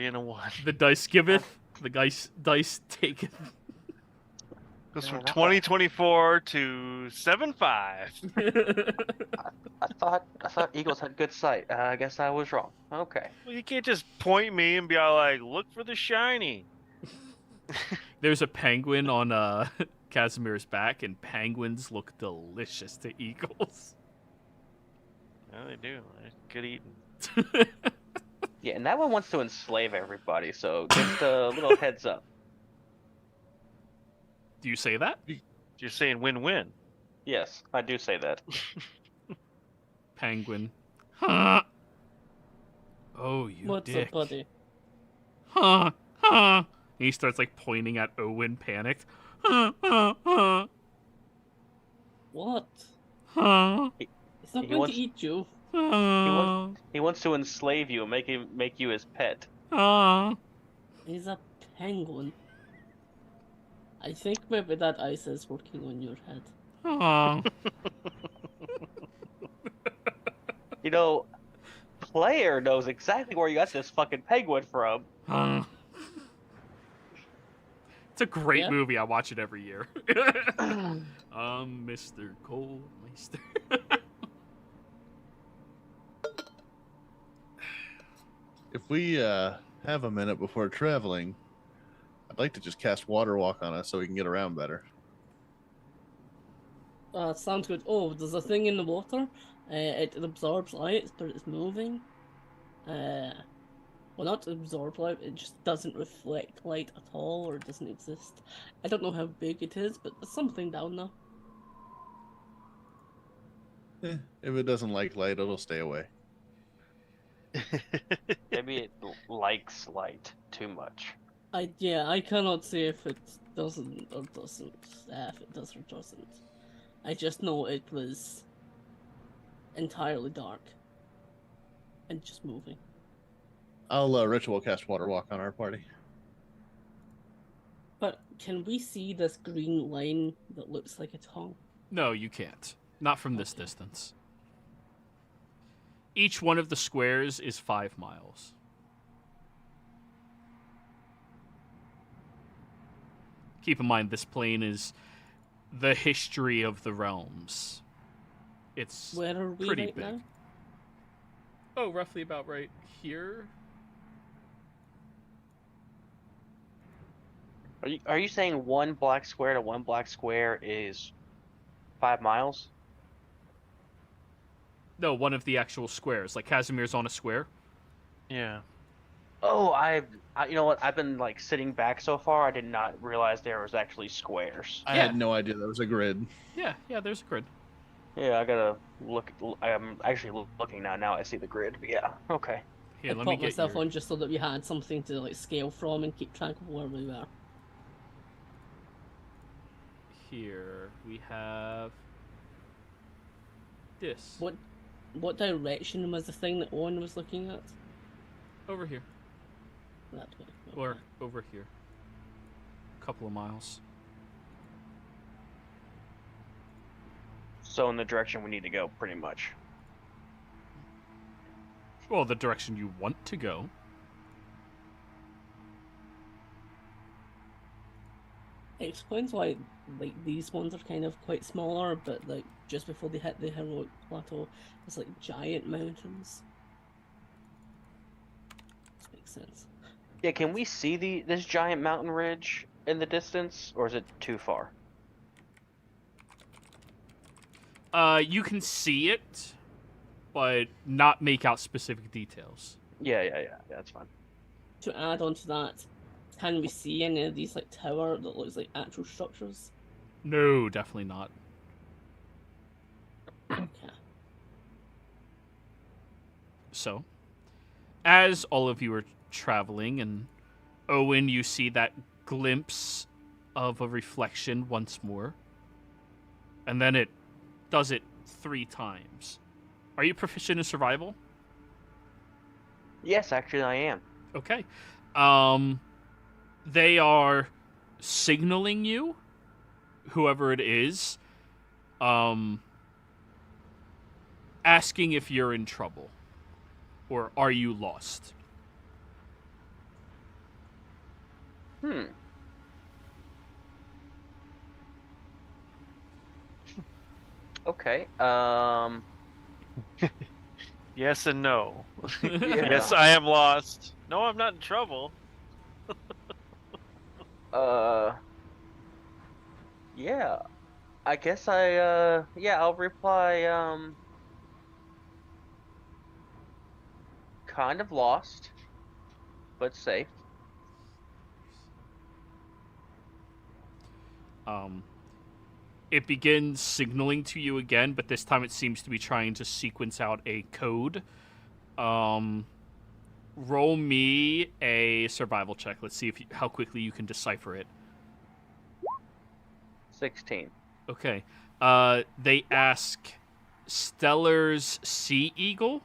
and a 1. The dice giveth, the dice taketh. Goes from 2024 to 7.5. I thought eagles had good sight. I guess I was wrong. Okay. Well, you can't just point me and be all like, "Look for the shiny." There's a penguin on Casimir's back, and penguins look delicious to eagles. Yeah, they do. They're good eating. Yeah, and that one wants to enslave everybody, so just a little heads up. Do you say that? You're saying win-win. Yes, I do say that. Penguin. Huh. Oh, you What's dick. up, buddy? Huh. Huh. He starts like pointing at Owen, panicked. Huh. Huh. Huh. What? Huh. He's not He going wants- to eat you. Huh. He wants to enslave you and make you his pet. Huh. He's a penguin. I think maybe that ice is working on your head. Huh. You know, player knows exactly where you got this fucking penguin from. Huh. It's a great Yeah. movie. I watch it every year. Mr. Coldmeister. If we have a minute before traveling, I'd like to just cast Water Walk on us so we can get around better. Sounds good. Oh, there's a thing in the water. It absorbs light, but it's moving. Well, not absorb light, it just doesn't reflect light at all, or doesn't exist. I don't know how big it is, but there's something down there. If it doesn't like light, it'll stay away. Maybe it likes light too much. I cannot say if it doesn't or doesn't. If it does or doesn't. I just know it was entirely dark and just moving. I'll ritual cast Water Walk on our party. But can we see this green line that looks like a tongue? No, you can't. Not from this distance. Each one of the squares is 5 miles. Keep in mind, this plane is the history of the realms. It's Where are we pretty right big. now? Oh, roughly about right here. Are you saying one black square to one black square is 5 miles? No, one of the actual squares. Like Casimir's on a square. Yeah. Oh, I you know what? I've been like sitting back so far. I did not realize there was actually squares. I Yeah. had no idea that was a grid. Yeah, there's a grid. Yeah, I gotta look. I'm actually looking now. Now I see the grid. But yeah, okay. Here, I let me popped get myself your... on just so that we had something to like scale from and keep track of where we were. Here we have this. What direction was the thing that Owen was looking at? Over here. That way. Or okay. over here. A couple of miles. So in the direction we need to go, pretty much. Well, the direction you want to go. It explains why, like, these ones are kind of quite smaller, but, like, just before they hit the heroic plateau, it's like giant mountains. This makes sense. Yeah, can we see this giant mountain ridge in the distance, or is it too far? You can see it, but not make out specific details. Yeah, that's fine. To add on to that, can we see any of these, like, tower that looks like actual structures? No, definitely not. Okay. So, as all of you are traveling, and Owen, you see that glimpse of a reflection once more, and then it does it 3 times. Are you proficient in survival? Yes, actually, I am. Okay. They are signaling you, whoever it is, asking if you're in trouble, or are you lost? Okay. Yes and no. Yeah. Yes, I am lost. No, I'm not in trouble. Yeah. I guess I'll reply, kind of lost, but safe. It begins signaling to you again, but this time it seems to be trying to sequence out a code. Roll me a survival check. Let's see how quickly you can decipher it. 16. Okay. They ask Stellar's Sea Eagle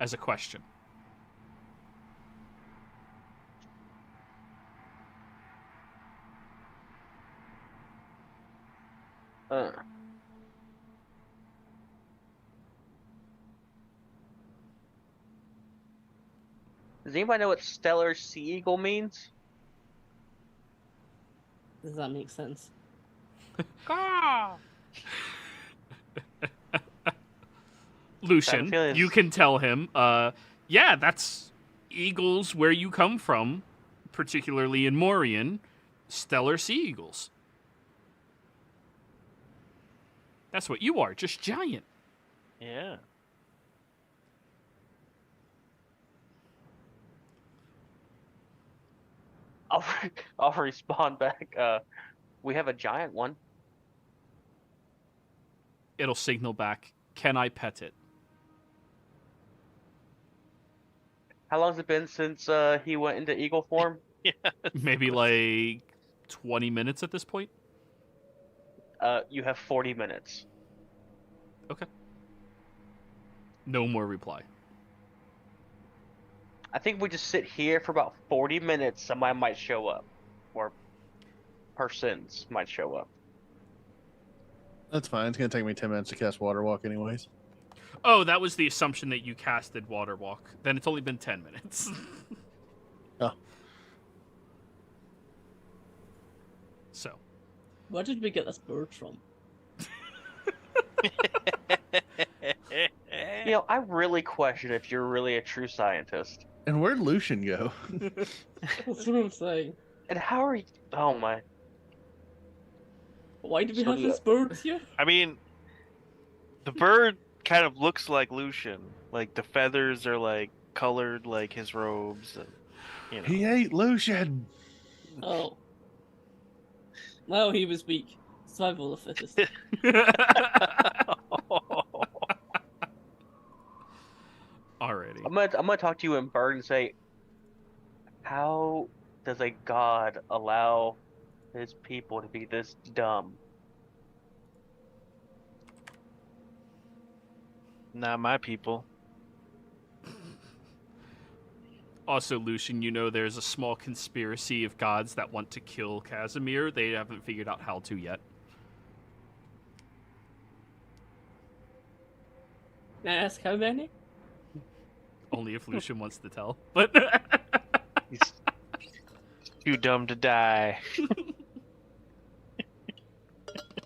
as a question. Does anybody know what Stellar Sea Eagle means? Does that make sense? Lucian, feeling you it's- can tell him, yeah, that's eagles where you come from, particularly in Morian, Stellar Sea Eagles. That's what you are, just giant. Yeah. I'll respond back. We have a giant one. It'll signal back, can I pet it? How long's it been since he went into eagle form? Maybe like 20 minutes at this point? You have 40 minutes. Okay. No more reply. I think if we just sit here for about 40 minutes, somebody might show up. Or persons might show up. That's fine. It's gonna take me 10 minutes to cast Water Walk, anyways. Oh, that was the assumption that you casted Water Walk. Then it's only been 10 minutes. Oh. So. Where did we get this bird from? You know, I really question if you're really a true scientist. And where'd Lucian go? That's what I'm saying. And how are you? Oh my. Why do we So have the- this bird here? I mean, the bird kind of looks like Lucian. Like the feathers are like colored like his robes, and you know. He ate Lucian. Oh. Well, he was weak. Survival of the fittest. Alrighty. I'm gonna talk to you in bird and say, how does a god allow his people to be this dumb? Not my people. Also, Lucian, you know there's a small conspiracy of gods that want to kill Casimir. They haven't figured out how to yet. Can I ask how many? Only if Lucian wants to tell. But He's too dumb to die.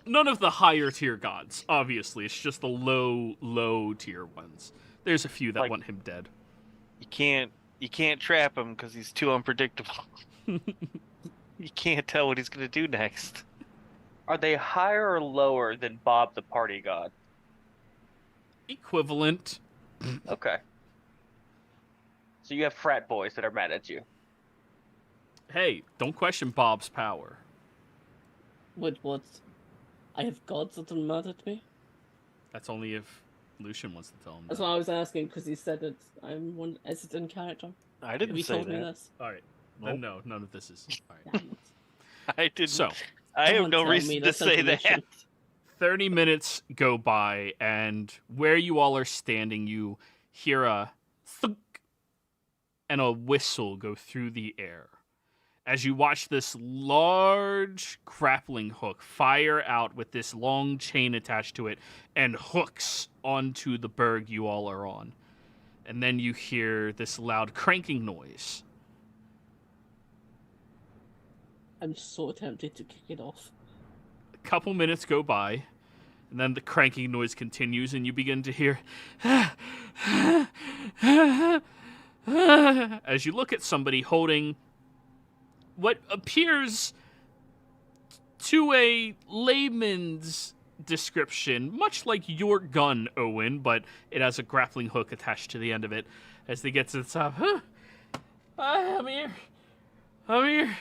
none of the higher tier gods, obviously. It's just the low tier ones. There's a few that want him dead. You can't trap him because he's too unpredictable. You can't tell what he's gonna do next. Are they higher or lower than Bob the party god? Equivalent. Okay. So you have frat boys that are mad at you. Hey, don't question Bob's power. Wait, what? I have gods that are mad at me? That's only if Lucian wants to tell him. That's that. what I was asking, because he said that I'm one hesitant character. I didn't He say told me that. this. All right. Nope. Then no, none of this is. All right. Damn it. I didn't. So, I have Don't no tell me reason to that's say that. information. 30 minutes go by, and where you all are standing, you hear a thunk and a whistle go through the air as you watch this large grappling hook fire out with this long chain attached to it and hooks onto the berg you all are on. And then you hear this loud cranking noise. I'm so tempted to kick it off. A couple minutes go by, and then the cranking noise continues, and you begin to hear as you look at somebody holding what appears to a layman's description, much like your gun, Owen, but it has a grappling hook attached to the end of it. As they get to the top, I'm here.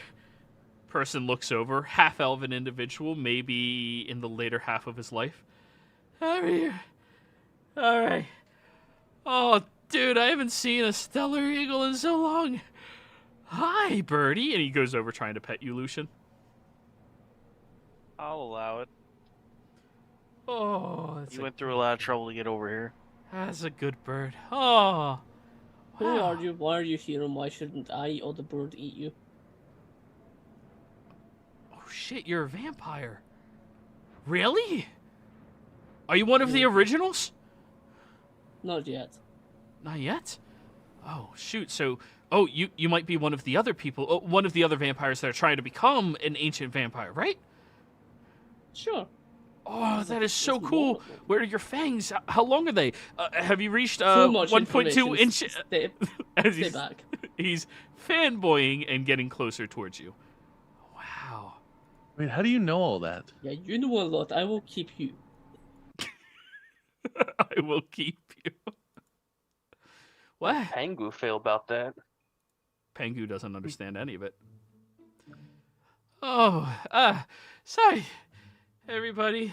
Person looks over, half-elven individual, maybe in the later half of his life. I'm here. All right. Oh, dude, I haven't seen a stellar eagle in so long. Hi, birdie. And he goes over trying to pet you, Lucian. I'll allow it. Oh, that's You went through a lot of trouble to get over here. That's a good bird. Oh, Who wow. are you? Why are you here? And why shouldn't I or the bird eat you? Oh, shit, you're a vampire. Really? Are you one of the originals? Not yet. Not yet? Oh, shoot. So, you might be one of the other people, one of the other vampires that are trying to become an ancient vampire, right? Sure. Oh, that is so That's cool. wonderful. Where are your fangs? How long are they? Have you reached So much 1.2 information. inches? Stay, As stay he's, back. he's fanboying and getting closer towards you. Wow. Wait, how do you know all that? Yeah, you know a lot. I will keep you. I will keep you. What? Pangu feel about that? Pengu doesn't understand any of it. Oh, sorry, everybody.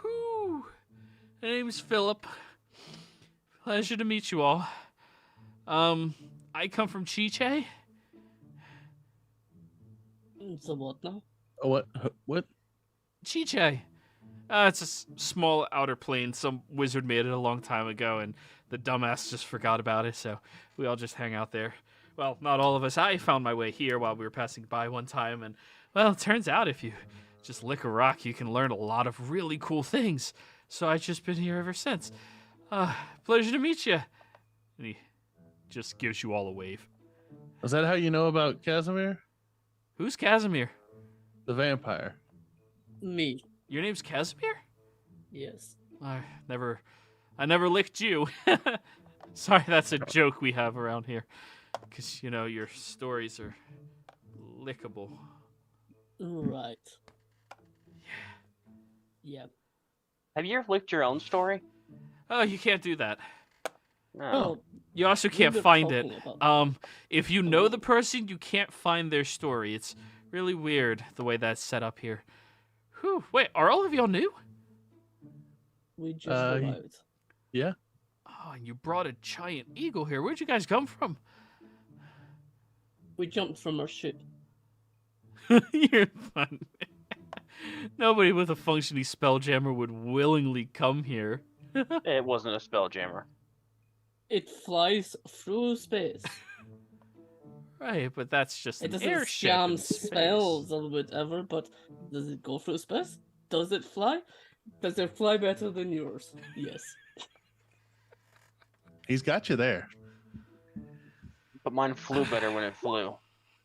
Whew. My name's Philip. Pleasure to meet you all. I come from Chiche. So what now? Oh, what? What? Chiche. It's a small outer plane. Some wizard made it a long time ago, and the dumbass just forgot about it, so we all just hang out there. Well, not all of us. I found my way here while we were passing by one time, and, well, it turns out if you just lick a rock, you can learn a lot of really cool things. So I've just been here ever since. Pleasure to meet you. And he just gives you all a wave. Is that how you know about Casimir? Who's Casimir? The vampire. Me. Your name's Casimir? Yes. I never licked you. Sorry, that's a joke we have around here. Because, your stories are lickable. Right. Yeah. Have you ever licked your own story? Oh, you can't do that. No. Well, You also we can't were find it. talking about that. If you know the person, you can't find their story. It's really weird the way that's set up here. Whew. Wait, are all of y'all new? We just Uh, arrived. Yeah. Oh, and you brought a giant eagle here. Where'd you guys come from? We jumped from our ship. You're fun. Nobody with a functioning spelljammer would willingly come here. It wasn't a spelljammer. It flies through space. Right, but that's just It an doesn't airship scam in space. spells or whatever, but does it go through space? Does it fly? Does it fly better than yours? Yes. He's got you there. But mine flew better when it flew.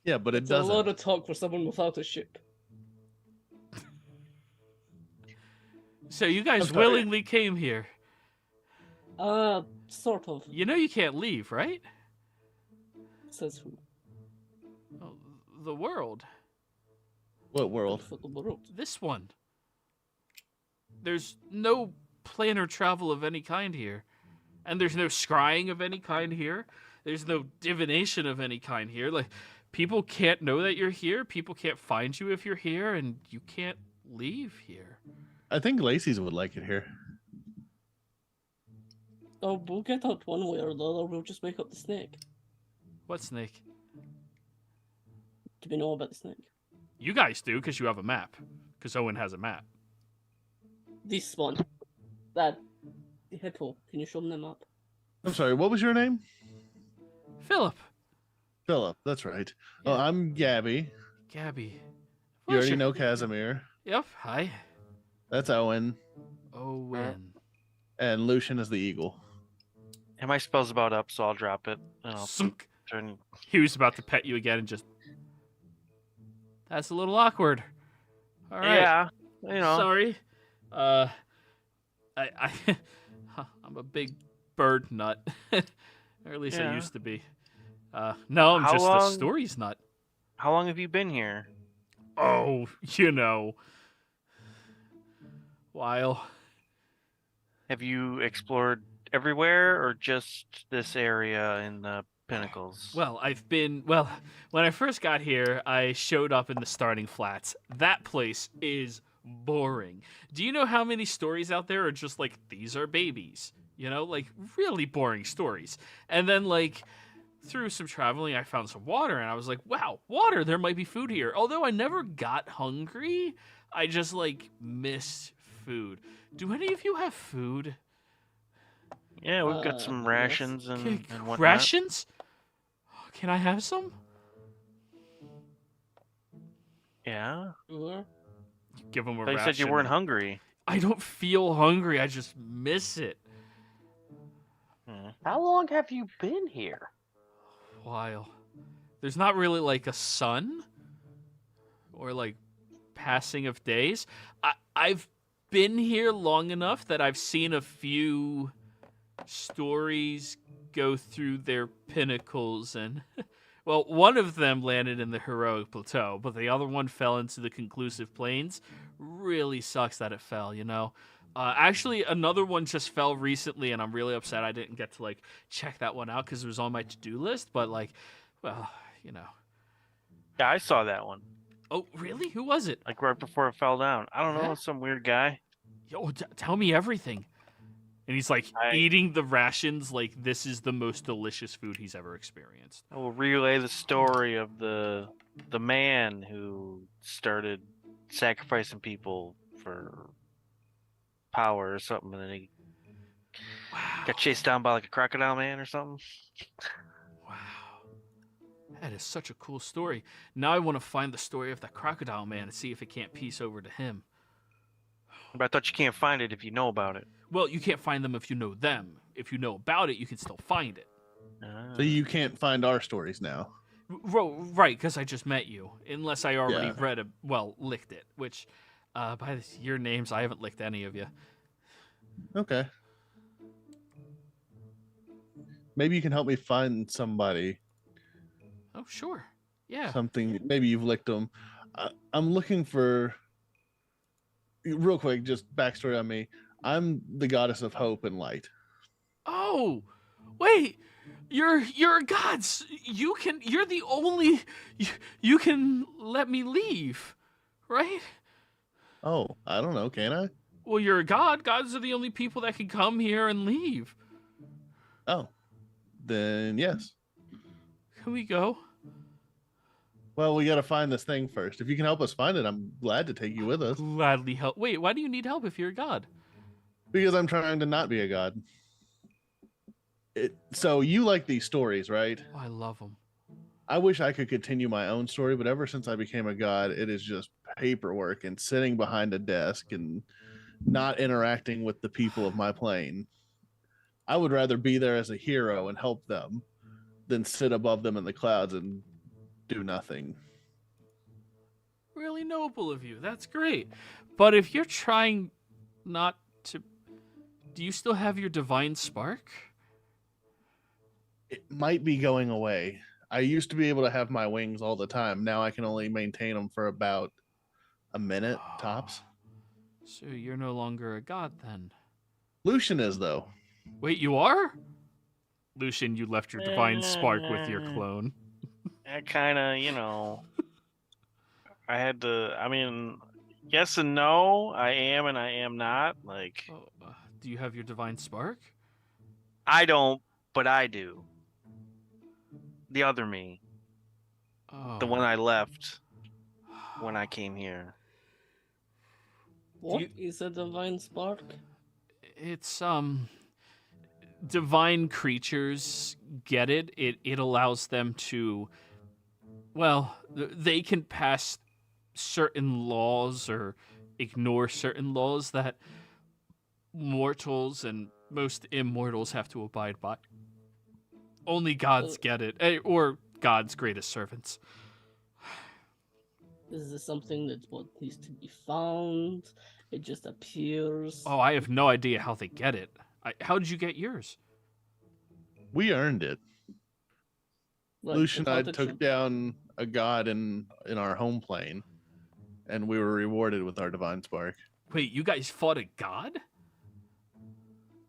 Yeah, but it It's a lot doesn't. of talk for someone without a ship. So you guys I'm sorry. willingly came here. Sort of. You know you can't leave, right? Says who? Oh, the world. What world? For the world. This one. There's no planar travel of any kind here. And there's no scrying of any kind here. There's no divination of any kind here. Like, people can't know that you're here. People can't find you if you're here, and you can't leave here. I think Lacey's would like it here. Oh, we'll get out one way or the other. We'll just wake up the snake. What snake? Do we know about the snake? You guys do, because you have a map. Because Owen has a map. This one. That. The hippo. Can you show them the map? I'm sorry, what was your name? Philip. Philip, that's right. Yeah. Oh, I'm Gabby. Gabby. You already Pleasure. know Casimir. Yep. Hi. That's Owen. Owen. And Lucian is the eagle. And my spell's about up, so I'll drop it. And I'll Sunk. turn. He was about to pet you again and just... That's a little awkward. All right. Yeah, you know. Sorry. I'm a big bird nut. Or at least I Yeah. used to be. No, I'm How just a long- stories nut. How long have you been here? Oh, you know. While. Have you explored everywhere or just this area in the Pinnacles? Well, when I first got here, I showed up in the starting flats. That place is boring. Do you know how many stories out there are just like, these are babies? You know, like really boring stories. And then like through some traveling, I found some water and I was like, wow, water, there might be food here. Although I never got hungry, I just like missed food. Do any of you have food? Yeah, we've got some yes. rations and whatnot. Rations? Can I have some? Yeah. Sure. Give them a But you ration. said you weren't hungry. I don't feel hungry. I just miss it. Hmm. How long have you been here? While there's not really like a sun or like passing of days. I've been here long enough that I've seen a few stories go through their pinnacles and well, one of them landed in the heroic plateau, but the other one fell into the conclusive plains. Really sucks that it fell, you know. Actually, another one just fell recently, and I'm really upset I didn't get to like check that one out because it was on my to-do list. But like, well, you know. Yeah, I saw that one. Oh, really? Who was it? Like right before it fell down. I don't know, Huh? some weird guy. Yo, tell me everything. And he's like eating the rations like this is the most delicious food he's ever experienced. I will relay the story of the man who started sacrificing people for power or something, and then he got chased down by like a crocodile man or something. Wow. That is such a cool story. Now I want to find the story of that crocodile man and see if it can't piece over to him. But I thought you can't find it if you know about it. Well, you can't find them if you know them. If you know about it, you can still find it. So you can't find our stories now. Right, because I just met you. Unless I already Yeah. licked it. Which, by your names, I haven't licked any of you. Okay. Maybe you can help me find somebody. Oh, sure. Yeah. Something. Maybe you've licked them. I'm looking for. Real quick, just backstory on me. I'm the goddess of hope and light. Oh, wait. You're gods. You're the only. You can let me leave, right? Oh, I don't know. Can I? Well, you're a god. Gods are the only people that can come here and leave. Oh, then yes. Can we go? Well, we got to find this thing first. If you can help us find it, I'm glad to take you with us. Gladly help. Wait, why do you need help if you're a god? Because I'm trying to not be a god. So you like these stories, right? Oh, I love them. I wish I could continue my own story, but ever since I became a god, it is just paperwork and sitting behind a desk and not interacting with the people of my plane. I would rather be there as a hero and help them than sit above them in the clouds and do nothing. Really noble of you. That's great. But if you're trying not to... Do you still have your divine spark? It might be going away. I used to be able to have my wings all the time. Now I can only maintain them for about a minute tops. So you're no longer a god then? Lucian is, though. Wait, you are? Lucian, you left your divine spark with your clone. I kind of, you know, I had to, I mean, yes and no. I am and I am not. Like, Oh, do you have your divine spark? I don't, but I do. The other me. Oh. The one I left when I came here. What is a divine spark? It's, divine creatures get it. It allows them to, well, they can pass certain laws or ignore certain laws that mortals and most immortals have to abide by. Only gods get it, or God's greatest servants. Is this something that needs to be found? It just appears. Oh, I have no idea how they get it. How did you get yours? We earned it. Like, Lucian and I without took down a god in our home plane, and we were rewarded with our divine spark. Wait, you guys fought a god?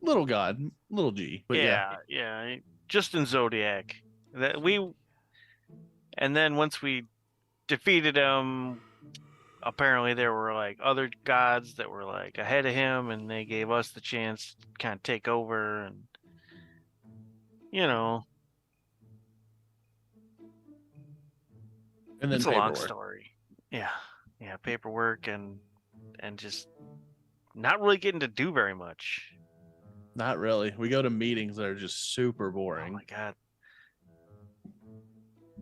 Little god, little G. But yeah. Just in Zodiac. And then once we defeated him, apparently there were like other gods that were like ahead of him, and they gave us the chance to kind of take over, and you know, And then it's a long paperwork. story. Yeah, paperwork and just not really getting to do very much. Not really. We go to meetings that are just super Oh boring. my god,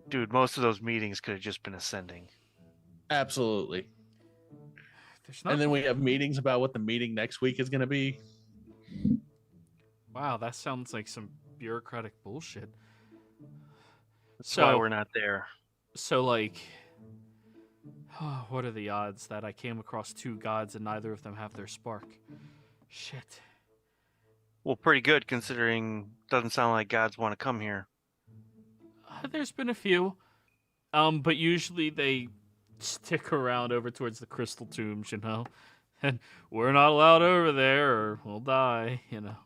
dude! Most of those meetings could have just been ascending. Absolutely. There's not... And then we have meetings about what the meeting next week is going to be. Wow, that sounds like some bureaucratic bullshit. That's why we're not there. So, like, what are the odds that I came across two gods and neither of them have their spark? Shit. Well, pretty good considering doesn't sound like gods want to come here. There's been a few, but usually they stick around over towards the crystal tombs, you know? And we're not allowed over there or we'll die, you know?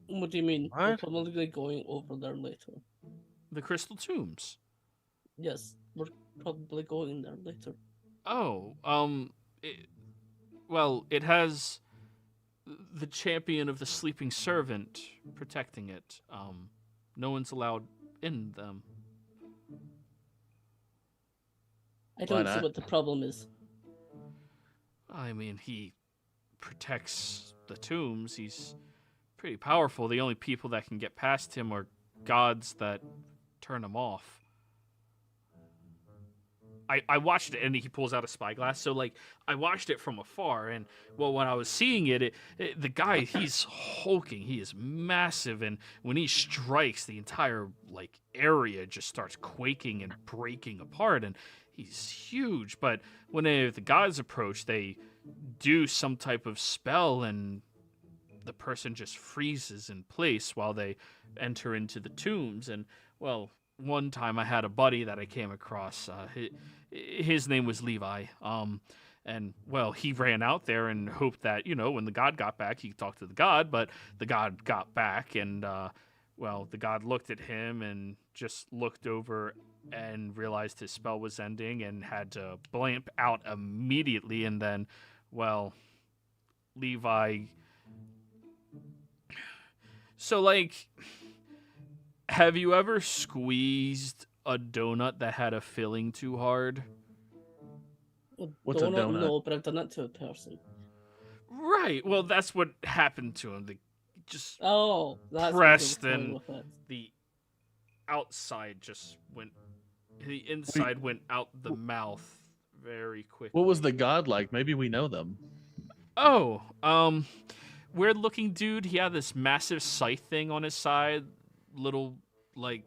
What do you mean? What? We're probably going over there later. The crystal tombs? Yes, we're probably going there later. Oh, it has the champion of the sleeping servant protecting it. No one's allowed in them. I don't see not? what the problem is. I mean, he protects the tombs. He's pretty powerful. The only people that can get past him are gods that turn him off. I watched it, and he pulls out a spyglass. So, like, I watched it from afar, and, well, when I was seeing it, the guy, he's hulking. He is massive, and when he strikes, the entire, like, area just starts quaking and breaking apart, and he's huge. But when the gods approach, they do some type of spell, and the person just freezes in place while they enter into the tombs. And, well, one time I had a buddy that I came across. His name was Levi. And, well, he ran out there and hoped that, you know, when the god got back, he could talk to the god. But the god got back, and, well, the god looked at him and just looked over and realized his spell was ending and had to blamp out immediately. And then, well, Levi... So, like... Have you ever squeezed a donut that had a filling too hard? What's a donut? No, but I've done that to a person. Right. Well, that's what happened to him. They just That's pressed, what they were and going with it. the outside just went. The inside went out the mouth very quickly. What was the god like? Maybe we know them. Oh, weird looking dude. He had this massive scythe thing on his side. Little, like,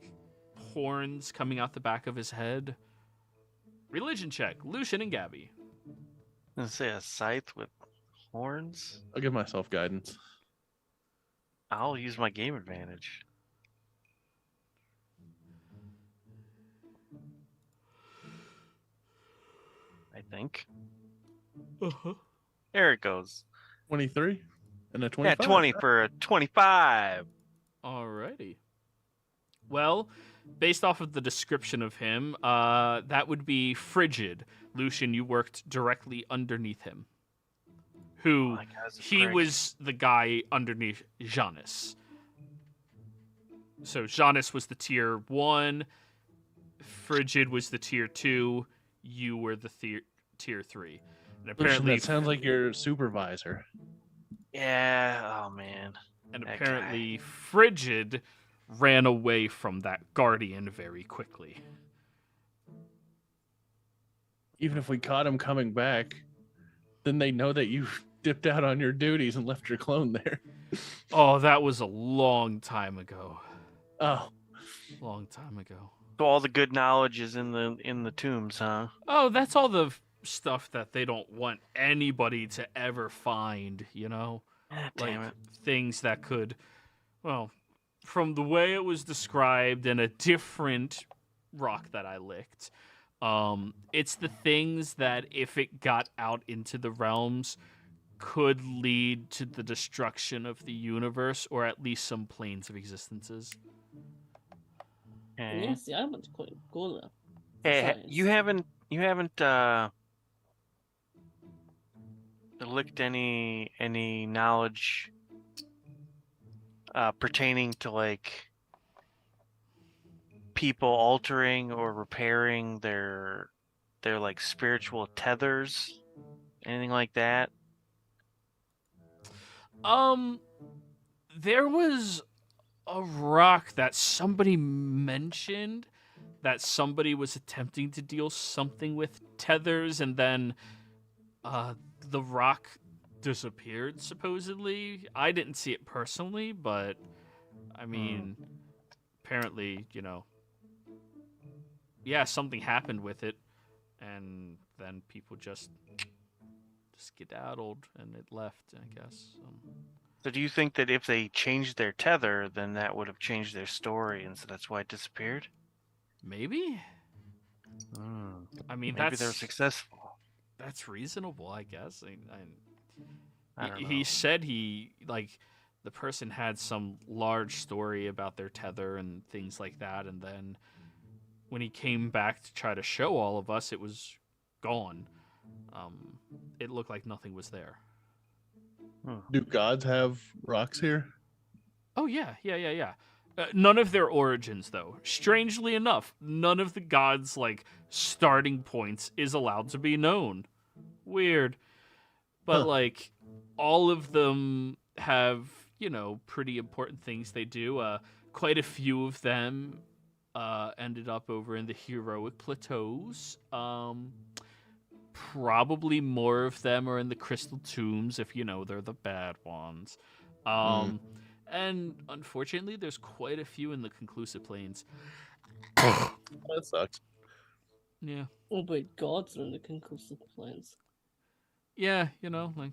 horns coming out the back of his head. Religion check. Lucian and Gabby. I was gonna say a scythe with Horns? I'll give myself guidance. I'll use my game advantage. I think. Uh-huh. There it goes. 23 and a Yeah, 25. 20 for a 25. Alrighty. Well, based off of the description of him, that would be Frigid. Lucian, you worked directly underneath him. Who, Oh, that guy's a he prick. was the guy underneath Janus. So Janus was the tier 1, Frigid was the tier 2, you were the tier 3. And Lucian, apparently, that sounds like your supervisor. Yeah, oh man. and that apparently Frigid ran away from that guardian very quickly. Even if we caught him coming back, then they know that you dipped out on your duties and left your clone there. Oh, that was a long time ago. Oh, Long time ago. So all the good knowledge is in the tombs, huh? Oh, that's all the stuff that they don't want anybody to ever find, you know? Ah, Like damn it. things that could, well, from the way it was described in a different rock that I licked, it's the things that if it got out into the realms could lead to the destruction of the universe, or at least some planes of existences. Okay. Yeah, see, I want to quite go there. Hey, Science. you haven't licked any knowledge pertaining to like people altering or repairing their like spiritual tethers, anything like that? There was a rock that somebody mentioned that somebody was attempting to deal something with tethers, and then the rock disappeared, supposedly. I didn't see it personally, but I mean, apparently, you know, yeah, something happened with it, and then people just skedaddled and it left, I guess. So do you think that if they changed their tether, then that would have changed their story, and so that's why it disappeared? Maybe? I mean, Maybe that's they're successful. that's reasonable, I guess. I don't know. He said the person had some large story about their tether and things like that, and then when he came back to try to show all of us, it was gone. It looked like nothing was there. do gods have rocks here? Oh, yeah. None of their origins, though. Strangely enough, none of the gods' starting points is allowed to be known. Weird. But, Huh. all of them have, pretty important things they do. Quite a few of them ended up over in the heroic plateaus. Probably more of them are in the crystal tombs, if they're the bad ones. And unfortunately, there's quite a few in the conclusive planes. That sucks. Yeah. Oh, wait, gods are in the conclusive planes. Yeah, Does that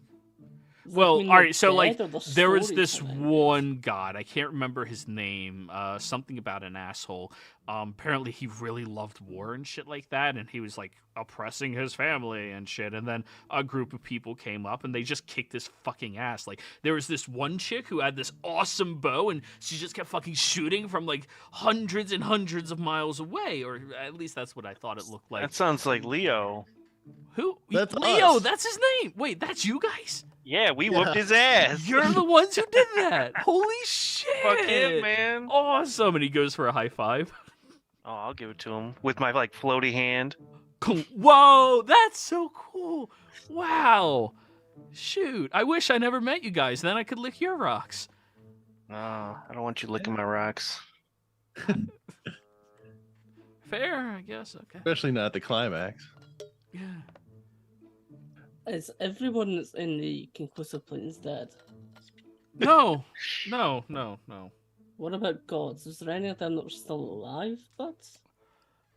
Well, mean all they're right, so, dead or the there was this storytelling one god. I can't remember his name. Something about an asshole. Apparently, he really loved war and shit like that, and he was, oppressing his family and shit. And then a group of people came up, and they just kicked his fucking ass. There was this one chick who had this awesome bow, and she just kept fucking shooting from, hundreds and hundreds of miles away. Or at least that's what I thought it looked like. That sounds like Leo. Who? That's Leo, us. that's his name. Wait, that's you guys? Yeah, we Yeah. whooped his ass. You're the ones who did that. Holy shit. Fuck him, man. Awesome. And he goes for a high five. Oh, I'll give it to him with my floaty hand. Whoa, that's so cool. Wow. Shoot, I wish I never met you guys. Then I could lick your rocks. No, I don't want you licking my rocks. Fair, I guess. Okay. Especially not at the climax. Yeah. Is everyone that's in the conclusive planes dead? No. What about gods? Is there any of them that are still alive, but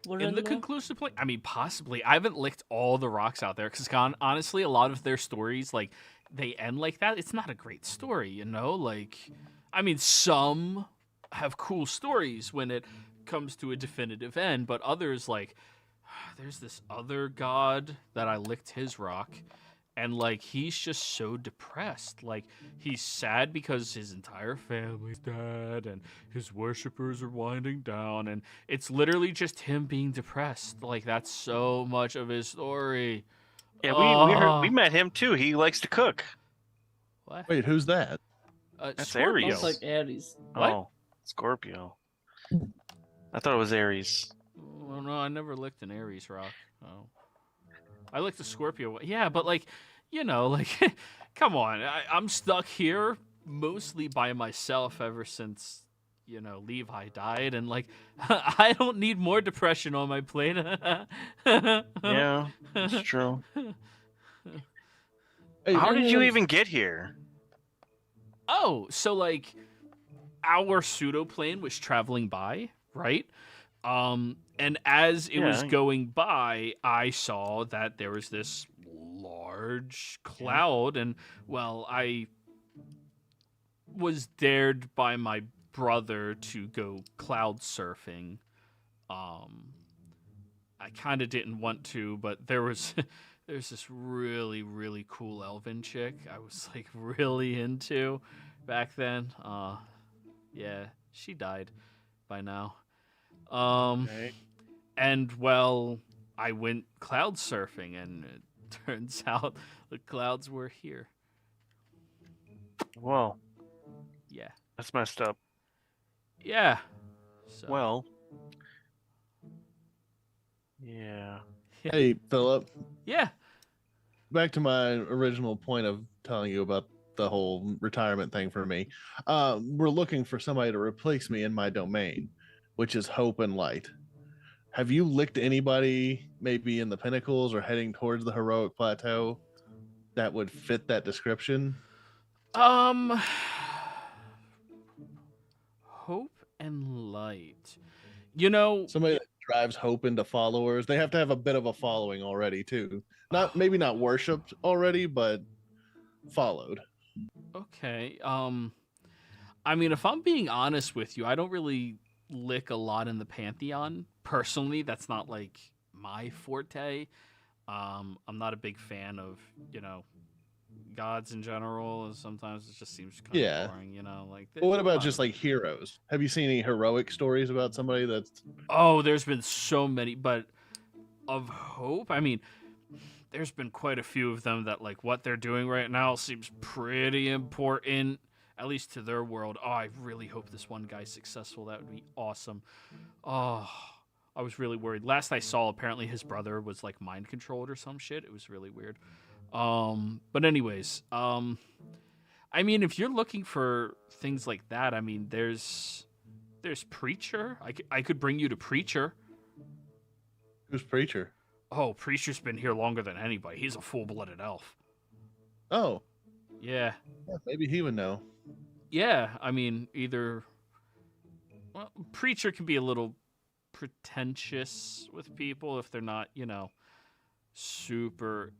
were In the there? conclusive point, I mean, possibly. I haven't licked all the rocks out there because, honestly, a lot of their stories, they end like that, it's not a great story, you know? Like, I mean, some have cool stories when it comes to a definitive end, but others, like, there's this other god that I licked his rock, and, like, he's just so depressed. Like, he's sad because his entire family's dead, and his worshippers are winding down, and it's literally just him being depressed. Like, that's so much of his story. Yeah, we met him too. He likes to cook. What? Wait, who's that? That's Scorpio. Aries. Sounds like Aries. What? Oh, Scorpio. I thought it was Aries. Oh, no, I never licked an Aries rock. Oh. I licked a Scorpio. Yeah, but, like, you know, like, come on. I'm stuck here mostly by myself ever since, you know, Levi died. And, like, I don't need more depression on my plate. Yeah, that's true. Hey, How did you anyways- even get here? Oh, so, like, our pseudoplane was traveling by, right? And as it was Yeah. going by, I saw that there was this large cloud, and, well, I was dared by my brother to go cloud surfing. I kind of didn't want to, but there's this really, really cool elven chick I was, like, really into back then. Yeah, she died by now. Okay. And, well, I went cloud surfing, and it turns out the clouds were here. Well, Yeah. that's messed up. Yeah. So, Well, yeah. Hey, Philip. yeah. Back to my original point of telling you about the whole retirement thing for me. We're looking for somebody to replace me in my domain, which is hope and light. Have you licked anybody maybe in the pinnacles or heading towards the heroic plateau that would fit that description? Hope and light. You know, Somebody that drives hope into followers. They have to have a bit of a following already too. Maybe not worshipped already, but followed. okay. I mean, if I'm being honest with you, I don't really lick a lot in the Pantheon. Personally, that's not, like, my forte. I'm not a big fan of, you know, gods in general. Sometimes it just seems kind of boring, you know. Like, But what there's a about lot just of- like heroes? Have you seen any heroic stories about somebody that's Oh, there's been so many, but of hope, I mean, there's been quite a few of them that, like, what they're doing right now seems pretty important, at least to their world. Oh, I really hope this one guy's successful. That would be awesome. Oh, I was really worried. Last I saw, apparently his brother was, like, mind controlled or some shit. It was really weird. But anyways, I mean, if you're looking for things like that, I mean, there's Preacher. I could bring you to Preacher. who's preacher? Oh, Preacher's been here longer than anybody. He's a full-blooded elf. Oh, Yeah. yeah, maybe he would know. Yeah, I mean, either... Well, Preacher can be a little pretentious with people if they're not, you know, super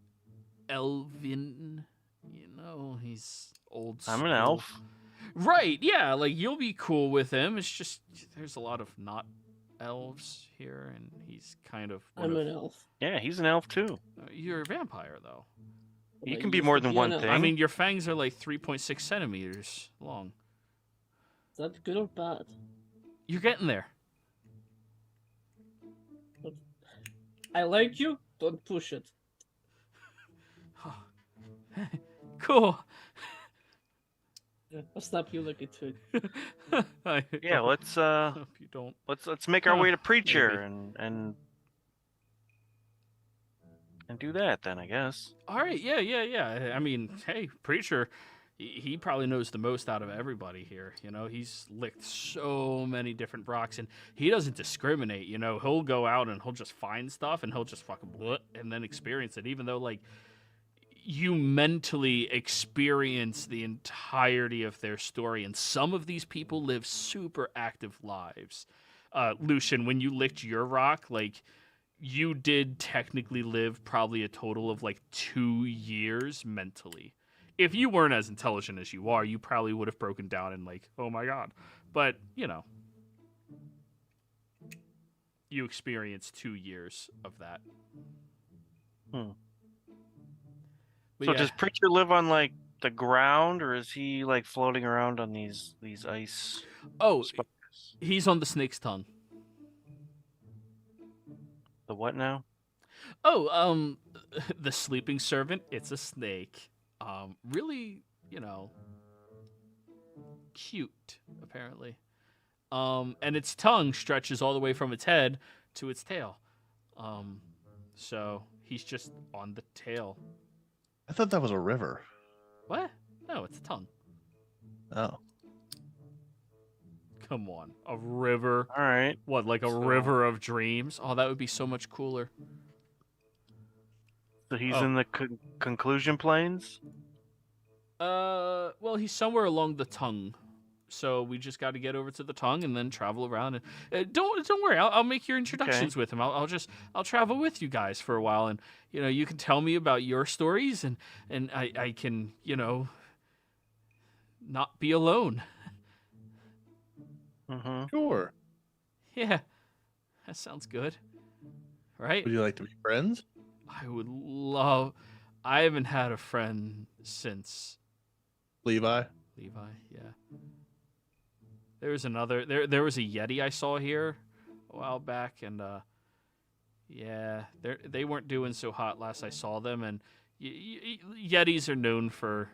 elven. You know, he's old I'm an school. elf. Right, yeah, like, you'll be cool with him. It's just, there's a lot of not elves here, and he's kind of... one I'm of- an elf. Yeah, he's an elf too. You're a vampire, though. You I can be used more to than an one elf. thing. I mean, your fangs are like 3.6 centimeters long. Is that good or bad? You're getting there. I like you. Don't push it. Cool. I'll slap you like a twig. Yeah, let's hope you don't. let's make our way to Preacher maybe. and do that then, I guess. All right, yeah. I mean, hey, Preacher, he probably knows the most out of everybody here. You know, he's licked so many different rocks, and he doesn't discriminate. You know, he'll go out and he'll just find stuff, and he'll just fucking blah, and then experience it, even though, like, you mentally experience the entirety of their story, and some of these people live super active lives. Lucian, when you licked your rock, like, you did technically live probably a total of, like, 2 years mentally. if you weren't as intelligent as you are, you probably would have broken down and like, oh my god. But, you know, you experienced 2 years of that. Hmm. But So yeah, does Preacher live on like the ground, or is he like floating around on these ice oh, spikes? he's on the snake's tongue. The what now? Oh, the sleeping servant, it's a snake. Really, you know, cute, apparently. And its tongue stretches all the way from its head to its tail. So he's just on the tail. I thought that was a river. What? No, it's a tongue. Oh. Come on, a river. All right. What, like a So- river of dreams? Oh, that would be so much cooler. So he's Oh. in the conclusion plains. Well, he's somewhere along the tongue. So we just got to get over to the tongue and then travel around. And don't worry, I'll make your introductions with him. I'll travel with you guys for a while, and you know you can tell me about your stories, and I can not be alone. Mm-hmm. Sure. Yeah, that sounds good, right? Would you like to be friends? I would love. I haven't had a friend since Levi? Levi. Yeah. There was another. There was a Yeti I saw here a while back, and yeah, they weren't doing so hot last I saw them. And Yetis are known for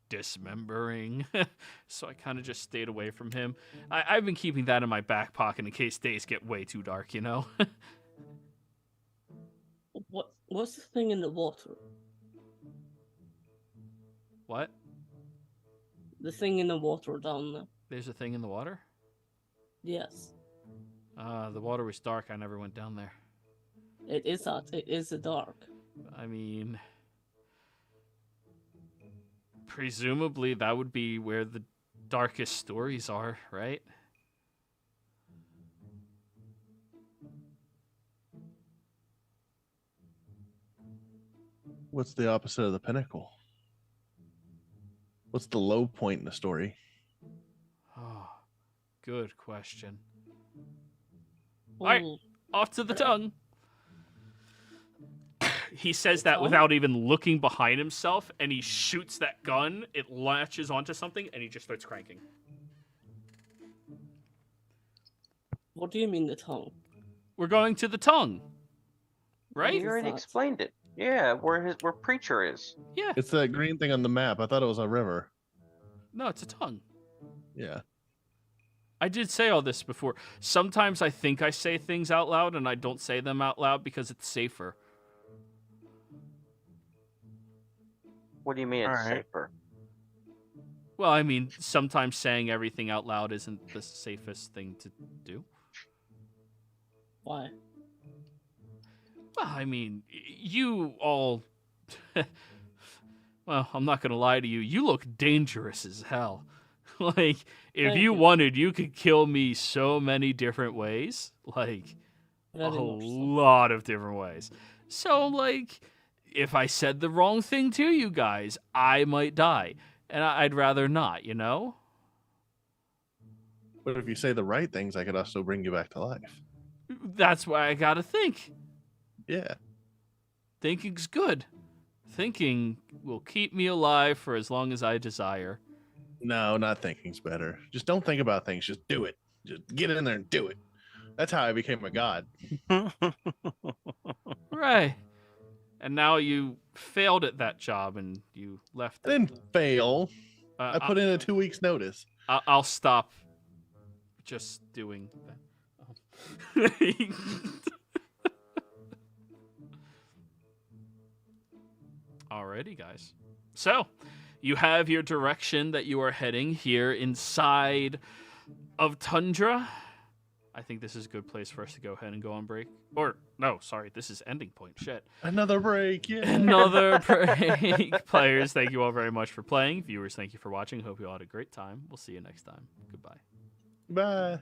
dismembering, so I kind of just stayed away from him. I've been keeping that in my back pocket in case days get way too dark, you know. What's the thing in the water? What? The thing in the water down there. There's a thing in the water? Yes. The water was dark. I never went down there. It is that. It is the dark. I mean, presumably that would be where the darkest stories are, right? What's the opposite of the pinnacle? What's the low point in the story? Oh, good question. Well, Alright. Off to the tongue. He says that Tongue? without even looking behind himself, and he shoots that gun. It latches onto something, and he just starts cranking. what do you mean the tongue? We're going to the tongue, right? You already Thoughts? explained it. Yeah, where Preacher is. Yeah. It's that green thing on the map. I thought it was a river. No, it's a tongue. Yeah. I did say all this before. Sometimes I think I say things out loud, and I don't say them out loud because it's safer. What do you mean it's Alright. safer? Well, I mean, sometimes saying everything out loud isn't the safest thing to do. Why? Well, I mean, you all... well, I'm not going to lie to you. You look dangerous as hell. Like, if Thank you you. wanted, you could kill me so many different ways. Like, Very a much so. lot of different ways. So, like, if I said the wrong thing to you guys, I might die. And I'd rather not, you know? But if you say the right things, I could also bring you back to life. That's why I gotta think. Yeah. Thinking's good. Thinking will keep me alive for as long as I desire. No, not thinking's better. Just don't think about things. Just do it. Just get in there and do it. That's how I became a god. Right. And now you failed at that job and you left I it. didn't fail. Uh, I put in a 2 weeks notice. I'll stop just doing that. Alrighty, guys. So, you have your direction that you are heading here inside of Tundra. I think this is a good place for us to go ahead and go on break. Or, no, sorry, this is ending point. Shit. Another break. Yeah. Another break. Players, thank you all very much for playing. Viewers, thank you for watching. Hope you all had a great time. We'll see you next time. Goodbye. Bye.